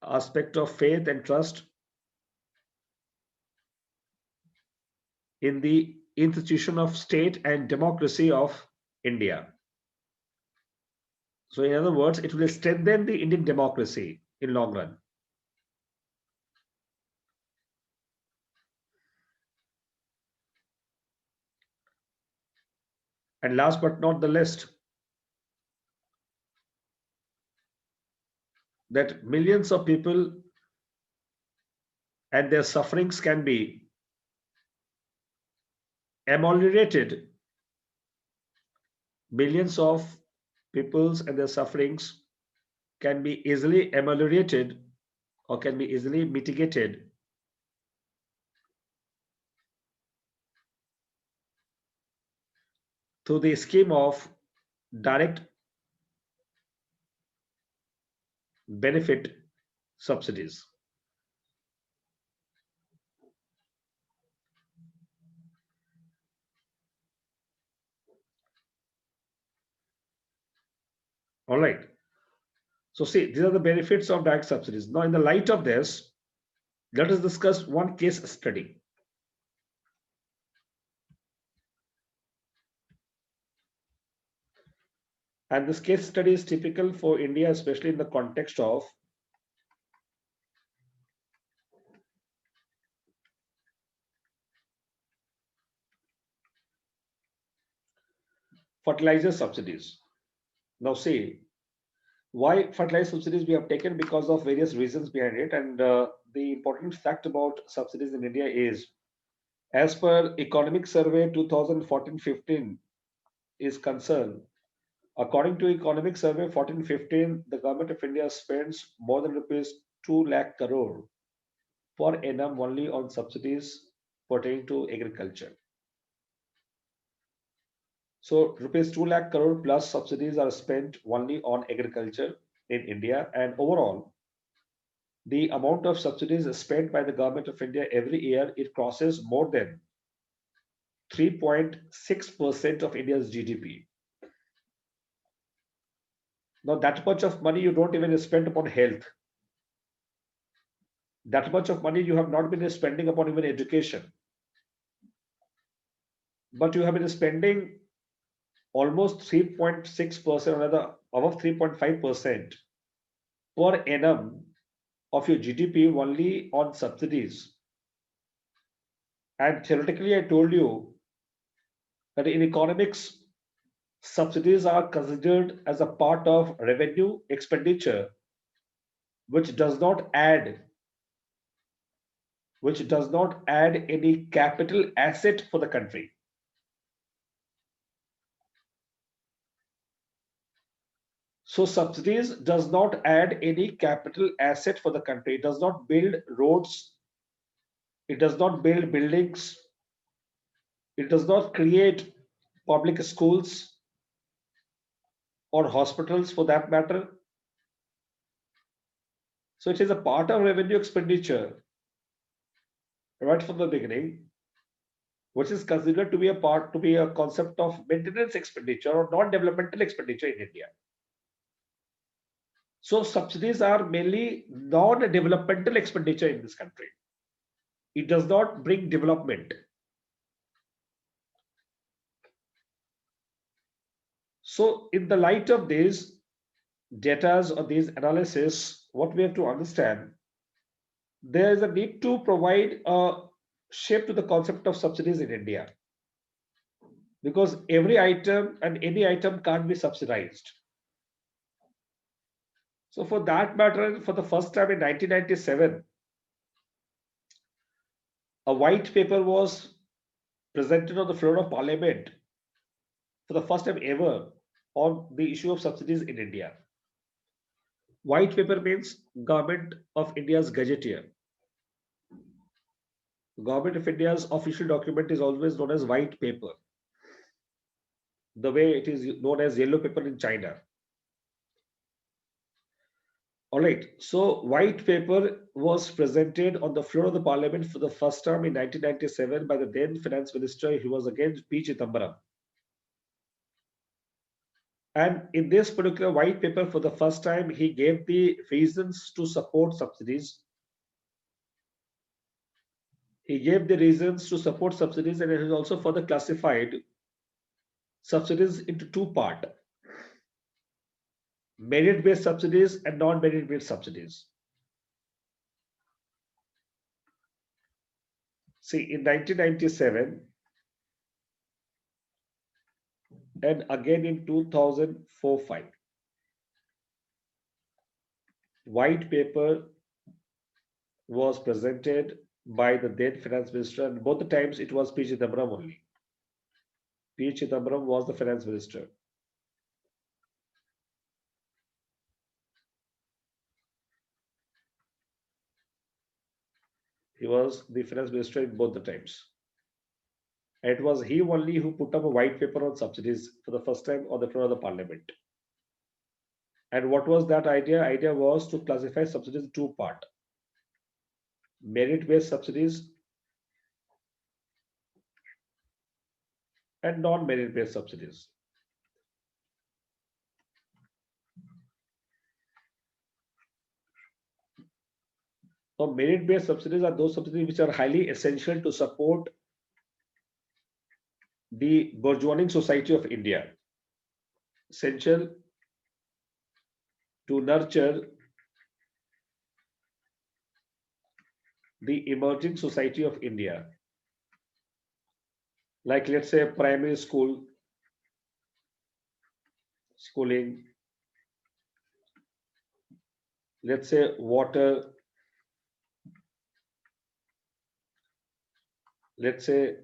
aspect of faith and trust in the institution of state and democracy of India. So in other words, it will strengthen the Indian democracy in long run. And last but not the least, that millions of people and their sufferings can be ameliorated. Millions of peoples and their sufferings can be easily ameliorated or can be easily mitigated through the scheme of direct benefit subsidies. All right. So see, these are the benefits of direct subsidies. Now, in the light of this, let us discuss one case study. And this case study is typical for India, especially in the context of fertilizer subsidies. Now, see, why fertilizer subsidies we have taken because of various reasons behind it. And the important fact about subsidies in India is, as per Economic Survey 2014-15 is concerned, according to Economic Survey 14-15, the government of India spends more than rupees 2 lakh crore per annum only on subsidies pertaining to agriculture. So rupees 2 lakh crore plus subsidies are spent only on agriculture in India, and overall, the amount of subsidies spent by the government of India every year, it crosses more than 3.6% of India's GDP. Now, that much of money you don't even spend upon health. That much of money you have not been spending upon even education. But you have been spending almost 3.6%, or rather above 3.5% per annum of your GDP only on subsidies. And theoretically, I told you that in economics, subsidies are considered as a part of revenue expenditure, which does not add any capital asset for the country. So subsidies does not add any capital asset for the country. It does not build roads. It does not build buildings. It does not create public schools or hospitals for that matter. So it is a part of revenue expenditure right from the beginning, which is considered to be a concept of maintenance expenditure or non-developmental expenditure in India. So subsidies are mainly non-developmental expenditure in this country. It does not bring development. So in the light of these data or these analysis, what we have to understand, there is a need to provide a shape to the concept of subsidies in India, because every item and any item can't be subsidized. So for that matter, for the first time in 1997, a white paper was presented on the floor of Parliament for the first time ever on the issue of subsidies in India. White paper means Government of India's gazetteer. Government of India's official document is always known as white paper, the way it is known as yellow paper in China. All right, so white paper was presented on the floor of the Parliament for the first time in 1997 by the then Finance Minister. He was again P. Chidambaram. And in this particular white paper, for the first time, he gave the reasons to support subsidies. He gave the reasons to support subsidies, and it is also further classified subsidies into two parts: merit-based subsidies and non-merit-based subsidies. See, in 1997 and again in 2004-5, white paper was presented by the then finance minister, and both the times it was P. Chidambaram only. P. Chidambaram was the finance minister. He was the finance minister in both the times. And it was he only who put up a white paper on subsidies for the first time on the floor of the parliament. And what was that idea? Idea was to classify subsidies in two parts: merit-based subsidies and non-merit-based subsidies. So merit-based subsidies are those subsidies which are highly essential to support the burgeoning society of India, essential to nurture the emerging society of India. Like, let's say, primary school, schooling, let's say water, let's say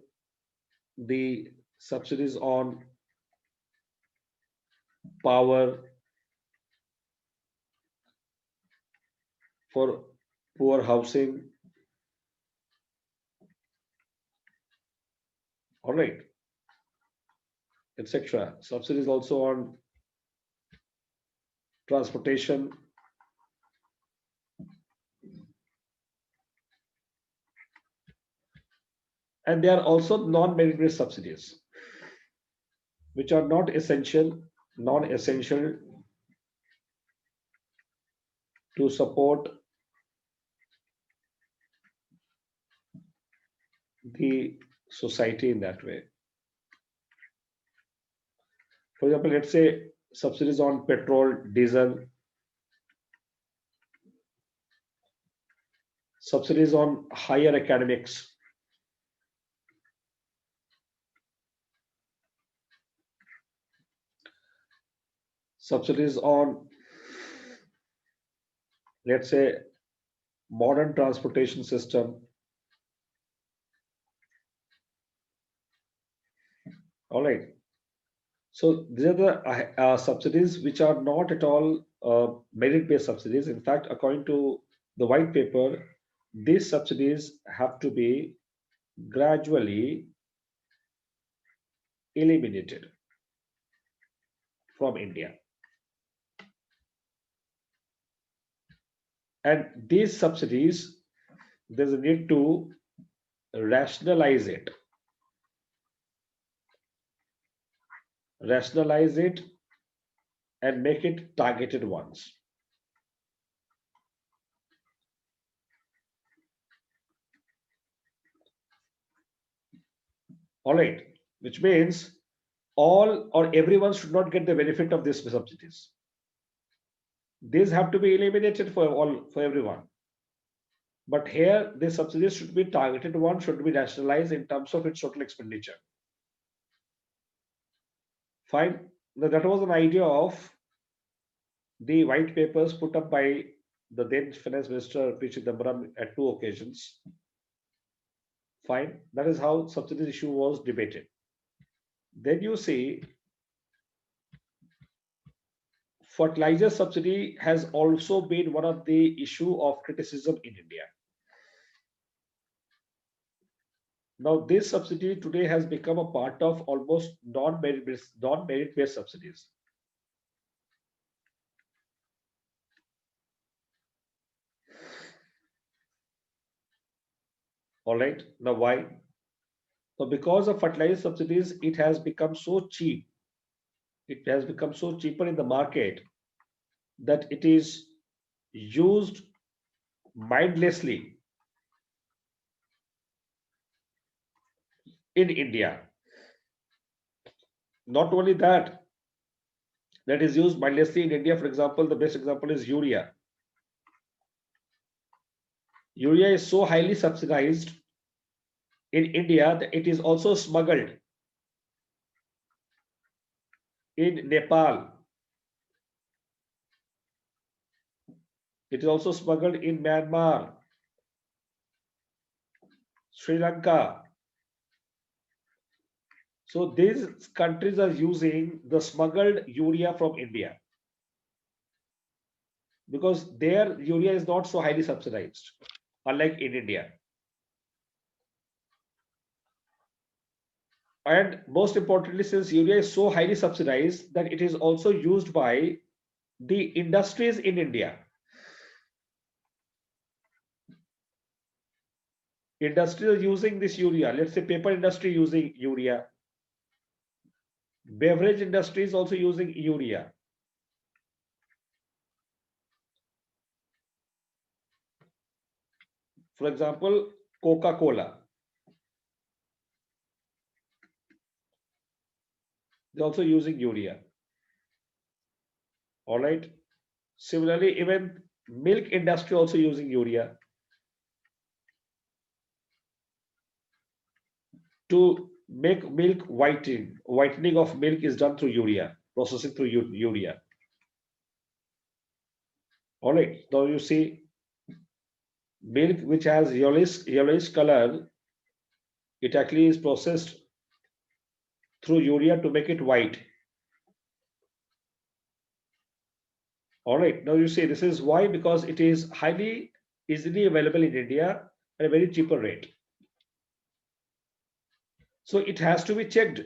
the subsidies on power for poor housing. All right, etc. Subsidies also on transportation. And there are also non-merit-based subsidies, which are not essential, non-essential to support the society in that way. For example, let's say subsidies on petrol, diesel, subsidies on higher academics, subsidies on, let's say, modern transportation system. All right. So these are the subsidies which are not at all merit-based subsidies. In fact, according to the white paper, these subsidies have to be gradually eliminated from India. And these subsidies, there's a need to rationalize it. Rationalize it and make it targeted ones. All right, which means all or everyone should not get the benefit of these subsidies. These have to be eliminated for everyone. But here, the subsidies should be targeted one, should be rationalized in terms of its total expenditure. Fine. Now, that was an idea of the white papers put up by the then finance minister P. Chidambaram at two occasions. Fine. That is how subsidies issue was debated. Then you see fertilizer subsidy has also been one of the issue of criticism in India. Now, this subsidy today has become a part of almost non-merit-based subsidies. All right. Now, why? So, because of fertilizer subsidies, it has become so cheap. It has become so cheaper in the market that it is used mindlessly in India. Not only that, that is used mindlessly in India. For example, the best example is urea. Urea is so highly subsidized in India that it is also smuggled in Nepal, It is also smuggled in Myanmar, Sri Lanka. So these countries are using the smuggled urea from India because their urea is not so highly subsidized, unlike in India. And most importantly, since urea is so highly subsidized that it is also used by the industries in India. Industries are using this urea. Let's say paper industry using urea. Beverage industry is also using urea. For example, Coca-Cola. They're also using urea. All right. Similarly, even milk industry also using urea to make milk whitening. Whitening of milk is done through urea, processing through urea. All right. Now you see milk which has yellowish color, it actually is processed through urea to make it white. All right, now you see this is why, because it is highly easily available in India at a very cheaper rate. So it has to be checked.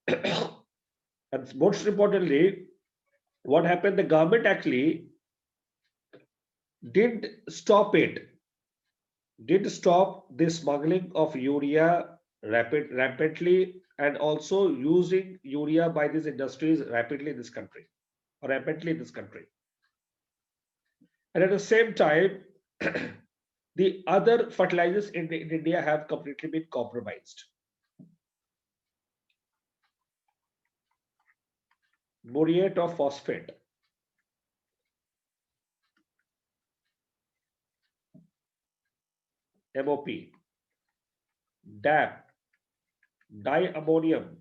And most importantly, what happened, the government actually did stop the smuggling of urea rampantly, and also using urea by these industries rapidly in this country, or rampantly in this country. And at the same time, the other fertilizers in India have completely been compromised. Muriate of phosphate, MOP, DAP, diammonium,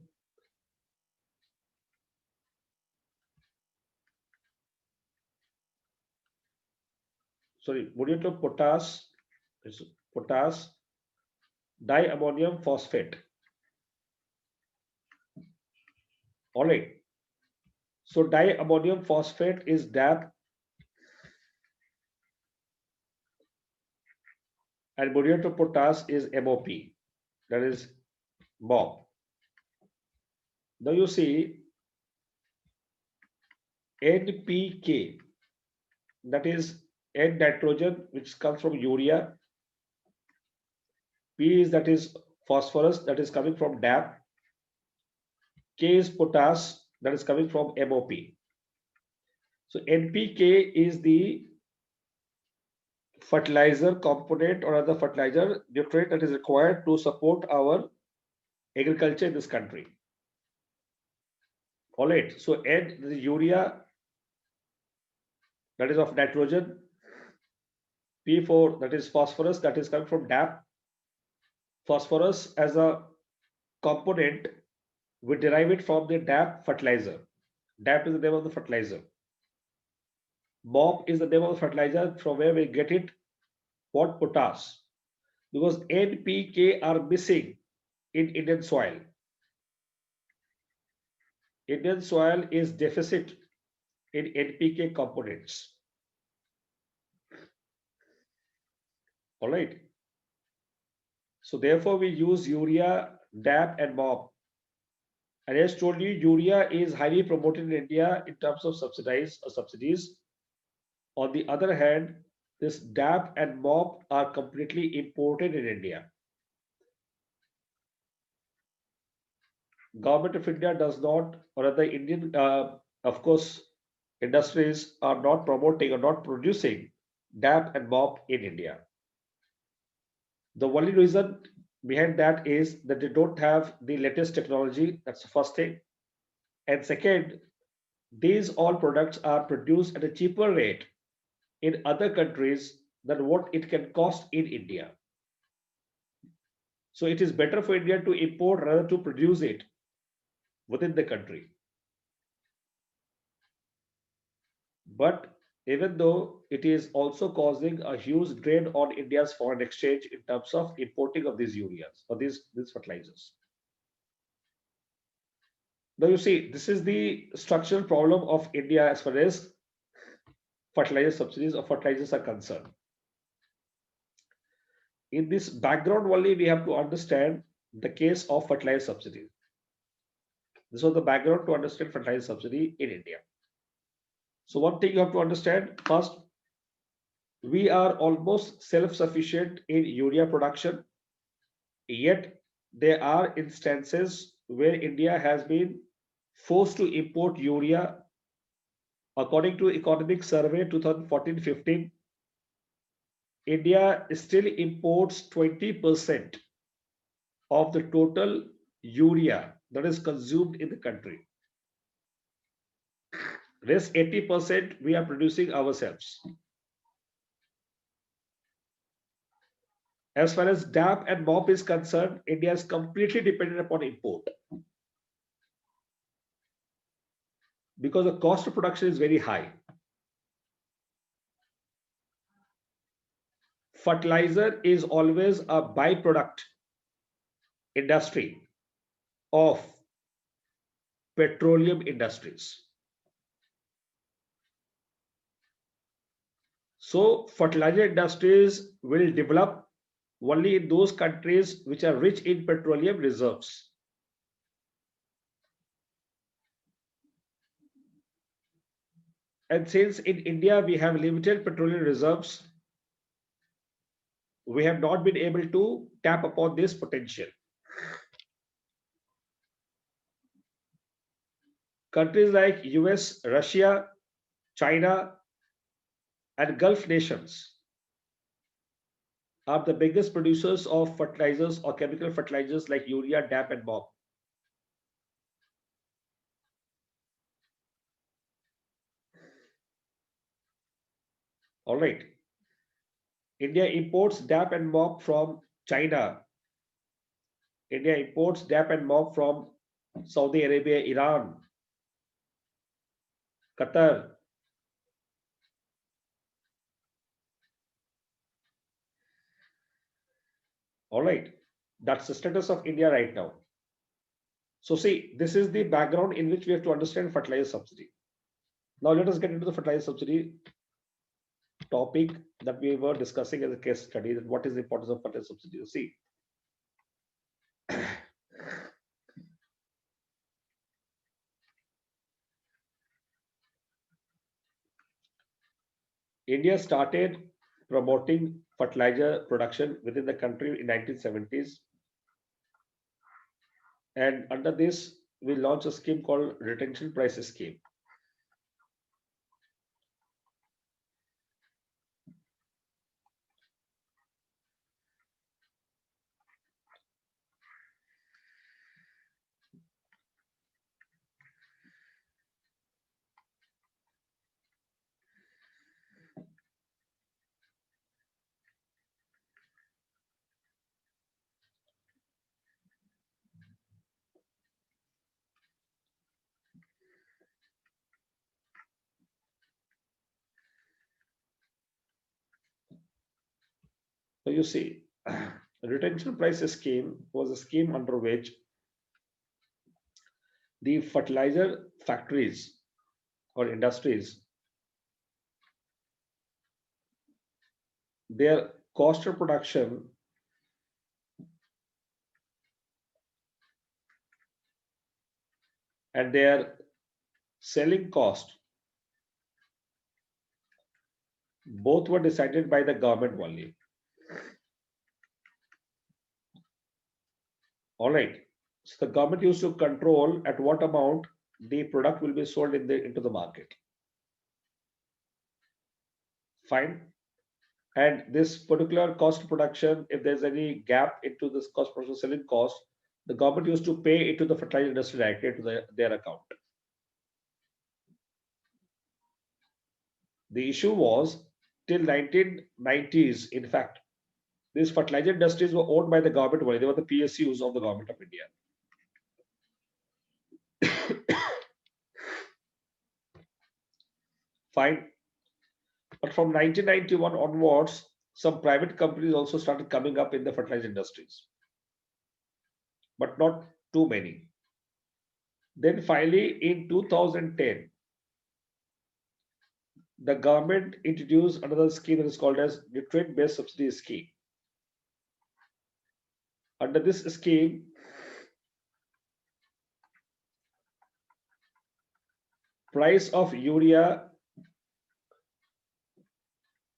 muriate of potash, diammonium phosphate. All right. So diammonium phosphate is DAP, and muriate of potash is MOP, that is MOP. Now you see NPK, that is N nitrogen, which comes from urea. P is, that is phosphorus, that is coming from DAP. K is potash, that is coming from MOP. So NPK is the fertilizer component or other fertilizer nutrient that is required to support our agriculture in this country. All right. So N, the urea, that is of nitrogen. P4, that is phosphorus, that is coming from DAP. Phosphorus as a component, we derive it from the DAP fertilizer. DAP is the name of the fertilizer. MOP is the name of the fertilizer from where we get it. What? Potash. Because NPK are missing in Indian soil. Indian soil is deficit in NPK components. All right. So therefore we use urea, DAP and MOP. And as told you, urea is highly promoted in India in terms of subsidies. On the other hand, this DAP and MOP are completely imported in India. Government of India does not, or other Indian, of course, industries are not promoting or not producing DAP and MOP in India. The only reason behind that is that they don't have the latest technology. That's the first thing. And second, these all products are produced at a cheaper rate in other countries than what it can cost in India. So it is better for India to import rather to produce it within the country. But even though it is also causing a huge drain on India's foreign exchange in terms of importing of these ureas or these fertilizers. Now you see, this is the structural problem of India as far as fertilizer subsidies or fertilizers are concerned. In this background only, we have to understand the case of fertilizer subsidy. This was the background to understand fertilizer subsidy in India. So one thing you have to understand first, we are almost self-sufficient in urea production, yet there are instances where India has been forced to import urea. According to Economic Survey 2014-15, India still imports 20% of the total urea that is consumed in the country. Rest 80% we are producing ourselves. As far as DAP and MOP is concerned, India is completely dependent upon import because the cost of production is very high. Fertilizer is always a byproduct industry of petroleum industries. So fertilizer industries will develop only in those countries which are rich in petroleum reserves. And since in India we have limited petroleum reserves, we have not been able to tap upon this potential. Countries like US, Russia, China, and Gulf nations are the biggest producers of fertilizers or chemical fertilizers like urea, DAP, and MOP. All right. India imports DAP and MOP from China. India imports DAP and MOP from Saudi Arabia, Iran, Qatar. All right. That's the status of India right now. So see, this is the background in which we have to understand fertilizer subsidy. Now let us get into the fertilizer subsidy topic that we were discussing as a case study. That what is the importance of fertilizer subsidy? See, India started promoting fertilizer production within the country in 1970s. And under this, we launched a scheme called retention price scheme. So you see, retention price scheme was a scheme under which the fertilizer factories or industries, their cost of production and their selling cost both were decided by the government only. All right. So the government used to control at what amount the product will be sold into the market. Fine. And this particular cost of production, if there's any gap into this cost production selling cost, the government used to pay it to the fertilizer industry directly to their account. The issue was till 1990s, in fact, these fertilizer industries were owned by the government only. They were the PSUs of the government of India. Fine. But from 1991 onwards, some private companies also started coming up in the fertilizer industries, but not too many. Then finally, in 2010, the government introduced another scheme that is called as nutrient-based subsidy scheme. Under this scheme, price of urea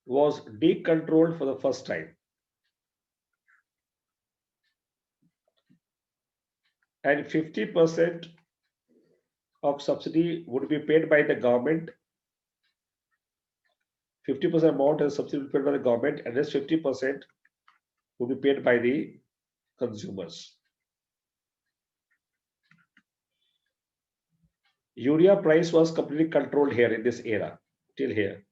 was decontrolled for the first time. And 50% of subsidy would be paid by the government. 50% amount is subsidy paid by the government, and rest 50% would be paid by the consumers. Urea price was completely controlled here in this era, till here.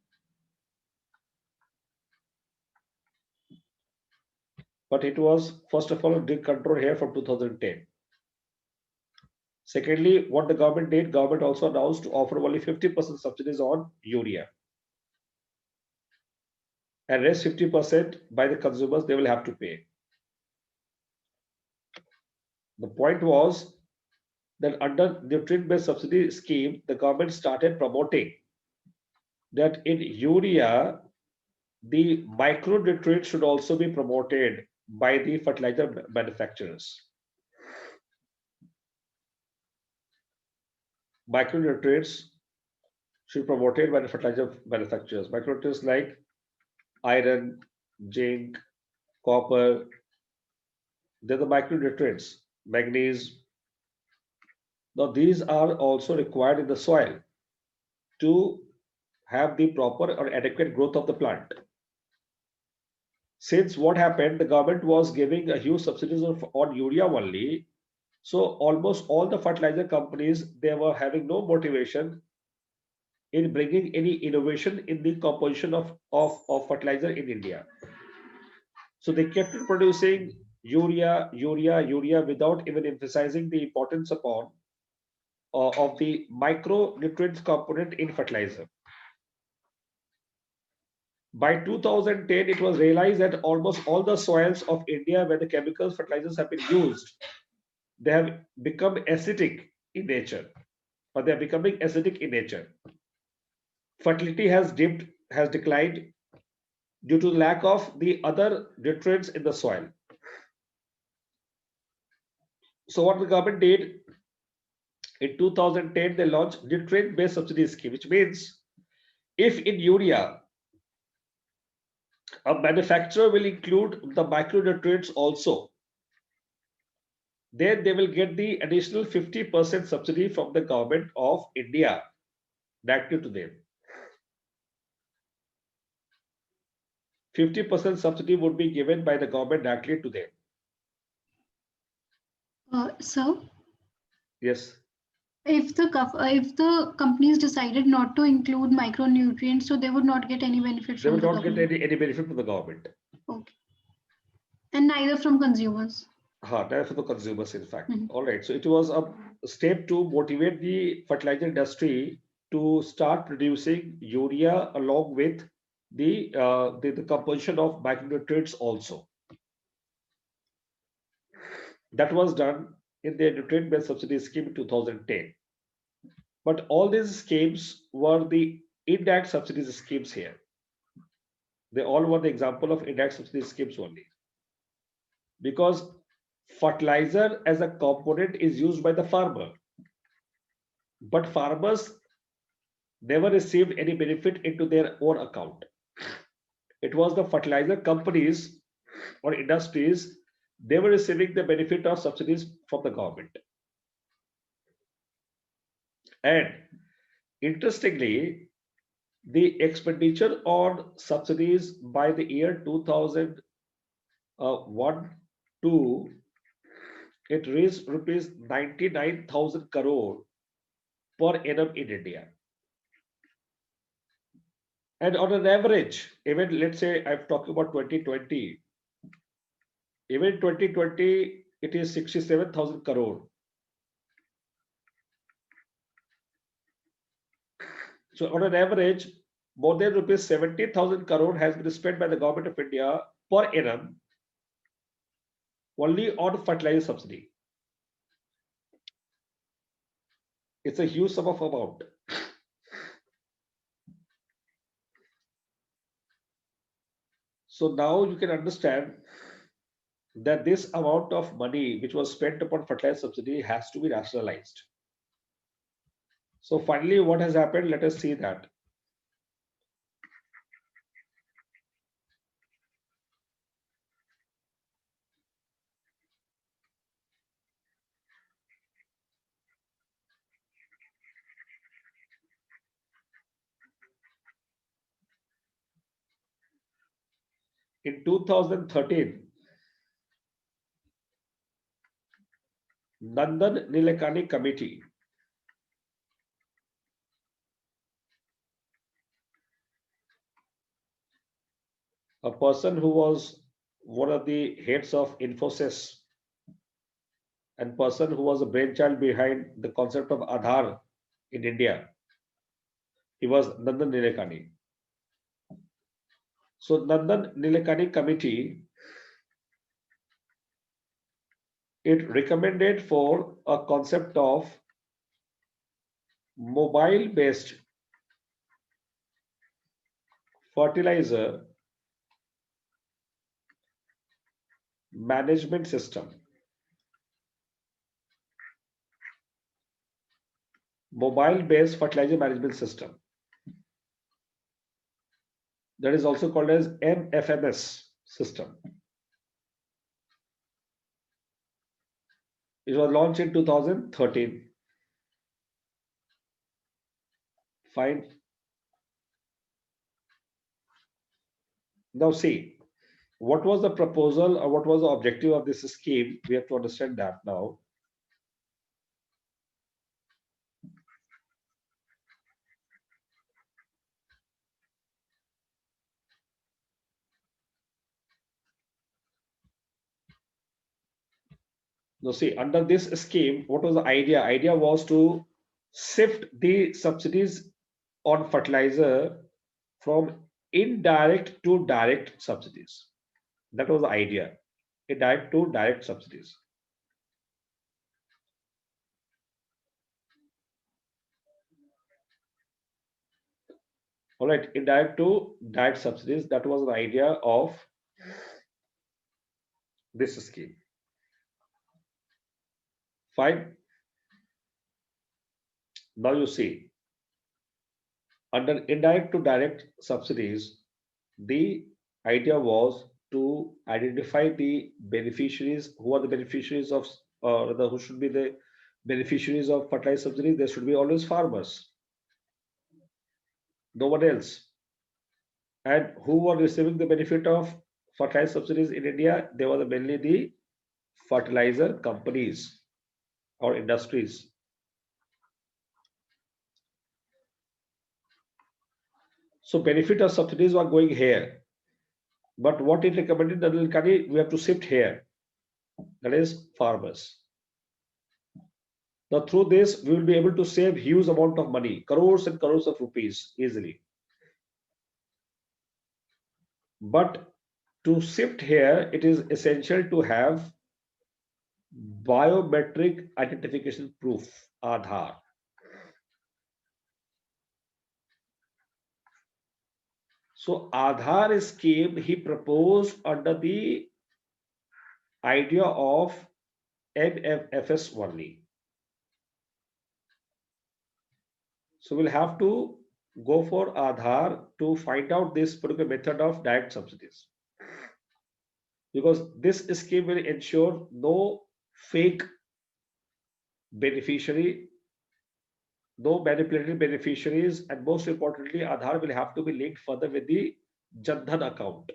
But it was, first of all, decontrolled here from 2010. Secondly, what the government did, government also announced to offer only 50% subsidies on urea. And rest 50% by the consumers, they will have to pay. The point was that under the nutrient-based subsidy scheme, the government started promoting that in urea, the micronutrients should also be promoted by the fertilizer manufacturers. Micronutrients should be promoted by the fertilizer manufacturers. Micronutrients like iron, zinc, copper, they're the micronutrients, manganese. Now, these are also required in the soil to have the proper or adequate growth of the plant. Since what happened, the government was giving a huge subsidies on urea only, so almost all the fertilizer companies, they were having no motivation in bringing any innovation in the composition of fertilizer in India. So they kept producing urea without even emphasizing the importance upon of the micronutrients component in fertilizer. By 2010, it was realized that almost all the soils of India where the chemical fertilizers have been used, they have become acidic in nature, or they are becoming acidic in nature. Fertility has dipped, has declined due to lack of the other nutrients in the soil. So what the government did, in 2010, they launched nutrient-based subsidy scheme, which means if in urea, a manufacturer will include the micronutrients also, then they will get the additional 50% subsidy from the government of India directly to them. 50% subsidy would be given by the government directly to them. Sir, Yes. if the companies decided not to include micronutrients, so they would not get any benefit They from will the not get government. any benefit from the government. Okay. And neither from consumers. Neither for the consumers, in fact. Mhm. All right. So it was a step to motivate the fertilizer industry to start producing urea along with the composition of micronutrients also. That was done in the nutrient-based subsidy scheme in 2010. But all these schemes were the indirect subsidies schemes here. They all were the example of indirect subsidy schemes only. Because fertilizer as a component is used by the farmer. But farmers never received any benefit into their own account. It was the fertilizer companies or industries, they were receiving the benefit of subsidies from the government. And interestingly, the expenditure on subsidies by the year 2001-2, it reached rupees 99,000 crore per annum in India. And on an average, even let's say I'm talking about 2020, even 2020, it is 67,000 crore. So on an average, more than rupees 70,000 crore has been spent by the government of India per annum only on fertilizer subsidy. It's a huge sum of amount. So now you can understand that this amount of money which was spent upon fertilizer subsidy has to be rationalized. So finally, what has happened? Let us see that. In 2013, Nandan Nilekani Committee a person who was one of the heads of Infosys and person who was a brainchild behind the concept of Aadhaar in India. He was Nandan Nilekani. So Nandan Nilekani committee, it recommended for a concept of mobile-based fertilizer management system. Mobile-based fertilizer management system. That is also called as MFMS system. It was launched in 2013. Fine. Now see, what was the proposal or what was the objective of this scheme? We have to understand that now. Now see, under this scheme, what was the idea? Idea was to shift the subsidies on fertilizer from indirect to direct subsidies. That was the idea. Indirect to direct subsidies. All right, indirect to direct subsidies. That was the idea of this scheme. Fine. Now you see, under indirect to direct subsidies, the idea was to identify the beneficiaries. Who are the beneficiaries of, or who should be the beneficiaries of fertilizer subsidies? There should be always farmers, no one else. And who were receiving the benefit of fertilizer subsidies in India? They were mainly the fertilizer companies or industries. So benefit of subsidies were going here. But what it recommended, we have to shift here. That is farmers. Now through this, we will be able to save huge amount of money, crores and crores of rupees easily. But to shift here, it is essential to have biometric identification proof, Aadhaar. So Aadhaar scheme he proposed under the idea of MFS only. So we'll have to go for Aadhaar to find out this particular method of direct subsidies. Because this scheme will ensure no fake beneficiary, no manipulated beneficiaries, and most importantly, Aadhaar will have to be linked further with the Jan Dhan account.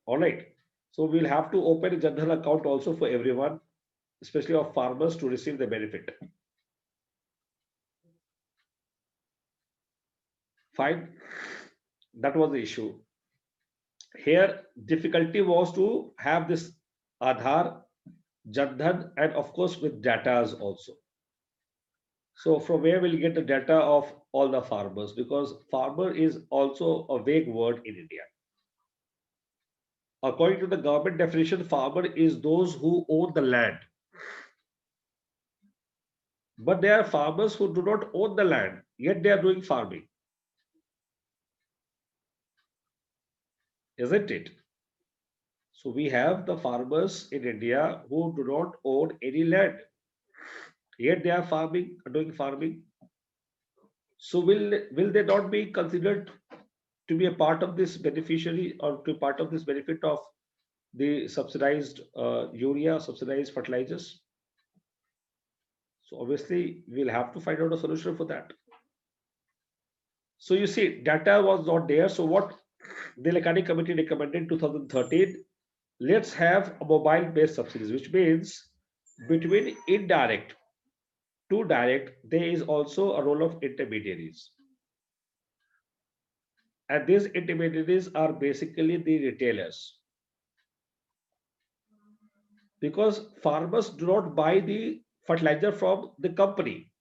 All right. So we'll have to open a Jan Dhan account also for everyone, especially of farmers, to receive the benefit. Fine. That was the issue. Here, difficulty was to have this Aadhaar, Jan Dhan, and of course with datas also. So from where we'll get the data of all the farmers, because farmer is also a vague word in India. According to the government definition, farmer is those who own the land. But there are farmers who do not own the land, yet they are doing farming. Isn't it? So we have the farmers in India who do not own any land, yet they are farming, doing farming. So will they not be considered to be a part of this beneficiary or to be part of this benefit of the subsidized urea, subsidized fertilizers? So obviously we'll have to find out a solution for that. So you see, data was not there. So what the Lekani Committee recommended in 2013, let's have a mobile-based subsidies, which means between indirect to direct, there is also a role of intermediaries. And these intermediaries are basically the retailers. Because farmers do not buy the fertilizer from the company,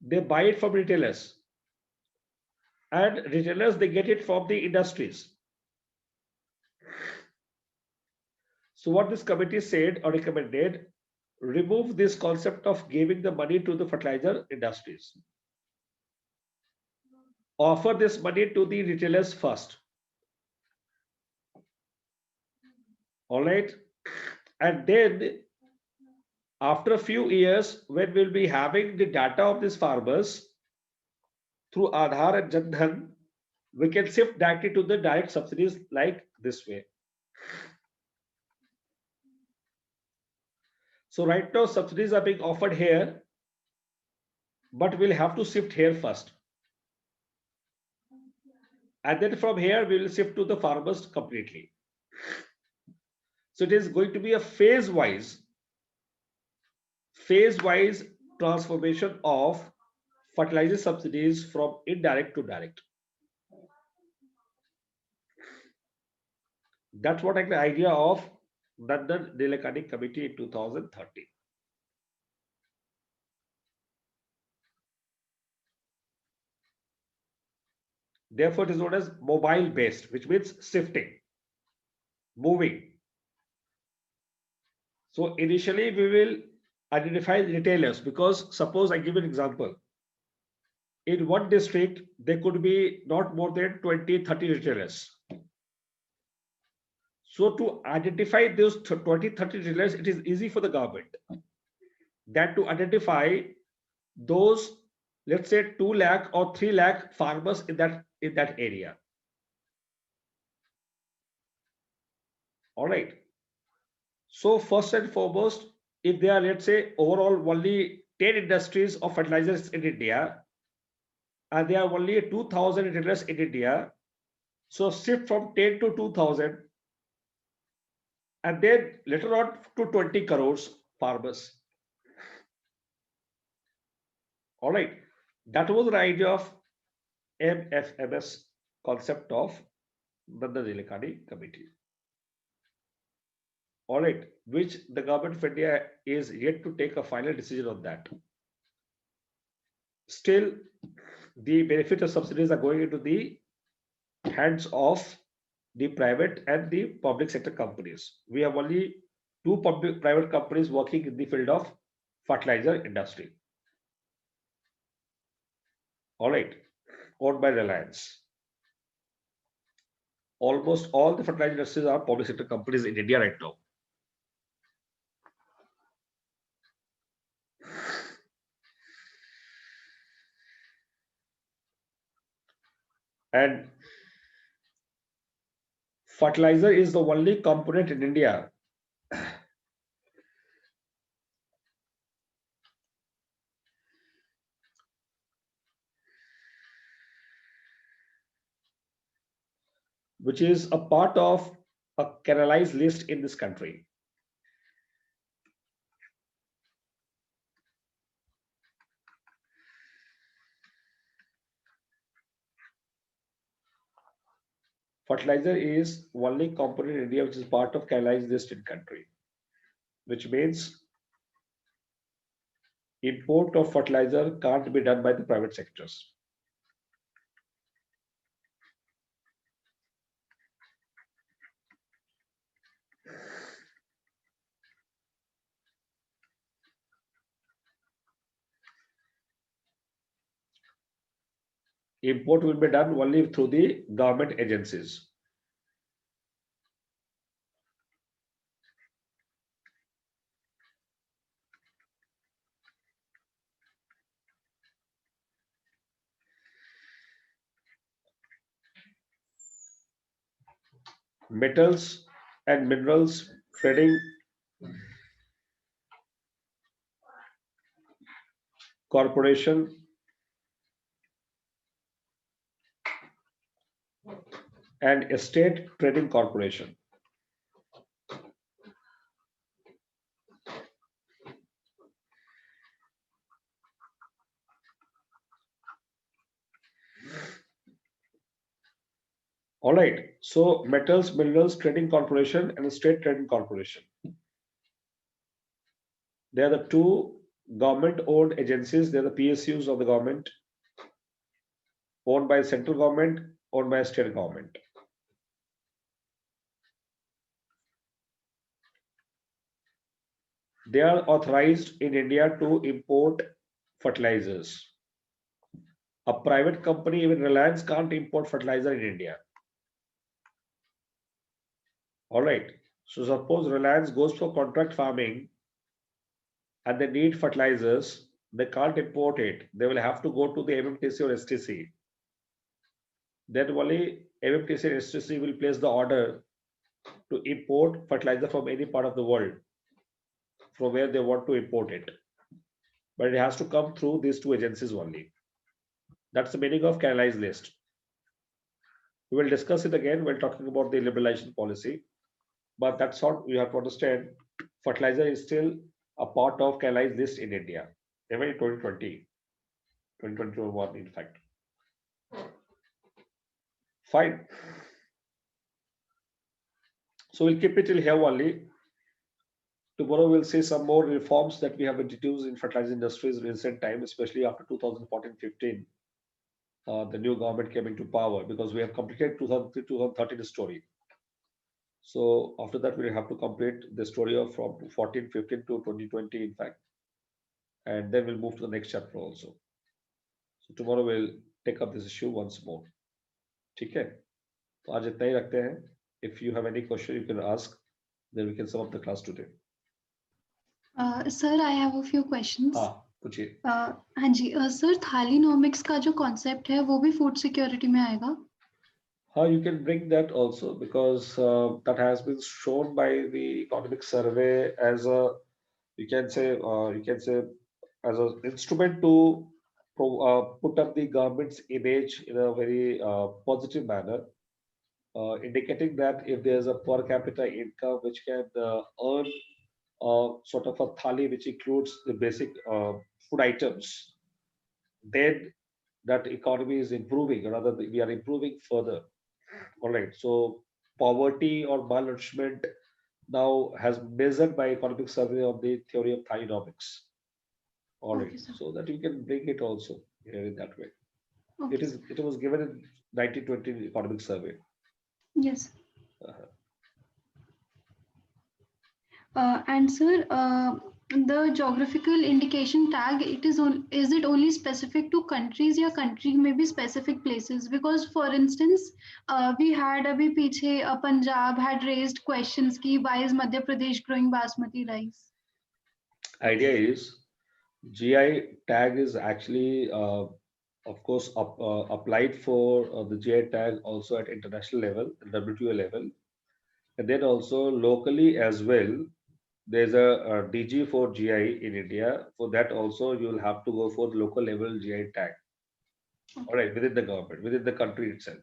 they buy it from retailers. And retailers, they get it from the industries. So what this committee said or recommended, remove this concept of giving the money to the fertilizer industries. Offer this money to the retailers first. All right. And then after a few years, when we'll be having the data of these farmers through Aadhaar and Jan Dhan, we can shift directly to the direct subsidies like this way. So right now subsidies are being offered here, but we'll have to shift here first. And then from here, we will shift to the farmers completely. So it is going to be a phase-wise transformation of fertilizer subsidies from indirect to direct. That's what the idea of Nandan Nilekani Committee in 2013. Therefore, it is known as mobile based, which means shifting, moving. So initially we will identify retailers, because suppose I give an example. In one district, there could be not more than 20, 30 retailers. So to identify those 20, 30 retailers, it is easy for the government. That to identify those, let's say 2 lakh or 3 lakh farmers in that area. All right. So first and foremost, if there are, let's say, overall only 10 industries of fertilizers in India, and there are only 2,000 retailers in India, so shift from 10 to 2,000, and then later on to 20 crores farmers. All right, that was the idea of MFMS concept of Nandan Nilekani Committee. All right, which the government of India is yet to take a final decision on that. Still, the benefit of subsidies are going into the hands of the private and the public sector companies. We have only 2 private companies working in the field of fertilizer industry. All right, owned by Reliance. Almost all the fertilizer industries are public sector companies in India right now. And fertilizer is the only component in India which is a part of a canalized list in this country. Fertilizer is only component in India which is part of canalized list in country, which means import of fertilizer can't be done by the private sectors. Import will be done only through the government agencies. Metals and minerals trading corporation and estate trading corporation. All right. So metals, minerals trading corporation and estate trading corporation. They are the two government-owned agencies. They are the PSUs of the government, owned by central government, owned by state government. They are authorized in India to import fertilizers. A private company, even Reliance, can't import fertilizer in India. All right. So suppose Reliance goes for contract farming and they need fertilizers, they can't import it. They will have to go to the MMTC or STC. Then only MMTC and STC will place the order to import fertilizer from any part of the world from where they want to import it. But it has to come through these two agencies only. That's the meaning of canalized list. We will discuss it again while talking about the liberalization policy. But that's what you have to understand. Fertilizer is still a part of canalized list in India, even in 2020, 2021, in fact. Fine. So we'll keep it till here only. Tomorrow we'll see some more reforms that we have introduced in fertilizer industries in recent time, especially after 2014-15. The new government came into power because we have completed 2013 story. So after that, we'll have to complete the story of from 14-15 to 2020, in fact. And then we'll move to the next chapter also. So tomorrow we'll take up this issue once more. ठीक है? तो आज इतना ही रखते हैं. If you have any question, you can ask. Then we can sum up the class today. Sir, I have a few questions. हाँ, पूछिए. हाँ जी, सर थालीनॉमिक्स का जो कॉन्सेप्ट है वो भी फूड सिक्योरिटी में आएगा? How you can bring that also because that has been shown by the economic survey as a you can say as an instrument to put up the government's image in a very positive manner, indicating that if there's a per capita income which can earn sort of a thali which includes the basic food items, then that economy is improving, or rather we are improving further. All right. So poverty or malnourishment now has measured by economic survey of the theory of thyronomics. All right. Okay, So that you can bring it also here in that way. Okay, It was given in 1920 economic survey. Yes. Uh-huh. And sir, the geographical indication tag, is it only specific to countries या country may be specific places? Because for instance, we had अभी पीछे Punjab had raised questions कि why is Madhya Pradesh growing basmati rice? Idea is GI tag is actually of course applied for the GI tag also at international level, WTO level, and then also locally as well. There's a DG for GI in India. For that also, you will have to go for the local level GI tag. All right, within the government, within the country itself.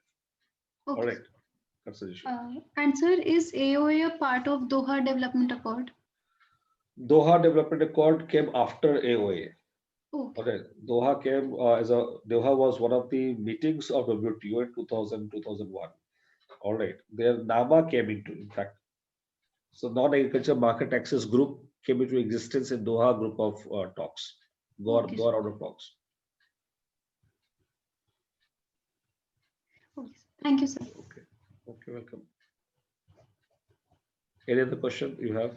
Okay. All right, that's the issue. And sir, is AOA a part of Doha Development Accord? Doha Development Accord came after AOA. Okay. Okay, Doha came Doha was one of the meetings of WTO in 2001. All right, their NAMA came into, in fact. So non-agriculture market access group came into existence in Doha group of talks. Okay, go out of box. Okay, sir. Thank you, sir. Okay. Okay, welcome. Any other question you have?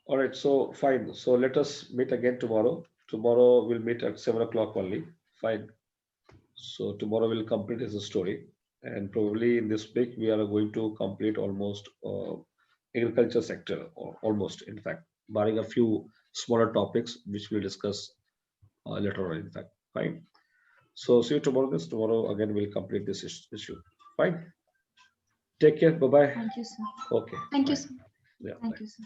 All right, so fine. So let us meet again tomorrow. Tomorrow we'll meet at 7 o'clock only. Fine. So tomorrow we'll complete this story. And probably in this week we are going to complete almost agriculture sector, or almost, in fact, barring a few smaller topics which we'll discuss later on, in fact. Fine. So see you tomorrow. This tomorrow again we'll complete this issue. Fine. Take care. Bye bye. Thank you, sir. Okay. Thank you, bye. sir. Yeah. Thank bye. you, sir.